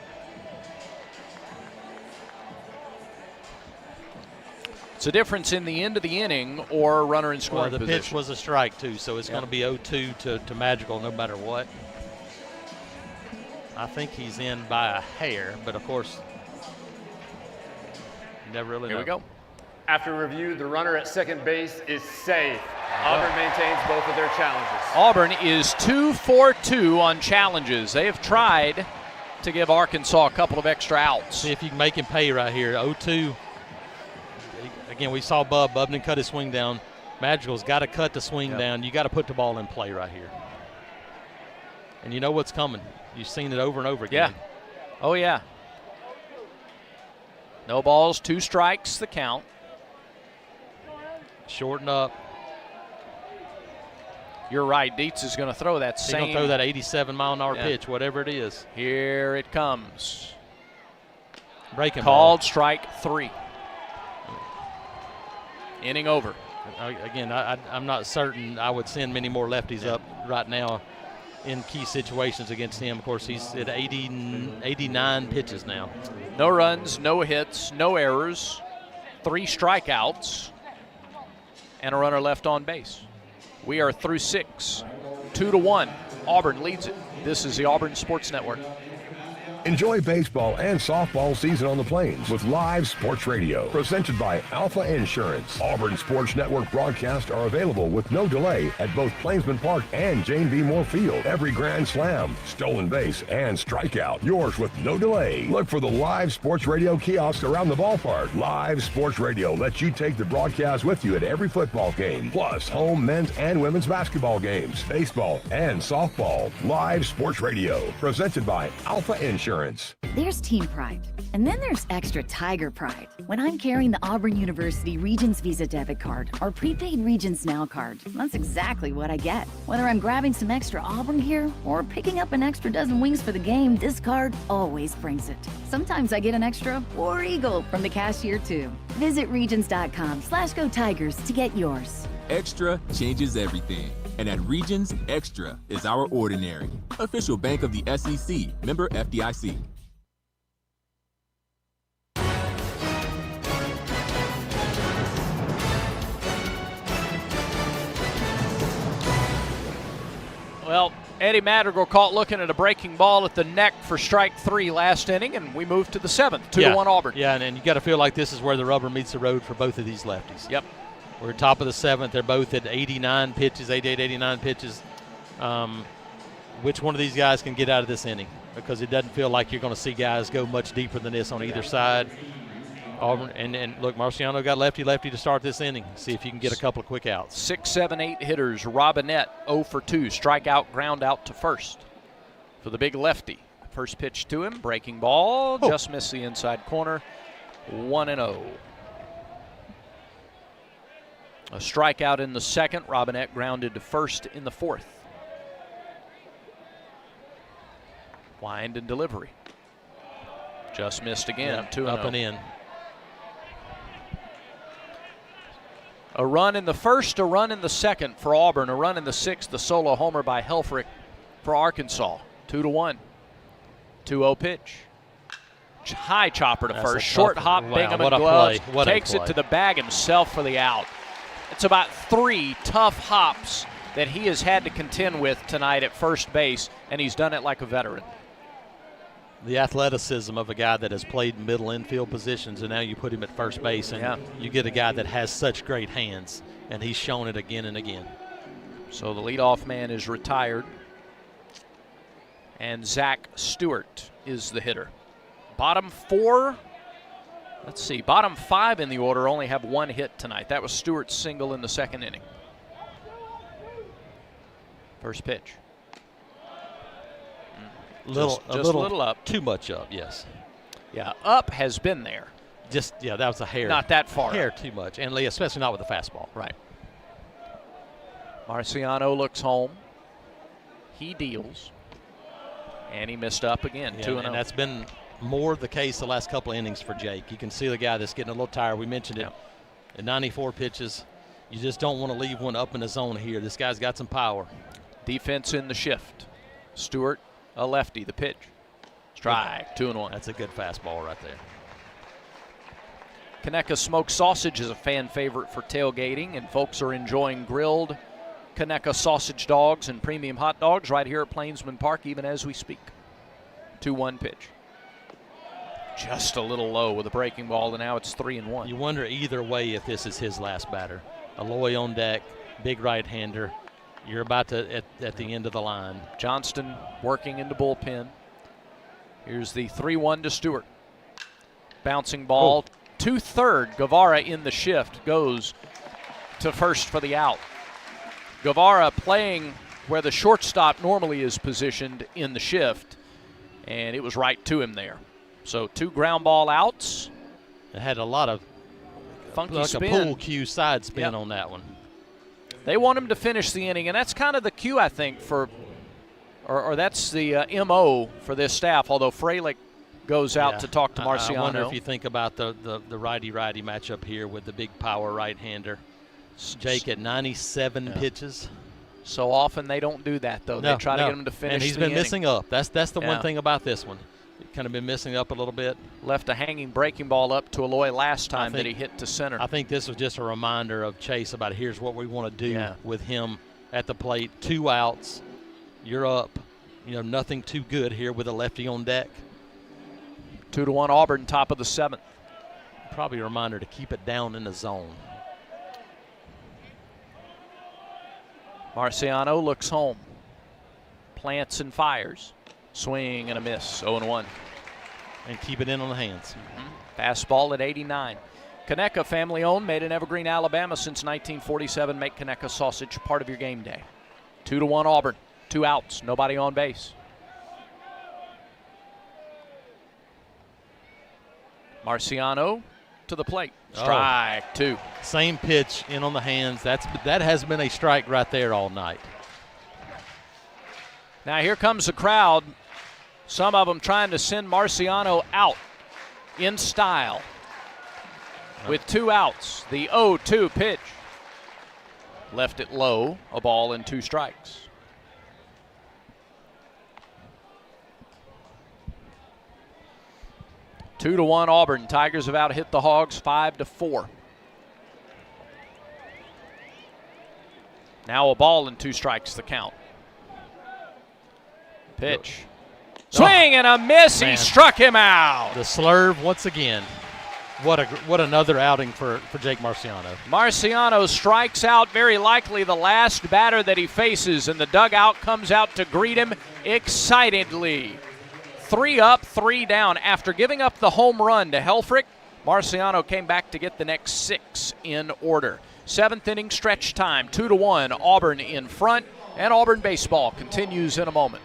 Speaker 3: It's a difference in the end of the inning or runner in scoring
Speaker 15: position. The pitch was a strike, too, so it's going to be 0-2 to Madrigal no matter what. I think he's in by a hair, but, of course, You never really know.
Speaker 3: Here we go.
Speaker 10: After review, the runner at second base is safe. Auburn maintains both of their challenges.
Speaker 3: Auburn is 2 for 2 on challenges. They have tried to give Arkansas a couple of extra outs.
Speaker 15: See if you can make him pay right here. 0-2. Again, we saw Bub. Bub didn't cut his swing down. Madrigal's got to cut the swing down. You got to put the ball in play right here. And you know what's coming. You've seen it over and over again.
Speaker 3: Yeah. Oh, yeah. No balls, 2 strikes, the count.
Speaker 15: Shorten up.
Speaker 3: You're right. Dietz is going to throw that
Speaker 15: He's going to throw that 87-mile-an-hour pitch, whatever it is.
Speaker 3: Here it comes.
Speaker 15: Breaking
Speaker 3: Called
Speaker 15: ball.
Speaker 3: strike 3. Inning over.
Speaker 15: Again, I'm not certain I would send many more lefties up right now in key situations against him. Of course, he's at 89 pitches now.
Speaker 3: No runs, no hits, no errors, 3 strikeouts, and a runner left on base. We are through 6, 2-1. Auburn leads it. This is the Auburn Sports Network.
Speaker 2: Enjoy baseball and softball season on the Plains with live sports radio. Presented by Alpha Insurance. Auburn Sports Network broadcasts are available with no delay at both Plainsman Park and Jane B. Moore Field. Every grand slam, stolen base, and strikeout. Yours with no delay. Look for the live sports radio kiosks around the ballpark. Live sports radio lets you take the broadcast with you at every football game. Plus, home men's and women's basketball games, baseball, and softball. Live sports radio. Presented by Alpha Insurance.
Speaker 7: There's team pride, and then there's extra Tiger pride. When I'm carrying the Auburn University Regions Visa debit card or prepaid Regions Now card, that's exactly what I get. Whether I'm grabbing some extra Auburn gear or picking up an extra dozen wings for the game, this card always brings it. Sometimes I get an extra War Eagle from the cashier too. Visit regions.com/Go Tigers to get yours.
Speaker 20: Extra changes everything. And at Regions, Extra is our ordinary. Official bank of the SEC, member FDIC.
Speaker 3: Well, Eddie Madrigal caught looking at a breaking ball at the neck for strike 3 last inning, and we moved to the 7th, 2-1 Auburn.
Speaker 15: Yeah, and you got to feel like this is where the rubber meets the road for both of these lefties.
Speaker 3: Yep.
Speaker 15: We're top of the 7th. They're both at 89 pitches, 88, 89 pitches. Which one of these guys can get out of this inning? Because it doesn't feel like you're going to see guys go much deeper than this on either side. Auburn, and look, Marciano got lefty to start this inning. See if you can get a couple of quick outs.
Speaker 3: 6, 7, 8 hitters. Robinette 0 for 2. Strikeout, ground out to first for the big lefty. First pitch to him. Breaking ball. Just missed the inside corner. 1-0. A strikeout in the 2nd. Robinette grounded to first in the 4th. Wind and delivery. Just missed again. 2-0.
Speaker 15: Up and in.
Speaker 3: A run in the 1st, a run in the 2nd for Auburn, a run in the 6th, the solo homer by Helfrich for Arkansas. 2-1. 2-0 pitch. High chopper to first. Short hop, Bingham and gloves. Takes it to the bag himself for the out. It's about 3 tough hops that he has had to contend with tonight at first base, and he's done it like a veteran.
Speaker 15: The athleticism of a guy that has played middle infield positions, and now you put him at first base, and you get a guy that has such great hands, and he's shown it again and again.
Speaker 3: So the leadoff man is retired, and Zach Stewart is the hitter. Bottom 4. Let's see, bottom 5 in the order only have 1 hit tonight. That was Stewart's single in the 2nd inning. First pitch.
Speaker 15: A little
Speaker 3: up.
Speaker 15: Too much up, yes.
Speaker 3: Yeah, up has been there.
Speaker 15: That was a hair.
Speaker 3: Not that far.
Speaker 15: Hair
Speaker 3: up.
Speaker 15: too much, and especially not with the fastball.
Speaker 3: Right. Marciano looks home. He deals. And he missed up again, 2-0.
Speaker 15: And that's been more the case the last couple of innings for Jake. You can see the guy that's getting a little tired. We mentioned it. At 94 pitches, you just don't want to leave one up in the zone here. This guy's got some power.
Speaker 3: Defense in the shift. Stewart, a lefty, the pitch. Strike, 2-1.
Speaker 15: That's a good fastball right there.
Speaker 3: Conecuh Smoked Sausage is a fan favorite for tailgating, and folks are enjoying grilled Conecuh sausage dogs and premium hot dogs right here at Plainsman Park even as we speak. 2-1 pitch. Just a little low with a breaking ball, and now it's 3-1.
Speaker 15: You wonder either way if this is his last batter. Aloy on deck, big right-hander. You're about to at the end of the line.
Speaker 3: Johnston working into bullpen. Here's the 3-1 to Stewart. Bouncing ball to third. Guevara in the shift goes to first for the out. Guevara playing where the shortstop normally is positioned in the shift, and it was right to him there. So 2 ground ball outs.
Speaker 15: It had a lot of
Speaker 3: funky spin.
Speaker 15: A pool cue side spin on that one.
Speaker 3: They want him to finish the inning, and that's kind of the cue, I think, for, or that's the MO for this staff, although Frelick goes out to talk to Marciano.
Speaker 15: I wonder if you think about the righty-righty matchup here with the big power right-hander. Jake at 97 pitches.
Speaker 3: So often they don't do that, though. They try to get him to finish
Speaker 15: and he's
Speaker 3: the
Speaker 15: been
Speaker 3: inning.
Speaker 15: missing up. That's the one thing about this one. Kind of been missing up a little bit.
Speaker 3: Left a hanging breaking ball up to Aloy last time that he hit to center.
Speaker 15: I think this was just a reminder of Chase about here's what we want to do with him at the plate. 2 outs. You're up. Nothing too good here with a lefty on deck.
Speaker 3: 2-1 Auburn, top of the 7th.
Speaker 15: Probably a reminder to keep it down in the zone.
Speaker 3: Marciano looks home. Plants and fires. Swing and a miss, 0-1.
Speaker 15: And keep it in on the hands.
Speaker 3: Fastball at 89. Conecuh, family owned, made in Evergreen, Alabama since 1947. Make Conecuh sausage part of your game day. 2-1 Auburn. 2 outs, nobody on base. Marciano to the plate. Strike 2.
Speaker 15: Same pitch in on the hands. That has been a strike right there all night.
Speaker 3: Now here comes the crowd. Some of them trying to send Marciano out in style. With 2 outs, the 0-2 pitch. Left it low, a ball and 2 strikes. Two to 1 Auburn. Tigers have out hit the Hogs 5-4. Now a ball and 2 strikes the count. Pitch. Swing and a miss.
Speaker 15: Man.
Speaker 3: He struck him out.
Speaker 15: The slurve once again. What another outing for Jake Marciano.
Speaker 3: Marciano strikes out, very likely the last batter that he faces, and the dugout comes out to greet him excitedly. 3 up, 3 down. After giving up the home run to Helfrich, Marciano came back to get the next 6 in order. 7th inning stretch time, 2-1, Auburn in front, and Auburn baseball continues in a moment.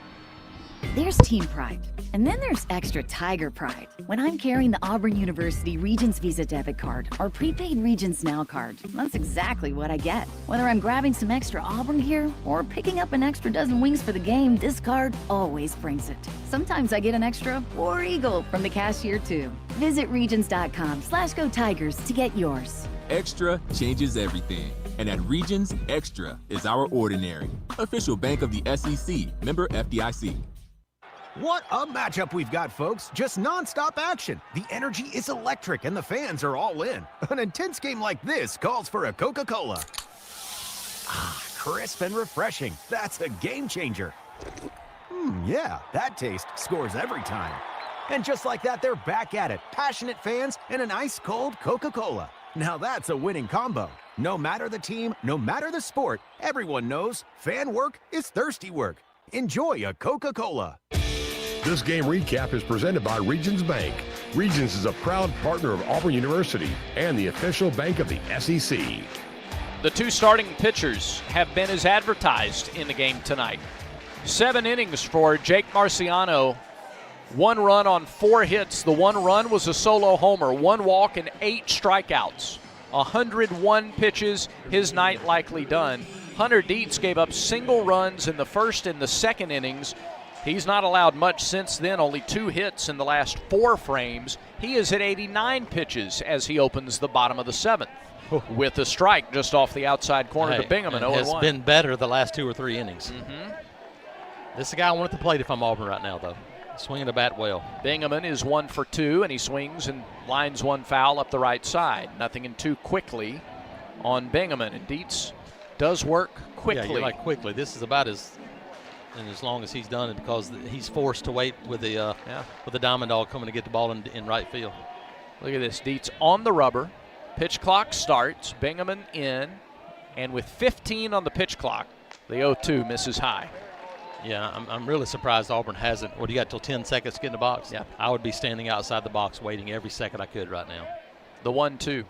Speaker 7: There's team pride, and then there's extra Tiger pride. When I'm carrying the Auburn University Regents Visa debit card or prepaid Regents Now card, that's exactly what I get. Whether I'm grabbing some extra Auburn gear or picking up an extra dozen wings for the game, this card always brings it. Sometimes I get an extra War Eagle from the cashier too. Visit Regions.com/Go Tigers to get yours.
Speaker 20: Extra changes everything. And at Regions, Extra is our ordinary. Official bank of the SEC, member FDIC.
Speaker 16: What a matchup we've got, folks. Just nonstop action. The energy is electric and the fans are all in. An intense game like this calls for a Coca-Cola. Ah, crisp and refreshing. That's a game changer. Yeah, that taste scores every time. And just like that, they're back at it. Passionate fans and an ice-cold Coca-Cola. Now that's a winning combo. No matter the team, no matter the sport, everyone knows fan work is thirsty work. Enjoy a Coca-Cola.
Speaker 2: This game recap is presented by Regions Bank. Regions is a proud partner of Auburn University and the official bank of the SEC.
Speaker 3: The 2 starting pitchers have been as advertised in the game tonight. 7 innings for Jake Marciano. 1 run on 4 hits. The 1 run was a solo homer, 1 walk and 8 strikeouts. 101 pitches, his night likely done. Hunter Dietz gave up single runs in the first and the second innings. He's not allowed much since then, only 2 hits in the last 4 frames. He is at 89 pitches as he opens the bottom of the 7th with a strike just off the outside corner to Bingham. And 0-1.
Speaker 15: Has been better the last 2 or 3 innings. This is the guy I want at the plate if I'm Auburn right now, though. Swinging the bat well.
Speaker 3: Bingham is 1 for 2, and he swings and lines 1 foul up the right side. Nothing in 2 quickly on Bingham, and Dietz does work quickly.
Speaker 15: Yeah, you're like quickly. This is about as and as long as he's done it, because he's forced to wait with the diamond dog coming to get the ball in right field.
Speaker 3: Look at this. Dietz on the rubber. Pitch clock starts. Bingaman in. And with 15 on the pitch clock, the 0-2 misses high.
Speaker 15: Yeah, I'm really surprised Auburn hasn't. What, do you got till 10 seconds to get in the box?
Speaker 3: Yeah.
Speaker 15: I would be standing outside the box waiting every second I could right now.
Speaker 3: The 1-2.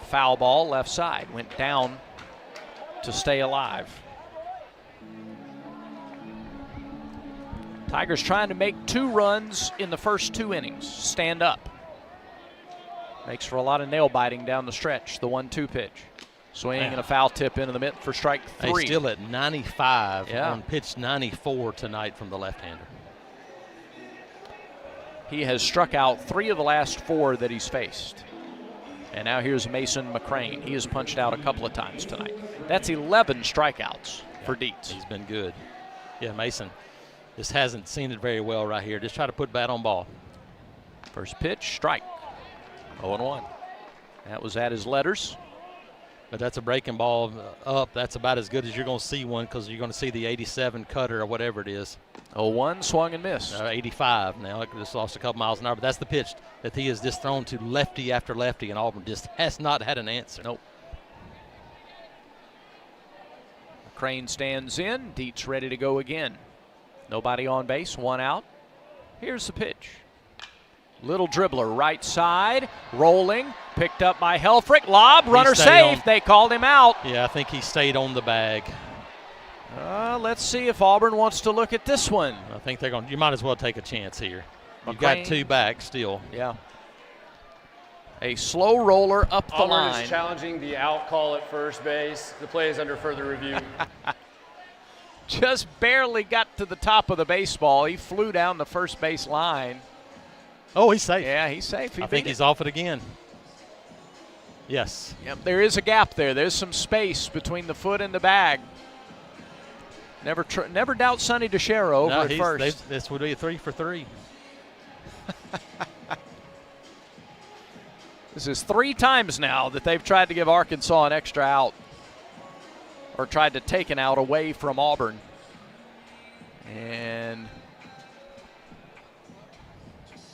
Speaker 3: Foul ball left side. Went down to stay alive. Tigers trying to make 2 runs in the first 2 innings. Stand up. Makes for a lot of nail biting down the stretch. The 1-2 pitch. Swing and a foul tip into the mitt for strike 3.
Speaker 15: Hey, still at 95 on pitch 94 tonight from the left-hander.
Speaker 3: He has struck out 3 of the last 4 that he's faced. And now here's Mason McCrane. He has punched out a couple of times tonight. That's 11 strikeouts for Dietz.
Speaker 15: He's been good. Yeah, Mason just hasn't seen it very well right here. Just try to put bat on ball.
Speaker 3: First pitch, strike. 0-1. That was at his letters.
Speaker 15: But that's a breaking ball up. That's about as good as you're going to see one, because you're going to see the 87 cutter or whatever it is.
Speaker 3: 0-1, swung and missed.
Speaker 15: 85 now. It just lost a couple miles an hour. But that's the pitch that he has just thrown to lefty after lefty, and Auburn just has not had an answer.
Speaker 3: Nope. Crane stands in. Dietz ready to go again. Nobody on base, 1 out. Here's the pitch. Little dribbler, right side, rolling, picked up by Helfrich. Lob, runner safe. They called him out.
Speaker 15: Yeah, I think he stayed on the bag.
Speaker 3: Let's see if Auburn wants to look at this one.
Speaker 15: I think they're going. You might as well take a chance here. You've got 2 back still.
Speaker 3: Yeah. A slow roller up the
Speaker 10: Auburn
Speaker 3: line.
Speaker 10: is challenging the out call at first base. The play is under further review.
Speaker 3: Just barely got to the top of the baseball. He flew down the first base line.
Speaker 15: Oh, he's safe.
Speaker 3: Yeah, he's safe.
Speaker 15: I think he's off it again. Yes.
Speaker 3: Yep, there is a gap there. There's some space between the foot and the bag. Never doubt Sonny DeShero over at first.
Speaker 15: This would be a 3 for 3.
Speaker 3: This is 3 times now that they've tried to give Arkansas an extra out, or tried to take an out away from Auburn. And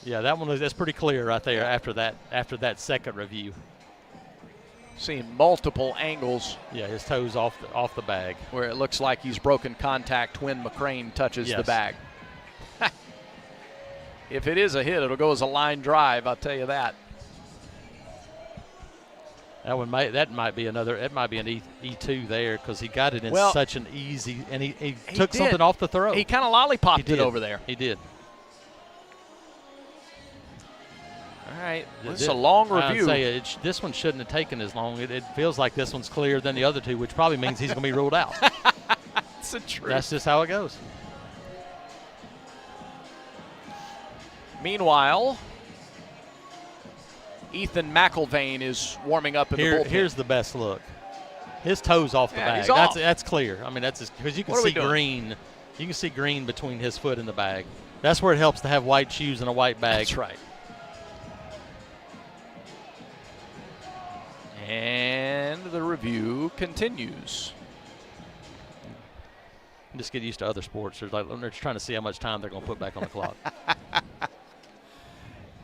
Speaker 15: yeah, that's pretty clear right there after that second review.
Speaker 3: Seeing multiple angles.
Speaker 15: Yeah, his toes off the bag.
Speaker 3: Where it looks like he's broken contact when McCrane touches the bag. If it is a hit, it'll go as a line drive, I'll tell you that.
Speaker 15: That might be an E2 there, because he got it in such an easy, and he took something off the throw.
Speaker 3: He kind of lollipopped it over there.
Speaker 15: He did.
Speaker 3: All right, this is a long review.
Speaker 15: This one shouldn't have taken as long. It feels like this one's clearer than the other 2, which probably means he's going to be ruled out.
Speaker 3: That's the truth.
Speaker 15: That's just how it goes.
Speaker 3: Meanwhile, Ethan McIlvain is warming up in the bullpen.
Speaker 15: Here's the best look. His toes off the bag. That's clear. I mean, that's because you can see green. You can see green between his foot and the bag. That's where it helps to have white shoes and a white bag.
Speaker 3: That's right. And the review continues.
Speaker 15: Just get used to other sports. They're just trying to see how much time they're going to put back on the clock.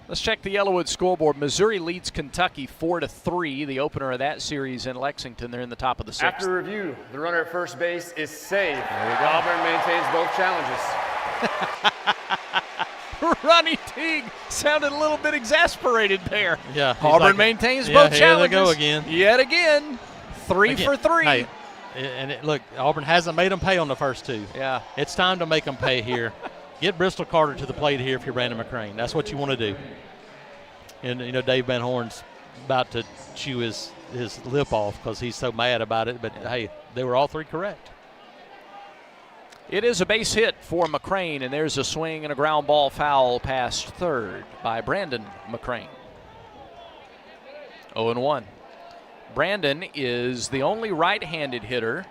Speaker 3: Let's check the Yellowwood scoreboard. Missouri leads Kentucky 4-3. The opener of that series in Lexington. They're in the top of the 6th.
Speaker 10: After review, the runner at first base is safe. Auburn maintains both challenges.
Speaker 3: Ronnie Teague sounded a little bit exasperated there.
Speaker 15: Yeah.
Speaker 3: Auburn maintains both challenges.
Speaker 15: Here they go again.
Speaker 3: Yet again. 3 for 3.
Speaker 15: Hey, and look, Auburn hasn't made them pay on the first 2.
Speaker 3: Yeah.
Speaker 15: It's time to make them pay here. Get Bristol Carter to the plate here if you're Brandon McCrane. That's what you want to do. And, Dave Van Horn's about to chew his lip off because he's so mad about it. But, hey, they were all 3 correct.
Speaker 3: It is a base hit for McCrane, and there's a swing and a ground ball foul past third by Brandon McCrane. 0-1. Brandon is the only right-handed hitter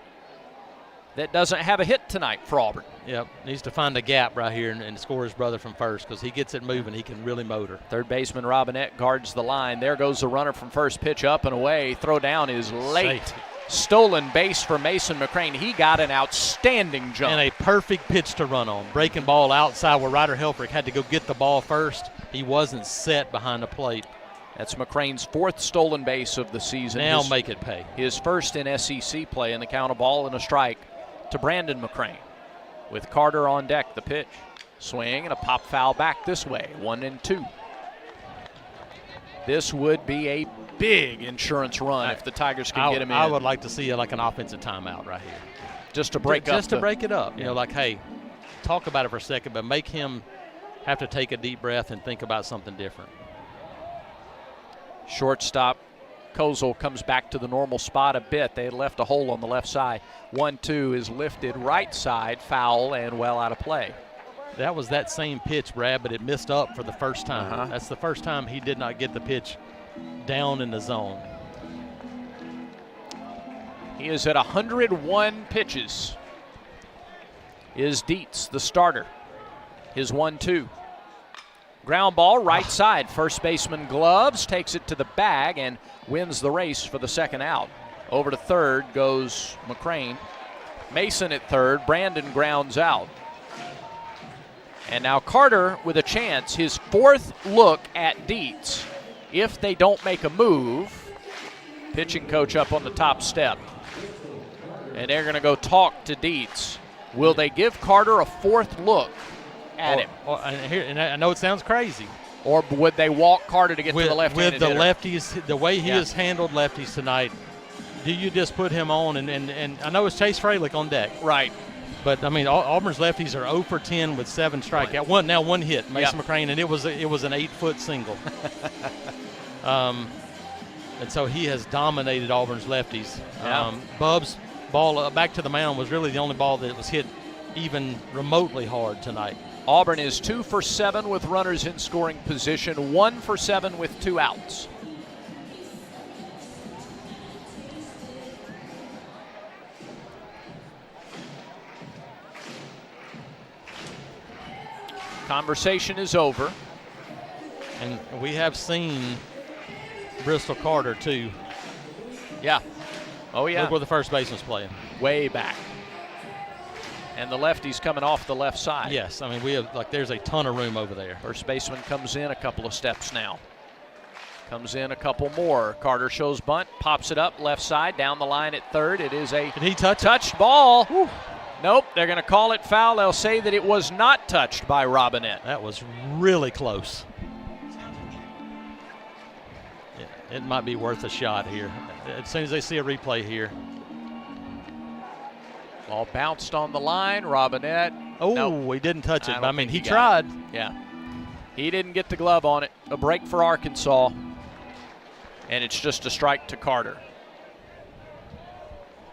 Speaker 3: that doesn't have a hit tonight for Auburn.
Speaker 15: Yep, needs to find a gap right here and score his brother from first, because he gets it moving. He can really motor.
Speaker 3: Third baseman Robinette guards the line. There goes the runner from first. Pitch up and away. Throw down is late. stolen base for Mason McCrane. He got an outstanding jump.
Speaker 15: And a perfect pitch to run on. Breaking ball outside where Ryder Helfrich had to go get the ball first. He wasn't set behind the plate.
Speaker 3: That's McCrane's 4th stolen base of the season.
Speaker 15: Now make it pay.
Speaker 3: His first in SEC play, and the count of ball and a strike to Brandon McCrane. With Carter on deck, the pitch. Swing and a pop foul back this way, 1-2. This would be a big insurance run if the Tigers can get him in.
Speaker 15: I would like to see like an offensive timeout right here.
Speaker 3: Just to break up.
Speaker 15: Just to break it up. You know, like, hey, talk about it for a second, but make him have to take a deep breath and think about something different.
Speaker 3: Shortstop Kozel comes back to the normal spot a bit. They had left a hole on the left side. 1-2 is lifted right side, foul and well out of play.
Speaker 15: That was that same pitch, Brad, but it missed up for the first time. That's the first time he did not get the pitch down in the zone.
Speaker 3: He is at 101 pitches. Is Dietz, the starter. His 1-2. Ground ball, right side. First baseman gloves, takes it to the bag, and wins the race for the second out. Over to third goes McCrane. Mason at third. Brandon grounds out. And now Carter with a chance, his 4th look at Dietz. If they don't make a move, pitching coach up on the top step. And they're going to go talk to Dietz. Will they give Carter a 4th look at him?
Speaker 15: And I know it sounds crazy.
Speaker 3: Or would they walk Carter to get to the left-handed
Speaker 15: With the
Speaker 3: hitter?
Speaker 15: lefties, the way he has handled lefties tonight, do you just put him on? And I know it's Chase Fralick on deck.
Speaker 3: Right.
Speaker 15: But, I mean, Auburn's lefties are 0 for 10 with 7 strikeouts. One hit, Mason McCrane, and it was an 8-foot single. And so he has dominated Auburn's lefties. Bub's ball back to the mound was really the only ball that was hit even remotely hard tonight.
Speaker 3: Auburn is 2 for 7 with runners in scoring position, 1 for 7 with 2 outs. Conversation is over.
Speaker 15: And we have seen Bristol Carter, too.
Speaker 3: Yeah. Oh, yeah.
Speaker 15: Look where the first baseman's playing.
Speaker 3: Way back. And the lefty's coming off the left side.
Speaker 15: Yes, I mean, we have, like, there's a ton of room over there.
Speaker 3: First baseman comes in a couple of steps now. Comes in a couple more. Carter shows bunt, pops it up left side, down the line at third. It is a
Speaker 15: Did he touch
Speaker 3: touched ball. Whew. Nope, they're going to call it foul. They'll say that it was not touched by Robinette.
Speaker 15: That was really close. It might be worth a shot here. As soon as they see a replay here.
Speaker 3: Ball bounced on the line. Robinette.
Speaker 15: Oh,
Speaker 3: nope.
Speaker 15: He didn't touch it. But I mean, he
Speaker 3: got
Speaker 15: tried.
Speaker 3: it. Yeah. He didn't get the glove on it. A break for Arkansas. And it's just a strike to Carter.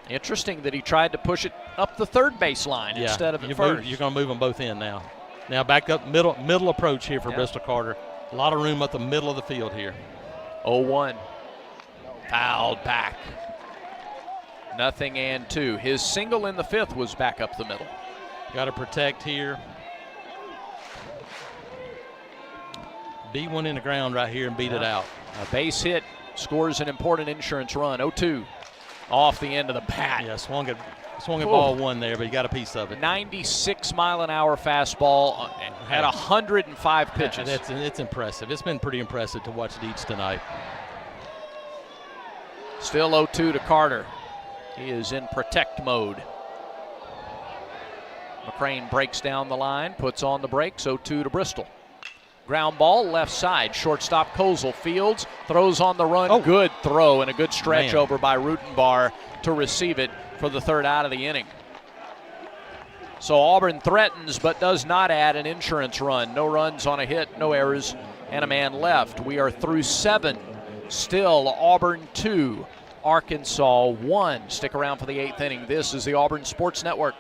Speaker 3: Interesting that he tried to push it up the third base line instead of at first.
Speaker 15: You're going to move them both in now. Now back up, middle approach here for Bristol Carter. A lot of room up the middle of the field here.
Speaker 3: 0-1. Fouled back. 0-2. His single in the 5th was back up the middle.
Speaker 15: Got to protect here. Beat one in the ground right here and beat it out.
Speaker 3: A base hit scores an important insurance run. 0-2. Off the end of the bat.
Speaker 15: Yeah, swung at ball one there, but he got a piece of it.
Speaker 3: 96-mile-an-hour fastball at 105 pitches.
Speaker 15: It's impressive. It's been pretty impressive to watch Dietz tonight.
Speaker 3: Still 0-2 to Carter. He is in protect mode. McCrane breaks down the line, puts on the brakes. 0-2 to Bristol. Ground ball left side. Shortstop Kozel fields, throws on the run. Good throw and a good stretch over by Rutenbar to receive it for the third out of the inning. So Auburn threatens but does not add an insurance run. No runs on a hit, no errors, and a man left. We are through 7. Still Auburn 2, Arkansas 1. Stick around for the 8th inning. This is the Auburn Sports Network.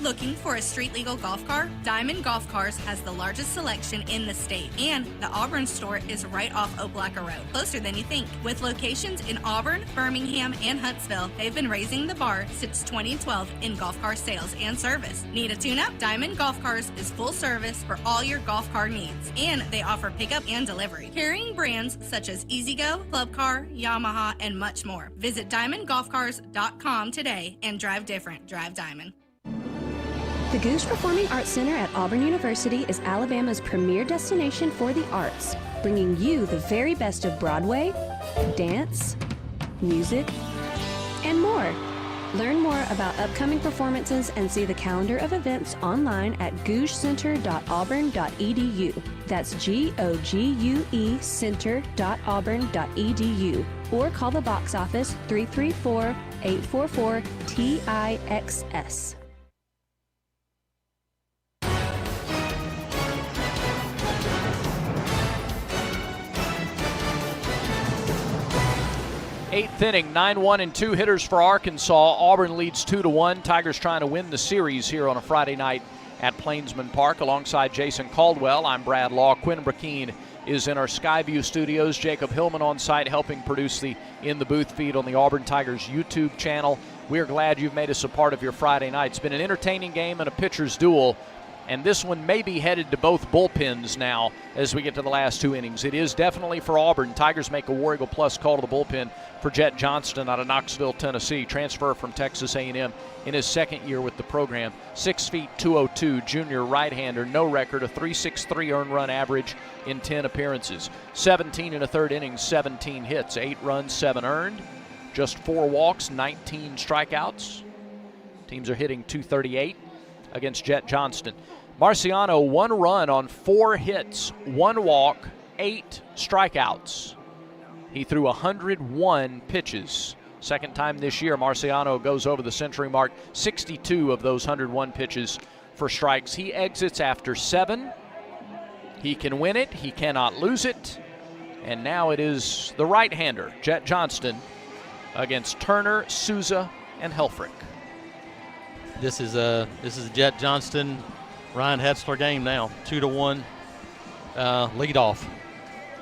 Speaker 17: Looking for a street-legal golf car? Diamond Golf Cars has the largest selection in the state, and the Auburn store is right off Oplaca Road, closer than you think. With locations in Auburn, Birmingham, and Huntsville, they've been raising the bar since 2012 in golf car sales and service. Need a tune-up? Diamond Golf Cars is full service for all your golf car needs, and they offer pickup and delivery, carrying brands such as EasyGo, Club Car, Yamaha, and much more. Visit DiamondGolfCars.com today and drive different. Drive Diamond.
Speaker 18: The Goose Performing Arts Center at Auburn University is Alabama's premier destination for the arts, bringing you the very best of Broadway, dance, music, and more. Learn more about upcoming performances and see the calendar of events online at gougecenter.auburn.edu. That's GOGUE center.auburn.edu. Or call the box office 334-844-TIXS.
Speaker 3: Eighth inning, 9-1 and 2 hitters for Arkansas. Auburn leads 2-1. Tigers trying to win the series here on a Friday night at Plainsman Park. Alongside Jason Caldwell, I'm Brad Law. Quinn Brakeen is in our Skyview studios. Jacob Hillman on site helping produce the In the Booth feed on the Auburn Tigers YouTube channel. We're glad you've made us a part of your Friday night. It's been an entertaining game and a pitcher's duel. And this one may be headed to both bullpens now as we get to the last two innings. It is definitely for Auburn. Tigers make a War Eagle Plus call to the bullpen for Jet Johnston out of Knoxville, Tennessee. Transfer from Texas A&M in his second year with the program. 6 feet 202, junior right-hander. No record, a .363 earned run average in 10 appearances. 17 and a third innings, 17 hits, 8 runs, 7 earned. Just 4 walks, 19 strikeouts. Teams are hitting .238 against Jet Johnston. Marciano, 1 run on 4 hits, 1 walk, 8 strikeouts. He threw 101 pitches. Second time this year, Marciano goes over the century mark, 62 of those 101 pitches for strikes. He exits after 7. He can win it, he cannot lose it. And now it is the right-hander, Jet Johnston, against Turner, Souza, and Helfrich.
Speaker 15: This is a Jet Johnston, Ryan Hetzler game now. 2-1 lead off.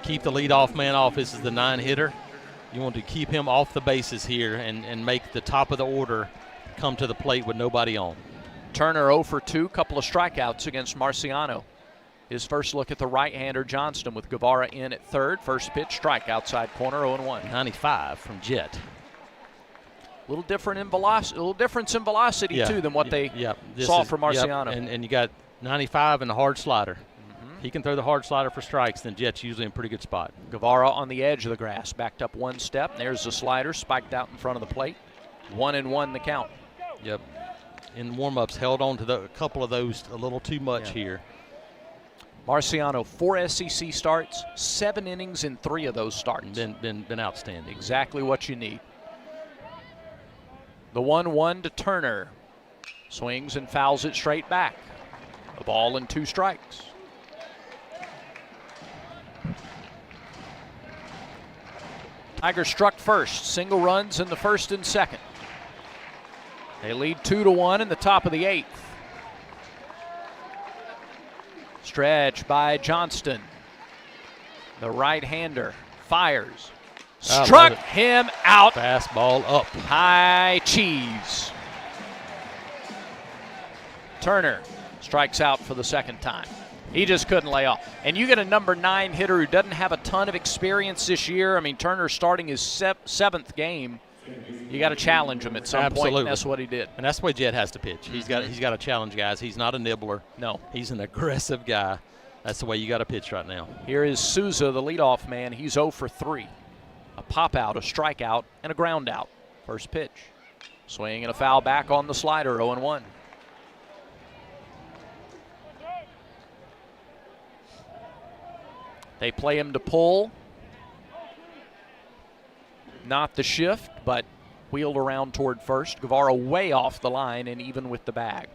Speaker 15: Keep the leadoff man off. This is the 9-hitter. You want to keep him off the bases here and make the top of the order come to the plate with nobody on.
Speaker 3: Turner 0 for 2, couple of strikeouts against Marciano. His first look at the right-hander Johnston with Guevara in at third. First pitch, strike outside corner, 0-1.
Speaker 15: 95 from Jet.
Speaker 3: Little difference in velocity too than what they saw from Marciano.
Speaker 15: Yep. And you got 95 and the hard slider. He can throw the hard slider for strikes, then Jet's usually in a pretty good spot.
Speaker 3: Guevara on the edge of the grass, backed up 1 step. There's the slider, spiked out in front of the plate. 1-1 the count.
Speaker 15: Yep. In warm-ups, held on to a couple of those a little too much here.
Speaker 3: Marciano, 4 SEC starts, 7 innings in 3 of those starts.
Speaker 15: Been outstanding.
Speaker 3: Exactly what you need. The 1-1 to Turner. Swings and fouls it straight back. A ball and 2 strikes. Tigers struck first. Single runs in the first and second. They lead 2-1 in the top of the 8th. Stretch by Johnston. The right-hander fires. Struck him out.
Speaker 15: Fastball up.
Speaker 3: High cheese. Turner strikes out for the second time. He just couldn't lay off. And you get a number 9 hitter who doesn't have a ton of experience this year. I mean, Turner's starting his 7th game. You got to challenge him at some point, and that's what he did.
Speaker 15: And that's the way Jet has to pitch. He's got to challenge guys. He's not a nibbler.
Speaker 3: No.
Speaker 15: He's an aggressive guy. That's the way you got to pitch right now.
Speaker 3: Here is Souza, the leadoff man. He's 0 for 3. A pop out, a strikeout, and a ground out. First pitch. Swing and a foul back on the slider, 0-1. They play him to pull. Not the shift, but wheeled around toward first. Guevara way off the line and even with the bag.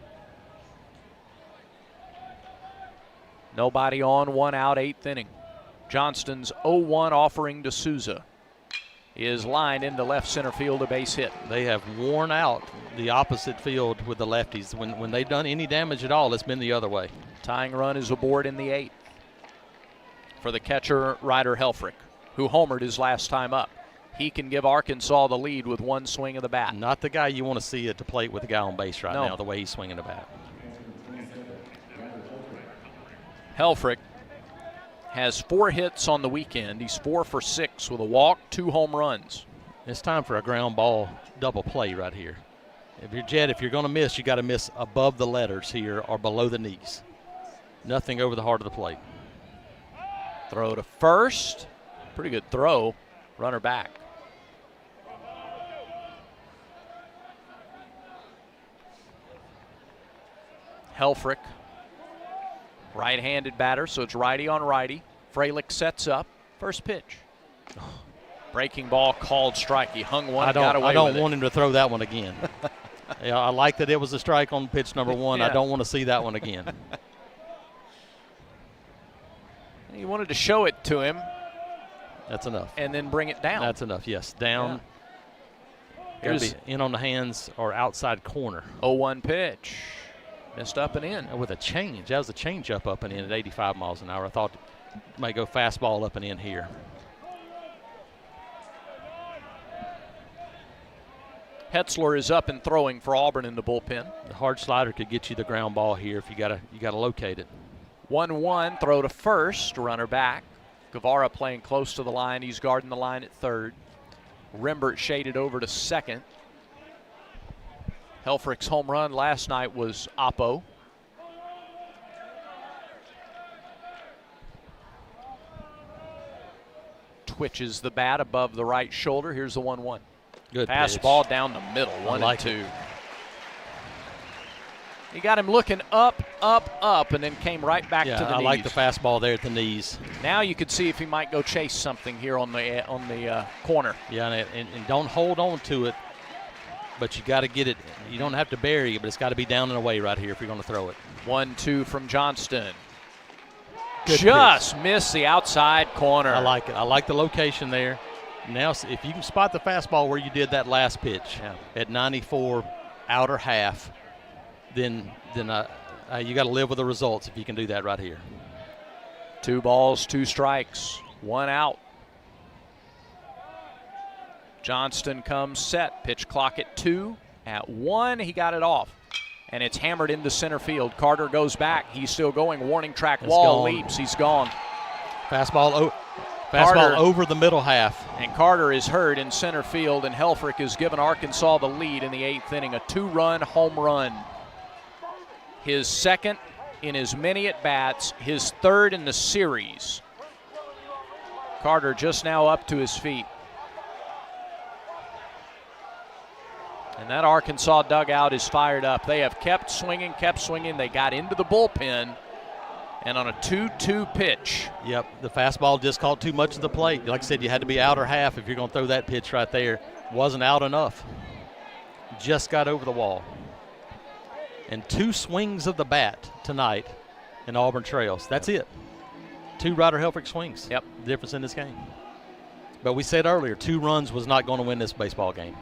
Speaker 3: Nobody on, 1 out, 8th inning. Johnston's 0-1 offering to Souza. is lined into left center field, a base hit.
Speaker 15: They have worn out the opposite field with the lefties. When they've done any damage at all, it's been the other way.
Speaker 3: Tying run is aboard in the 8th for the catcher, Ryder Helfrich, who homered his last time up. He can give Arkansas the lead with one swing of the bat.
Speaker 15: Not the guy you want to see at the plate with the guy on base right
Speaker 3: No.
Speaker 15: now, the way he's swinging the bat.
Speaker 3: Helfrich has 4 hits on the weekend. He's 4 for 6 with a walk, 2 home runs.
Speaker 15: It's time for a ground ball double play right here. If you're going to miss, you got to miss above the letters here or below the knees. Nothing over the heart of the plate.
Speaker 3: Throw to first. Pretty good throw. Runner back. Helfrich, right-handed batter, so it's righty on righty. Fralick sets up. First pitch. Breaking ball called strike. He hung one and got away with it.
Speaker 15: I don't want him to throw that one again. Yeah, I like that it was a strike on pitch number 1.
Speaker 3: Yeah.
Speaker 15: I don't want to see that one again.
Speaker 3: He wanted to show it to him.
Speaker 15: That's enough.
Speaker 3: And then bring it down.
Speaker 15: That's enough, yes. Down.
Speaker 3: Yeah.
Speaker 15: Got to be in on the hands or outside corner.
Speaker 3: 0-1 pitch. Missed up and in.
Speaker 15: With a change. That was a change up and in at 85 miles an hour. I thought it might go fastball up and in here.
Speaker 3: Hetzler is up and throwing for Auburn in the bullpen.
Speaker 15: The hard slider could get you the ground ball here if you gotta locate it.
Speaker 3: 1-1, throw to first, runner back. Guevara playing close to the line. He's guarding the line at third. Rembert shaded over to second. Helfrich's home run last night was Oppo. Twitches the bat above the right shoulder. Here's the 1-1.
Speaker 15: Good
Speaker 3: pass
Speaker 15: pitch.
Speaker 3: Ball down the middle, 1-2. He got him looking up, and then came right back to the knees.
Speaker 15: I like the fastball there at the knees.
Speaker 3: Now you could see if he might go chase something here on the corner.
Speaker 15: Yeah, and don't hold on to it, but you got to get it. You don't have to bury it, but it's got to be down and away right here if you're going to throw it.
Speaker 3: 1-2 from Johnston.
Speaker 15: Good
Speaker 3: Just
Speaker 15: pitch.
Speaker 3: missed the outside corner.
Speaker 15: I like it. I like the location there. Now, if you can spot the fastball where you did that last pitch at 94 outer half, then you got to live with the results if you can do that right here.
Speaker 3: 2 balls, 2 strikes, 1 out. Johnston comes set. Pitch clock at 2. At 1, he got it off. And it's hammered into center field. Carter goes back. He's still going. Warning track wall leaps. He's gone.
Speaker 15: Fastball
Speaker 3: Carter,
Speaker 15: over the middle half.
Speaker 3: And Carter is hurt in center field, and Helfrich has given Arkansas the lead in the 8th inning. A 2-run home run. His second in as many at-bats, his 3rd in the series. Carter just now up to his feet. And that Arkansas dugout is fired up. They have kept swinging. They got into the bullpen. And on a 2-2 pitch.
Speaker 15: Yep, the fastball just caught too much of the plate. Like I said, you had to be outer half if you're going to throw that pitch right there. Wasn't out enough. Just got over the wall. And 2 swings of the bat tonight in Auburn Trails. That's it. 2 Ryder Helfrich swings.
Speaker 3: Yep.
Speaker 15: The difference in this game. But we said earlier, 2 runs was not going to win this baseball game.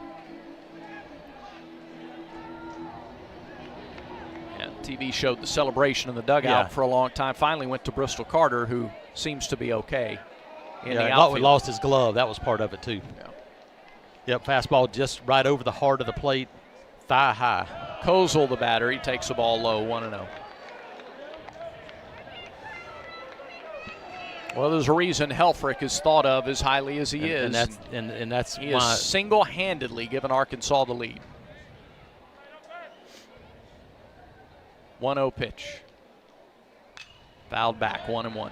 Speaker 3: TV showed the celebration in the dugout for a long time. Finally went to Bristol Carter, who seems to be okay in the outfield.
Speaker 15: Lost his glove. That was part of it, too.
Speaker 3: Yeah.
Speaker 15: Yep, fastball just right over the heart of the plate, thigh high.
Speaker 3: Kozel, the batter, he takes the ball low, 1-0. Well, there's a reason Helfrich is thought of as highly as he is.
Speaker 15: And that's
Speaker 3: he
Speaker 15: why
Speaker 3: has single-handedly given Arkansas the lead. 1-0 pitch. Fouled back, 1-1.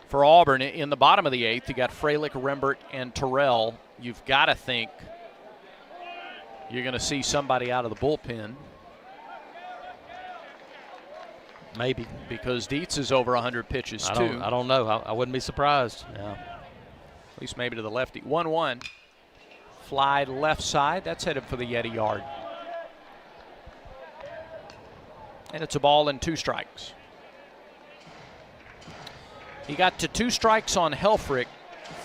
Speaker 3: For Auburn, in the bottom of the 8th, you got Fralick, Rembert, and Terrell. You've got to think you're going to see somebody out of the bullpen.
Speaker 15: Maybe.
Speaker 3: Because Dietz is over 100 pitches, too.
Speaker 15: I don't know. I wouldn't be surprised. Yeah.
Speaker 3: At least maybe to the lefty. 1-1. Fly left side. That's headed for the Yeti yard. And it's a ball and 2 strikes. He got to 2 strikes on Helfrich.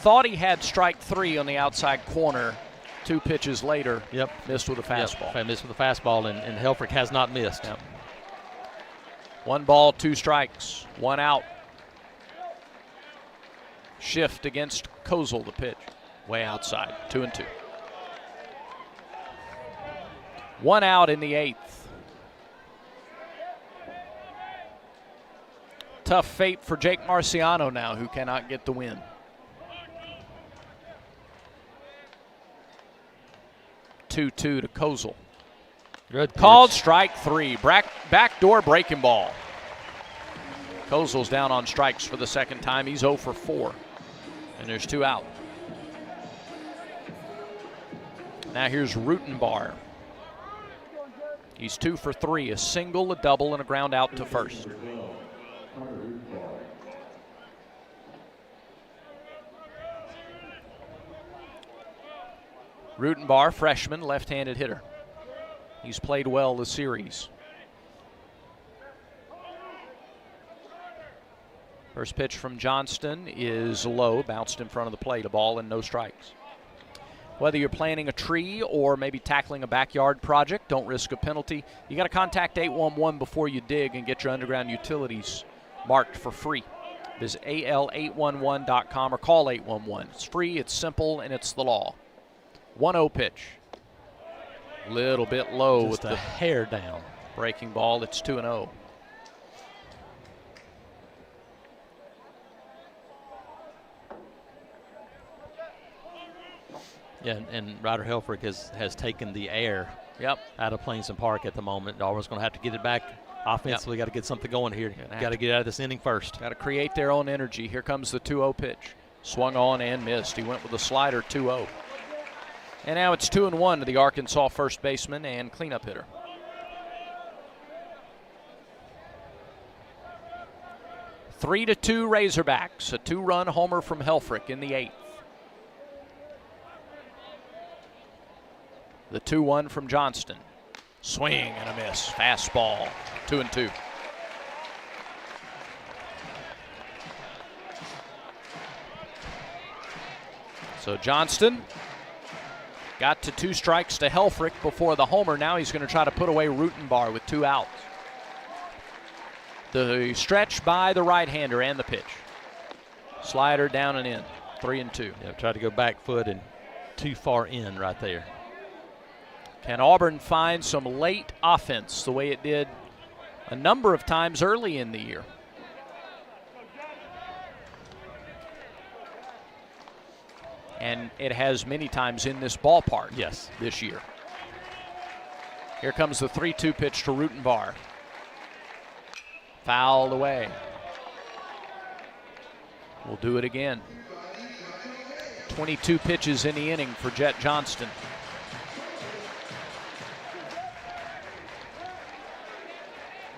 Speaker 3: Thought he had strike 3 on the outside corner. 2 pitches later, missed with a fastball.
Speaker 15: Yep, missed with a fastball, and Helfrich has not missed.
Speaker 3: Yep. 1 ball, 2 strikes, 1 out. Shift against Kozel, the pitch. Way outside, 2-2. 1 out in the 8th. Tough fate for Jake Marciano now, who cannot get the win. 2-2 to Kozel.
Speaker 15: Good
Speaker 3: Called
Speaker 15: pitch.
Speaker 3: strike 3. Backdoor breaking ball. Kozel's down on strikes for the second time. He's 0 for 4. And there's 2 out. Now here's Rutenbar. He's 2 for 3. A single, a double, and a ground out to first. Rutenbar, freshman, left-handed hitter. He's played well this series. First pitch from Johnston is low, bounced in front of the plate, a ball and no strikes. Whether you're planting a tree or maybe tackling a backyard project, don't risk a penalty. You got to contact 811 before you dig and get your underground utilities marked for free. Visit al811.com or call 811. It's free, it's simple, and it's the law. 1-0 pitch. Little bit low with the
Speaker 15: hair down.
Speaker 3: Breaking ball. It's 2-0.
Speaker 15: Yeah, and Ryder Helfrich has taken the air out of Plainston Park at the moment. Auburn's going to have to get it back offensively. Got to get something going here. Got to get out of this inning first.
Speaker 3: Got to create their own energy. Here comes the 2-0 pitch. Swung on and missed. He went with a slider, 2-0. And now it's 2-1 to the Arkansas first baseman and cleanup hitter. Three to 2 Razorbacks. A 2-run homer from Helfrich in the 8th. The 2-1 from Johnston. Swing and a miss. Fastball. 2-2. So Johnston got to 2 strikes to Helfrich before the homer. Now he's going to try to put away Rutenbar with 2 outs. The stretch by the right-hander and the pitch. Slider down and in. 3-2.
Speaker 15: Yeah, tried to go back foot and too far in right there.
Speaker 3: Can Auburn find some late offense the way it did a number of times early in the year? And it has many times in this ballpark this year. Here comes the 3-2 pitch to Rutenbar. Fouled away. We'll do it again. 22 pitches in the inning for Jet Johnston.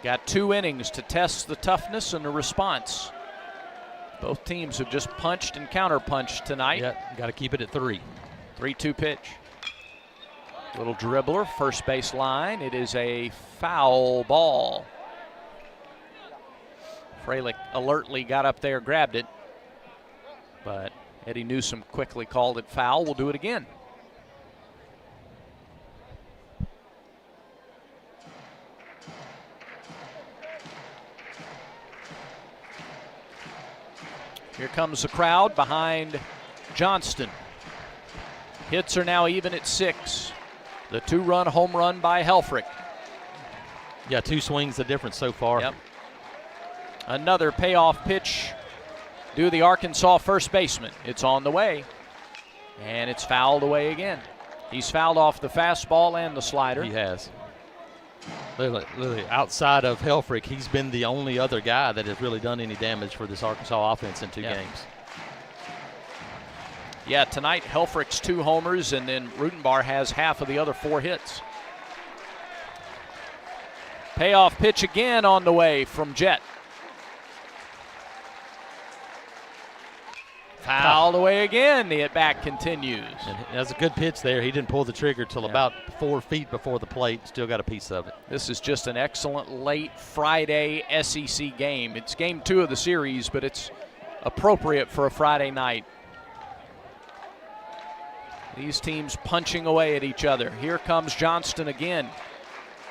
Speaker 3: Got 2 innings to test the toughness and the response. Both teams have just punched and counterpunched tonight.
Speaker 15: Yeah, got to keep it at 3.
Speaker 3: 3-2 pitch. Little dribbler, first base line. It is a foul ball. Freilich alertly got up there, grabbed it. But Eddie Newsom quickly called it foul. We'll do it again. Here comes the crowd behind Johnston. Hits are now even at 6. The 2-run home run by Helfrich.
Speaker 15: Yeah, 2 swings the difference so far.
Speaker 3: Yep. Another payoff pitch due to the Arkansas first baseman. It's on the way, and it's fouled away again. He's fouled off the fastball and the slider.
Speaker 15: He has. Literally, outside of Helfrich, he's been the only other guy that has really done any damage for this Arkansas offense in 2 games.
Speaker 3: Yeah, tonight Helfrich's 2 homers, and then Rutenbar has half of the other 4 hits. Payoff pitch again on the way from Jet. Fouled away again. The at-bat continues.
Speaker 15: And that's a good pitch there. He didn't pull the trigger till about 4 feet before the plate. Still got a piece of it.
Speaker 3: This is just an excellent late Friday SEC game. It's game 2 of the series, but it's appropriate for a Friday night. These teams punching away at each other. Here comes Johnston again.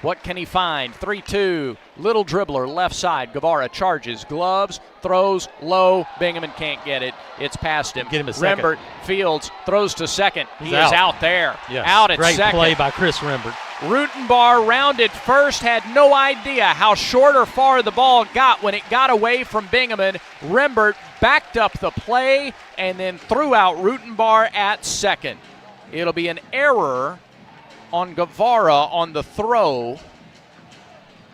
Speaker 3: What can he find? 3-2. Little dribbler, left side. Guevara charges, gloves, throws, low. Bingaman can't get it. It's past him.
Speaker 15: Get him a second.
Speaker 3: Rembert fields, throws to second.
Speaker 15: He's
Speaker 3: He is out there.
Speaker 15: Yes.
Speaker 3: Out at
Speaker 15: Great
Speaker 3: second.
Speaker 15: play by Chris Rembert.
Speaker 3: Rutenbar rounded first, had no idea how short or far the ball got when it got away from Bingaman. Rembert backed up the play and then threw out Rutenbar at second. It'll be an error on Guevara on the throw,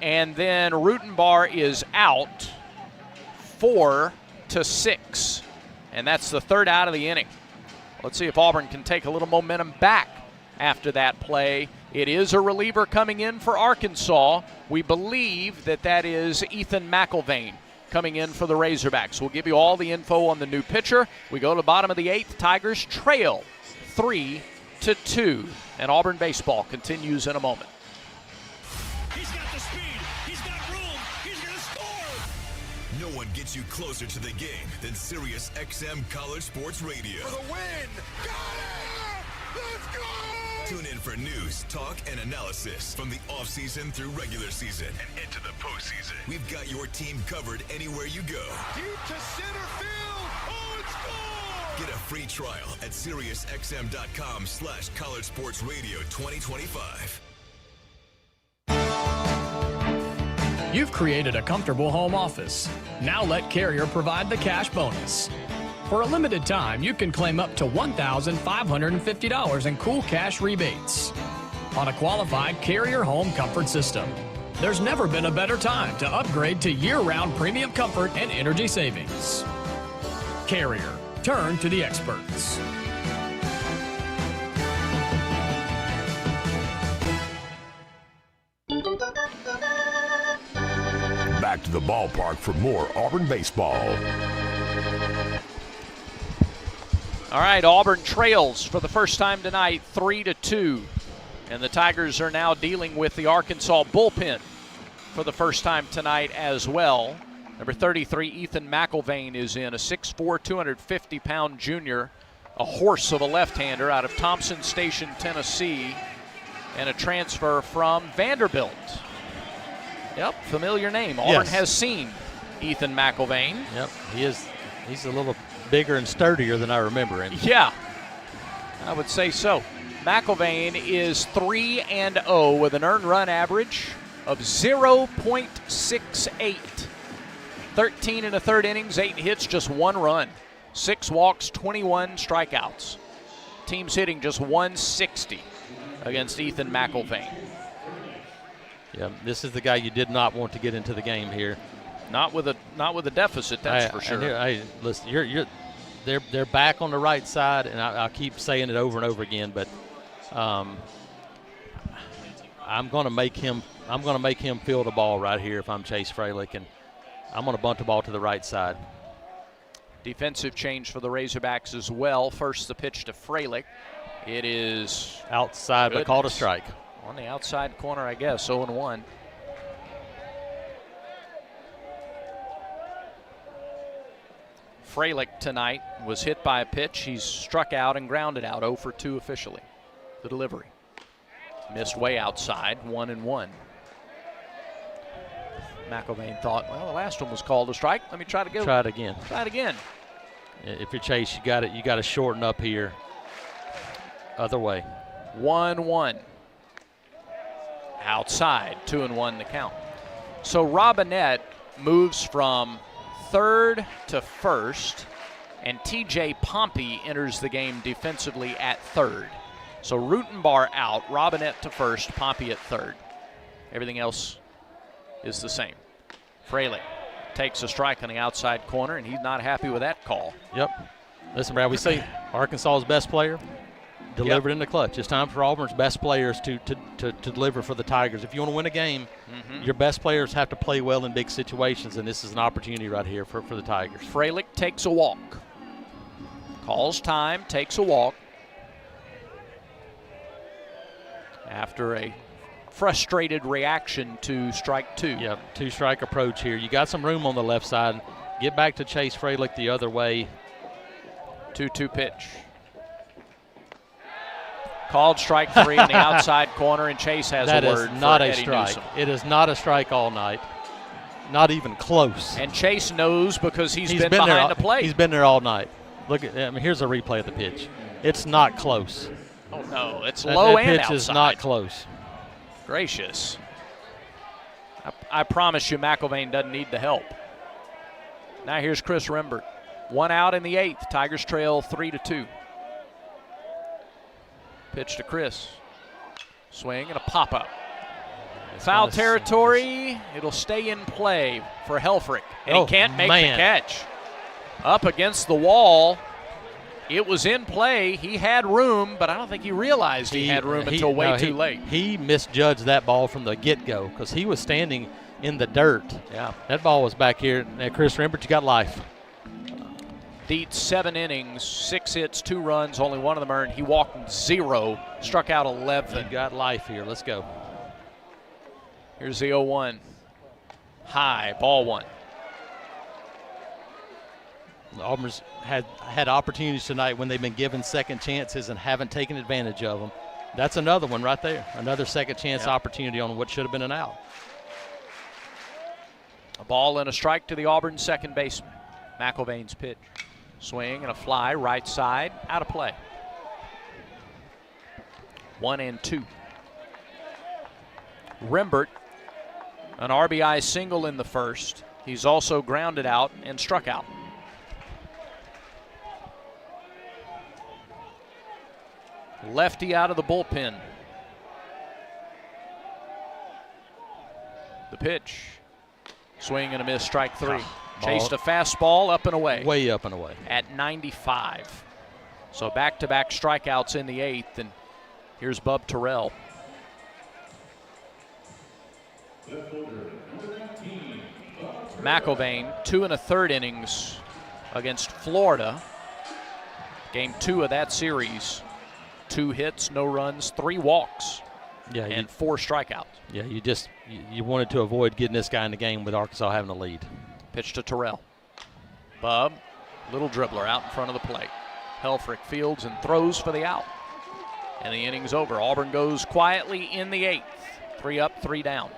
Speaker 3: and then Rutenbar is out 4-6, and that's the third out of the inning. Let's see if Auburn can take a little momentum back after that play. It is a reliever coming in for Arkansas. We believe that is Ethan McIlvain coming in for the Razorbacks. We'll give you all the info on the new pitcher. We go to the bottom of the eighth. Tigers trail 3-2, and Auburn baseball continues in a moment.
Speaker 21: He's got the speed. He's got room. He's going to score.
Speaker 22: No one gets you closer to the game than Sirius XM College Sports Radio.
Speaker 21: For the win. Got it! Let's go!
Speaker 22: Tune in for news, talk, and analysis from the offseason through regular season and into the postseason. We've got your team covered anywhere you go.
Speaker 21: Deep to center field. Oh, it's gone!
Speaker 22: Get a free trial at SiriusXM.com/College Sports Radio 2025.
Speaker 13: You've created a comfortable home office. Now let Carrier provide the cash bonus. For a limited time, you can claim up to $1,550 in cool cash rebates on a qualified Carrier home comfort system. There's never been a better time to upgrade to year-round premium comfort and energy savings. Carrier, turn to the experts.
Speaker 2: Back to the ballpark for more Auburn baseball.
Speaker 3: All right, Auburn trails for the first time tonight, 3-2. And the Tigers are now dealing with the Arkansas bullpen for the first time tonight as well. Number 33, Ethan McIlvain, is in, a 6'4", 250-pound junior, a horse of a left-hander out of Thompson Station, Tennessee, and a transfer from Vanderbilt. Yep, familiar name. Auburn has seen Ethan McIlvain.
Speaker 15: Yep, he's a little bigger and sturdier than I remember him.
Speaker 3: Yeah, I would say so. McIlvain is 3-0 with an earned run average of 0.68. 13 and a third innings, 8 hits, just 1 run. 6 walks, 21 strikeouts. Team's hitting just 160 against Ethan McIlvain.
Speaker 15: Yeah, this is the guy you did not want to get into the game here.
Speaker 3: Not with a deficit, that's for sure.
Speaker 15: Listen, they're back on the right side, and I'll keep saying it over and over again. But I'm going to make him field the ball right here if I'm Chase Freilich, and I'm going to bunt the ball to the right side.
Speaker 3: Defensive change for the Razorbacks as well. First, the pitch to Freilich. It is
Speaker 15: outside, but called a strike.
Speaker 3: On the outside corner, I guess. 0-1. Freilich tonight was hit by a pitch. He's struck out and grounded out. 0 for 2 officially. The delivery missed way outside. 1-1. McIlvain thought, well, the last one was called a strike. Let me try to go.
Speaker 15: Try it again.
Speaker 3: Try it again.
Speaker 15: If you're Chase, you got to shorten up here. Other way.
Speaker 3: 1-1. Outside, 2-1 the count. So Robinette moves from third to first, and TJ Pompey enters the game defensively at third. So Rutenbar out, Robinette to first, Pompey at third. Everything else is the same. Freilich takes a strike on the outside corner, and he's not happy with that call.
Speaker 15: Yep. Listen, Brad, we see Arkansas's best player delivered in the clutch. It's time for Auburn's best players to deliver for the Tigers. If you want to win a game, your best players have to play well in big situations, and this is an opportunity right here for the Tigers.
Speaker 3: Freilich takes a walk. Calls time, takes a walk. After a frustrated reaction to strike 2.
Speaker 15: Yep, 2-strike approach here. You got some room on the left side. Get back to Chase Fralick the other way.
Speaker 3: 2-2 pitch. Called strike 3 in the outside corner, and Chase has a word
Speaker 15: That is not
Speaker 3: for
Speaker 15: a
Speaker 3: Eddie
Speaker 15: strike.
Speaker 3: Newsom.
Speaker 15: It is not a strike all night. Not even close.
Speaker 3: And Chase knows because he's been
Speaker 15: there,
Speaker 3: behind the plate.
Speaker 15: He's been there all night. Look at, here's a replay of the pitch. It's not close.
Speaker 3: Oh no, it's low
Speaker 15: that
Speaker 3: and
Speaker 15: pitch
Speaker 3: outside.
Speaker 15: is not close.
Speaker 3: Gracious. I promise you, McIlvain doesn't need the help. Now here's Chris Rembert. 1 out in the 8th. Tigers trail 3-2. Pitch to Chris. Swing and a pop-up. Foul territory. It'll stay in play for Helfrich. And he can't make the catch. Up against the wall. It was in play. He had room, but I don't think he realized he had room until way too late.
Speaker 15: He misjudged that ball from the get-go because he was standing in the dirt.
Speaker 3: Yeah.
Speaker 15: That ball was back here. Now, Chris Rembert, you got life.
Speaker 3: Deets 7 innings, 6 hits, 2 runs, only one of them earned. He walked 0, struck out 11.
Speaker 15: You got life here. Let's go.
Speaker 3: Here's the 0-1. High, ball 1.
Speaker 15: Auburn's had opportunities tonight when they've been given second chances and haven't taken advantage of them. That's another one right there. Another second chance opportunity on what should have been an out.
Speaker 3: A ball and a strike to the Auburn second baseman. McIlvain's pitch. Swing and a fly, right side, out of play. 1-2. Rembert, an RBI single in the first. He's also grounded out and struck out. Lefty out of the bullpen. The pitch. Swing and a miss, strike 3. Chased a fastball up and away.
Speaker 15: Way up and away.
Speaker 3: At 95. So back-to-back strikeouts in the 8th, and here's Bub Terrell. McIlvain, 2 1/3 innings against Florida. Game 2 of that series. 2 hits, no runs, 3 walks, and 4 strikeouts.
Speaker 15: Yeah, you wanted to avoid getting this guy in the game with Arkansas having a lead.
Speaker 3: Pitch to Terrell. Bub, little dribbler out in front of the plate. Helfrich fields and throws for the out. And the inning's over. Auburn goes quietly in the 8th. 3 up, 3 down.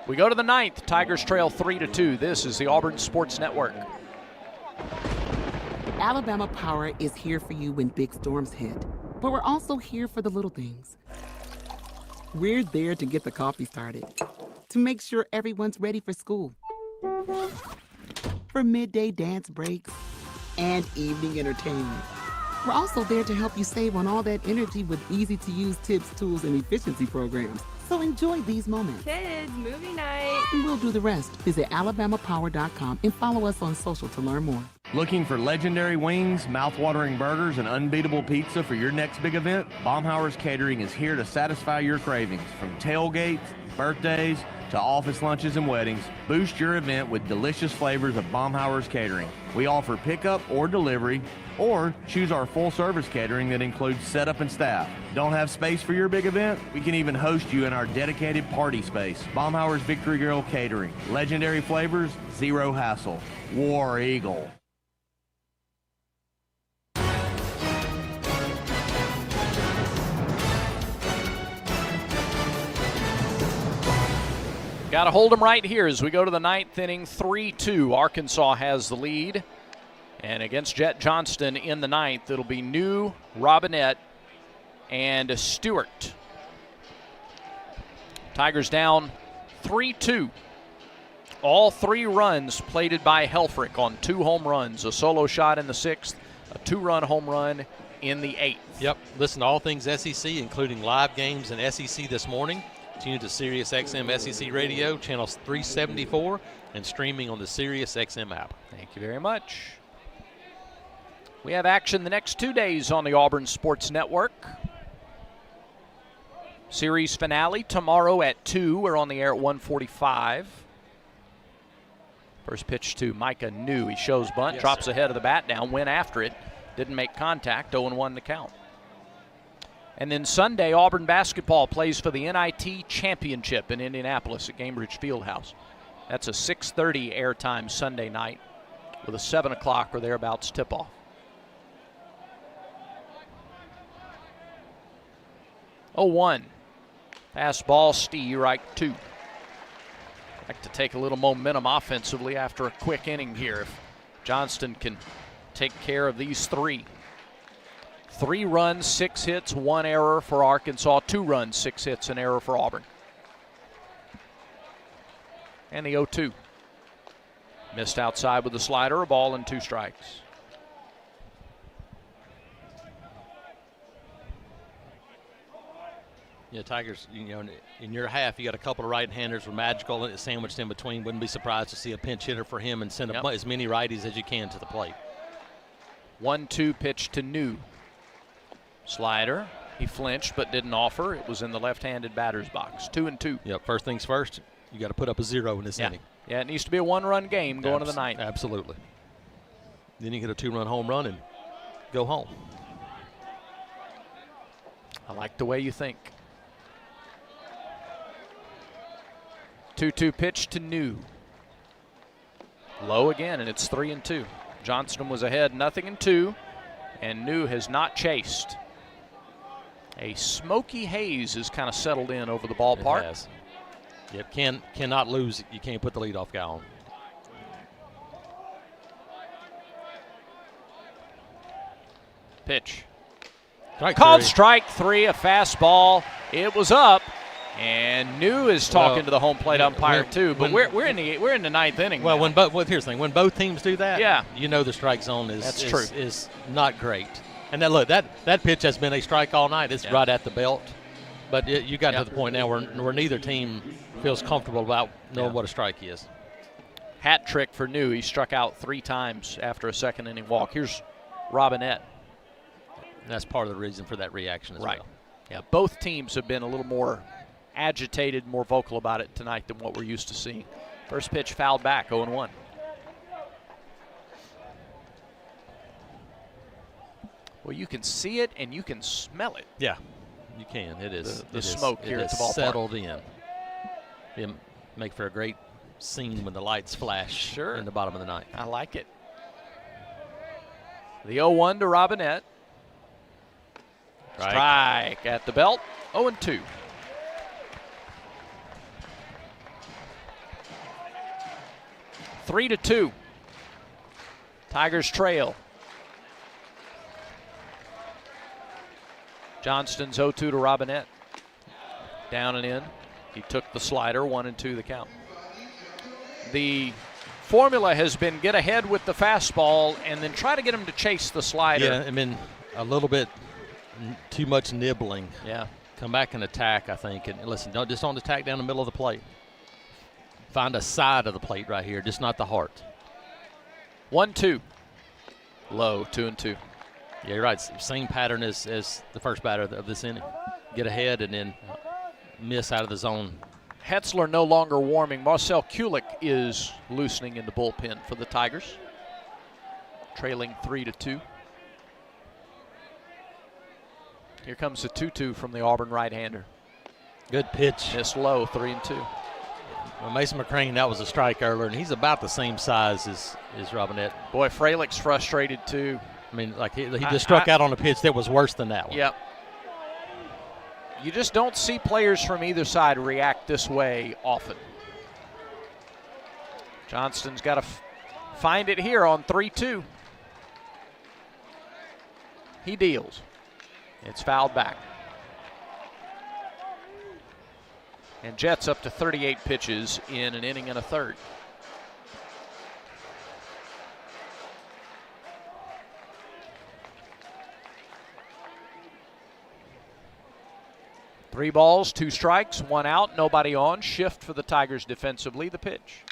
Speaker 3: We go to the 9th. Tigers trail 3-2. This is the Auburn Sports Network.
Speaker 19: Alabama Power is here for you when big storms hit. But we're also here for the little things. We're there to get the coffee started, to make sure everyone's ready for school, for midday dance breaks, and evening entertainment. We're also there to help you save on all that energy with easy-to-use tips, tools, and efficiency programs. So enjoy these moments.
Speaker 4: Kids, movie night.
Speaker 19: And we'll do the rest. Visit alabamapower.com and follow us on social to learn more.
Speaker 8: Looking for legendary wings, mouth-watering burgers, and unbeatable pizza for your next big event? Baumhauer's Catering is here to satisfy your cravings. From tailgates, birthdays, to office lunches and weddings, boost your event with delicious flavors of Baumhauer's Catering. We offer pickup or delivery, or choose our full-service catering that includes setup and staff. Don't have space for your big event? We can even host you in our dedicated party space. Baumhauer's Victory Grill Catering. Legendary flavors, zero hassle. War Eagle.
Speaker 3: Got to hold them right here as we go to the 9th inning. 3-2. Arkansas has the lead. And against Jet Johnston in the 9th, it'll be New, Robinette, and Stewart. Tigers down 3-2. All 3 runs plated by Helfrich on 2 home runs. A solo shot in the 6th, a 2-run home run in the 8th.
Speaker 15: Yep. Listen to all things SEC, including live games in SEC this morning. Tune to Sirius XM SEC Radio, channel 374, and streaming on the Sirius XM app.
Speaker 3: Thank you very much. We have action the next 2 days on the Auburn Sports Network. Series finale tomorrow at 2. We're on the air at 1:45. First pitch to Micah New. He shows bunt, drops ahead of the bat down, went after it, didn't make contact, 0-1 to count. And then Sunday, Auburn basketball plays for the NIT Championship in Indianapolis at Gainbridge Fieldhouse. That's a 6:30 airtime Sunday night. with a 7 o'clock or thereabouts tip-off. Oh, 1. Fastball, strike 2. Like to take a little momentum offensively after a quick inning here. If Johnston can take care of these 3. 3 runs, 6 hits, 1 error for Arkansas. 2 runs, 6 hits, an error for Auburn. And the 0-2. Missed outside with the slider, a ball and 2 strikes.
Speaker 15: Yeah, Tigers, in your half, you got a couple of right-handers with Magical sandwiched in between. Wouldn't be surprised to see a pinch hitter for him and send as many righties as you can to the plate.
Speaker 3: 1-2 pitch to New. Slider. He flinched but didn't offer. It was in the left-handed batter's box. 2-2.
Speaker 15: Yep, first things first, you got to put up a 0 in this inning.
Speaker 3: Yeah, it needs to be a 1-run game going to the 9th.
Speaker 15: Absolutely. Then you get a 2-run home run and go home.
Speaker 3: I like the way you think. 2-2 pitch to New. Low again, and it's 3-2. Johnston was ahead 0-2, and New has not chased. A smoky haze has kind of settled in over the ballpark.
Speaker 15: It has. Yep, cannot lose. You can't put the leadoff guy on.
Speaker 3: Pitch.
Speaker 15: Strike
Speaker 3: Called
Speaker 15: 3.
Speaker 3: strike 3, a fastball. It was up, and New is talking to the home plate umpire too. But we're in the 9th inning.
Speaker 15: Well,
Speaker 3: now.
Speaker 15: Here's the thing: when both teams do that, you know the strike zone is not great. And then look, that pitch has been a strike all night. It's right at the belt. But you got to the point now where neither team feels comfortable about knowing what a strike is.
Speaker 3: Hat trick for New. He struck out 3 times after a 2nd inning walk. Here's Robinette.
Speaker 15: And that's part of the reason for that reaction as well.
Speaker 3: Yeah, both teams have been a little more agitated, more vocal about it tonight than what we're used to seeing. First pitch fouled back, 0-1. Well, you can see it and you can smell it.
Speaker 15: Yeah, you can. It is.
Speaker 3: The smoke here at the ballpark.
Speaker 15: Settled in. It make for a great scene when the lights flash in the bottom of the 9th.
Speaker 3: I like it. The 0-1 to Robinette. Strike at the belt, 0-2. Three to 2. Tigers trail. Johnston's 0-2 to Robinette. Down and in. He took the slider, 1-2 the count. The formula has been get ahead with the fastball and then try to get him to chase the slider.
Speaker 15: Yeah, I mean, a little bit too much nibbling.
Speaker 3: Yeah.
Speaker 15: Come back and attack, I think. And listen, don't attack down the middle of the plate. Find a side of the plate right here, just not the heart.
Speaker 3: 1-2. Low, 2-2.
Speaker 15: Yeah, you're right. Same pattern as the first batter of this inning. Get ahead and then miss out of the zone.
Speaker 3: Hetzler no longer warming. Marcel Kulik is loosening in the bullpen for the Tigers. Trailing 3-2. Here comes the 2-2 from the Auburn right-hander.
Speaker 15: Good pitch.
Speaker 3: Missed low, 3-2.
Speaker 15: Well, Mason McCrane, that was a strike earlier, and he's about the same size as Robinette.
Speaker 3: Boy, Fralick's frustrated too.
Speaker 15: I mean, like he just struck out on a pitch that was worse than that one.
Speaker 3: Yep. You just don't see players from either side react this way often. Johnston's got to find it here on 3-2. He deals. It's fouled back. And Jets up to 38 pitches in an inning and a third. Three balls, 2 strikes, 1 out, nobody on. Shift for the Tigers defensively. The pitch.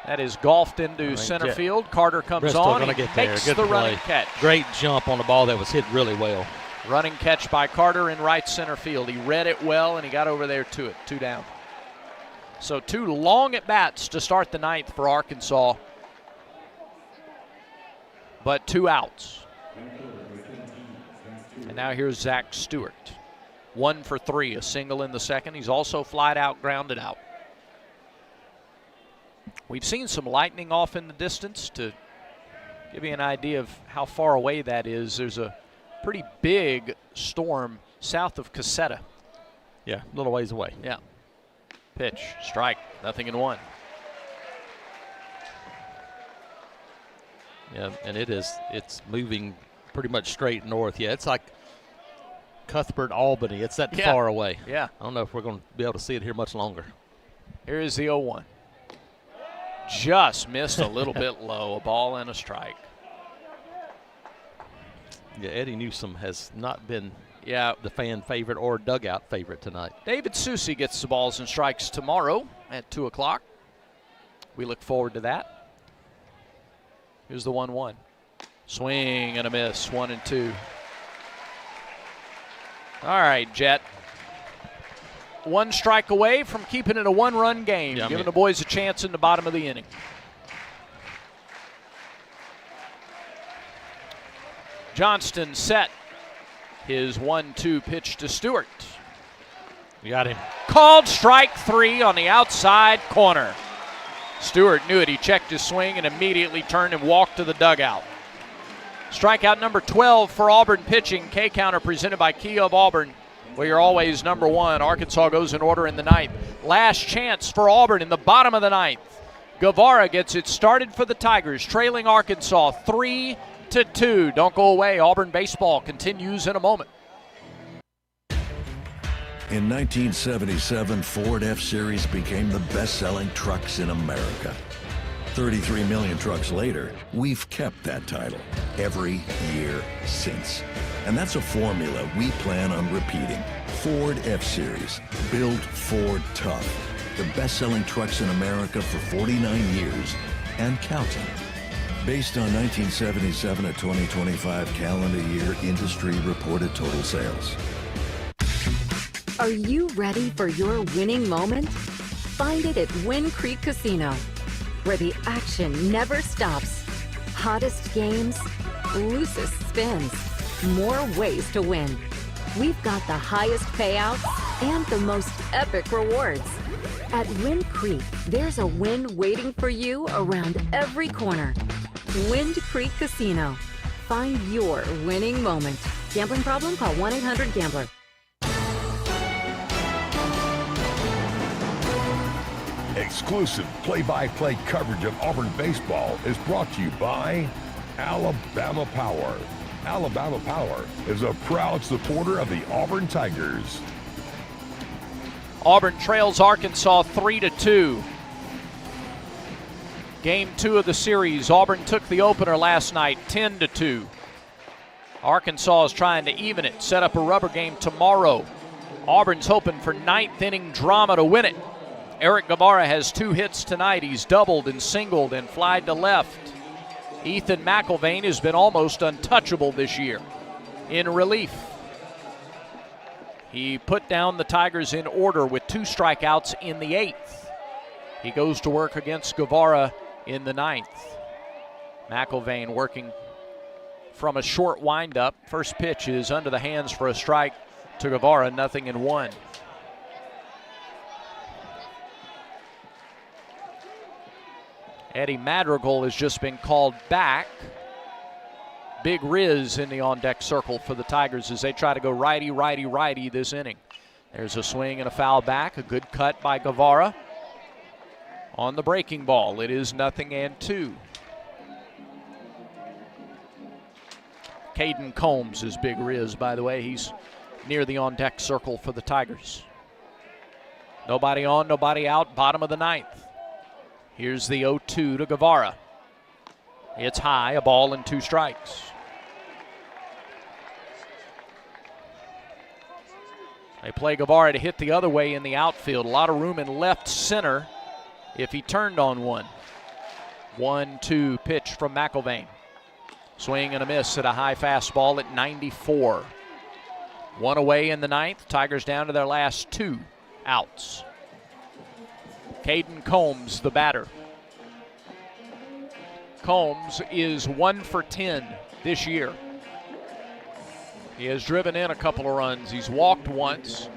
Speaker 3: That is golfed into center field. Carter comes
Speaker 15: Bristol
Speaker 3: on.
Speaker 15: Gonna
Speaker 3: He
Speaker 15: get there.
Speaker 3: makes
Speaker 15: Good
Speaker 3: the
Speaker 15: play.
Speaker 3: running catch.
Speaker 15: Great jump on the ball that was hit really well.
Speaker 3: Running catch by Carter in right center field. He read it well, and he got over there to it. 2 down. So 2 long at-bats to start the 9th for Arkansas. But 2 outs. And now here's Zach Stewart. 1 for 3, a single in the second. He's also flied out, grounded out. We've seen some lightning off in the distance to Give you an idea of how far away that is. There's a pretty big storm south of Caseta.
Speaker 15: Yeah, a little ways away.
Speaker 3: Yeah. Pitch, strike, 0-1.
Speaker 15: Yeah, and it's moving pretty much straight north. Yeah, it's like Cuthbert, Albany. It's that far away.
Speaker 3: Yeah.
Speaker 15: I don't know if we're going to be able to see it here much longer.
Speaker 3: Here is the 0-1. Just missed a little bit low. A ball and a strike.
Speaker 15: Yeah, Eddie Newsom has not been the fan favorite or dugout favorite tonight.
Speaker 3: David Susi gets the balls and strikes tomorrow at 2 o'clock. We look forward to that. Here's the 1-1. Swing and a miss, 1-2. All right, Jet. 1 strike away from keeping it a 1-run game, giving the boys a chance in the bottom of the inning. Johnston set his 1-2 pitch to Stewart.
Speaker 15: You got him.
Speaker 3: Called strike 3 on the outside corner. Stewart knew it. He checked his swing and immediately turned and walked to the dugout. Strikeout number 12 for Auburn pitching. K-counter presented by Kia of Auburn, where you're always number 1. Arkansas goes in order in the 9th. Last chance for Auburn in the bottom of the 9th. Guevara gets it started for the Tigers, trailing Arkansas 3-2. Don't go away. Auburn baseball continues in a moment.
Speaker 12: In 1977, Ford F-Series became the best-selling trucks in America. 33 million trucks later, we've kept that title every year since. And that's a formula we plan on repeating. Ford F-Series, built Ford tough. The best-selling trucks in America for 49 years and counting. Based on 1977 to 2025 calendar year industry reported total sales.
Speaker 4: Are you ready for your winning moment? Find it at Wind Creek Casino, where the action never stops. Hottest games, loosest spins, more ways to win. We've got the highest payouts and the most epic rewards. At Wind Creek, there's a win waiting for you around every corner. Wind Creek Casino. Find your winning moment. Gambling problem? Call 1-800-GAMBLER.
Speaker 2: Exclusive play-by-play coverage of Auburn baseball is brought to you by Alabama Power. Alabama Power is a proud supporter of the Auburn Tigers.
Speaker 3: Auburn trails Arkansas 3-2. Game 2 of the series. Auburn took the opener last night 10-2. Arkansas is trying to even it, set up a rubber game tomorrow. Auburn's hoping for 9th inning drama to win it. Eric Guevara has 2 hits tonight. He's doubled and singled and flied to left. Ethan McIlvain has been almost untouchable this year. In relief, he put down the Tigers in order with 2 strikeouts in the 8th. He goes to work against Guevara in the 9th. McIlvain working from a short windup. First pitch is under the hands for a strike to Guevara, 0-1. Eddie Madrigal has just been called back. Big Riz in the on-deck circle for the Tigers as they try to go righty, righty, righty this inning. There's a swing and a foul back. A good cut by Guevara. On the breaking ball, it is 0-2. Caden Combs is Big Riz, by the way. He's near the on-deck circle for the Tigers. Nobody on, nobody out, bottom of the 9th. Here's the 0-2 to Guevara. It's high, a ball and 2 strikes. They play Guevara to hit the other way in the outfield. A lot of room in left center if he turned on one. 1-2 pitch from McIlvain. Swing and a miss at a high fastball at 94. 1 away in the 9th. Tigers down to their last 2 outs. Caden Combs, the batter. Combs is 1 for 10 this year. He has driven in a couple of runs. He's walked once,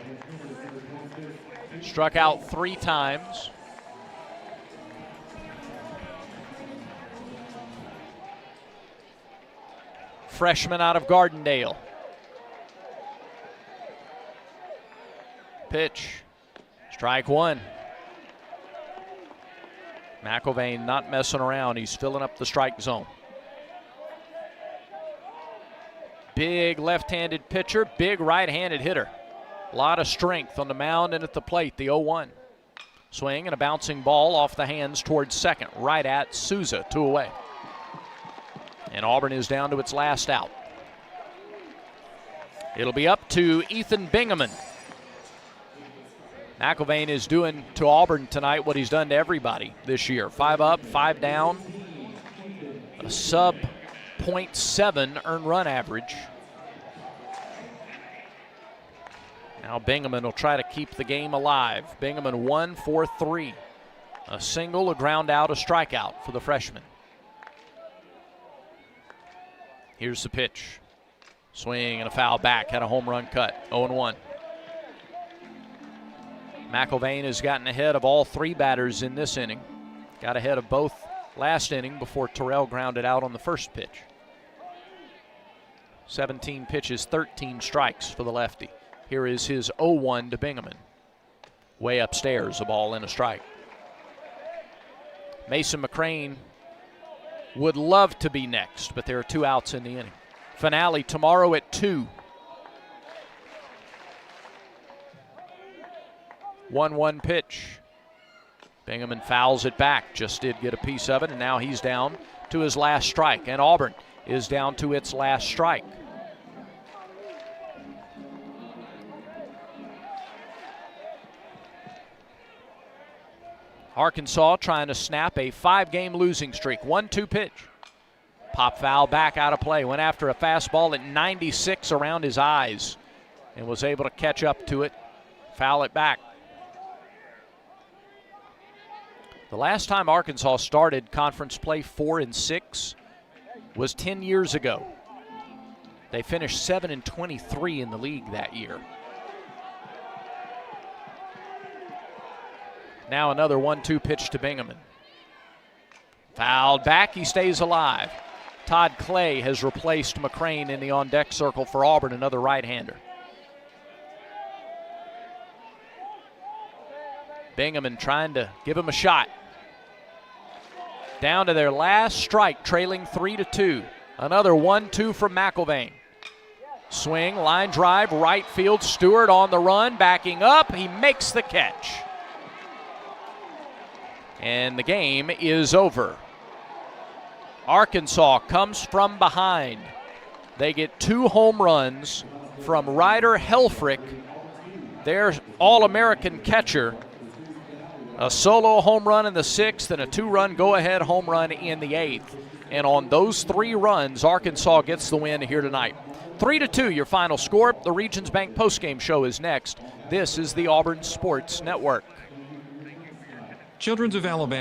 Speaker 3: struck out 3 times. freshman out of Gardendale. Pitch. Strike one. McIlvain not messing around. He's filling up the strike zone. Big left-handed pitcher, big right-handed hitter. A lot of strength on the mound and at the plate, the 0-1. Swing and a bouncing ball off the hands towards second, right at Souza, 2 away. And Auburn is down to its last out. It'll be up to Ethan Bingaman. McIlvain is doing to Auburn tonight what he's done to everybody this year. 5 up, 5 down, a sub .7 earned run average. Now Bingaman will try to keep the game alive. Bingaman 1 for 3. A single, a ground out, a strikeout for the freshman. Here's the pitch. Swing and a foul back, had a home run cut, 0-1. McIlvain has gotten ahead of all 3 batters in this inning. Got ahead of both last inning before Terrell grounded out on the first pitch. 17 pitches, 13 strikes for the lefty. Here is his 0-1 to Bingaman. Way upstairs, a ball and a strike. Mason McCrane would love to be next, but there are 2 outs in the inning. Finale tomorrow at 2. 1-1 pitch. Bingaman fouls it back. Just did get a piece of it, and now he's down to his last strike. And Auburn is down to its last strike. Arkansas trying to snap a 5-game losing streak. 1-2 pitch. Pop foul back out of play. Went after a fastball at 96 around his eyes and was able to catch up to it. Foul it back. The last time Arkansas started conference play 4-6 was 10 years ago. They finished 7-23 in the league that year. Now another 1-2 pitch to Bingaman. Fouled back, he stays alive. Todd Clay has replaced McCrane in the on-deck circle for Auburn, another right-hander. Bingaman trying to give him a shot. Down to their last strike, trailing 3-2. Another 1-2 from McIlvain. Swing, line drive, right field. Stewart on the run, backing up. He makes the catch. And the game is over. Arkansas comes from behind. They get 2 home runs from Ryder Helfrich, their All-American catcher. A solo home run in the 6th and a 2-run go-ahead home run in the 8th. And on those 3 runs, Arkansas gets the win here tonight. 3-2, your final score. The Regions Bank postgame show is next. This is the Auburn Sports Network.
Speaker 5: Children's of Alabama.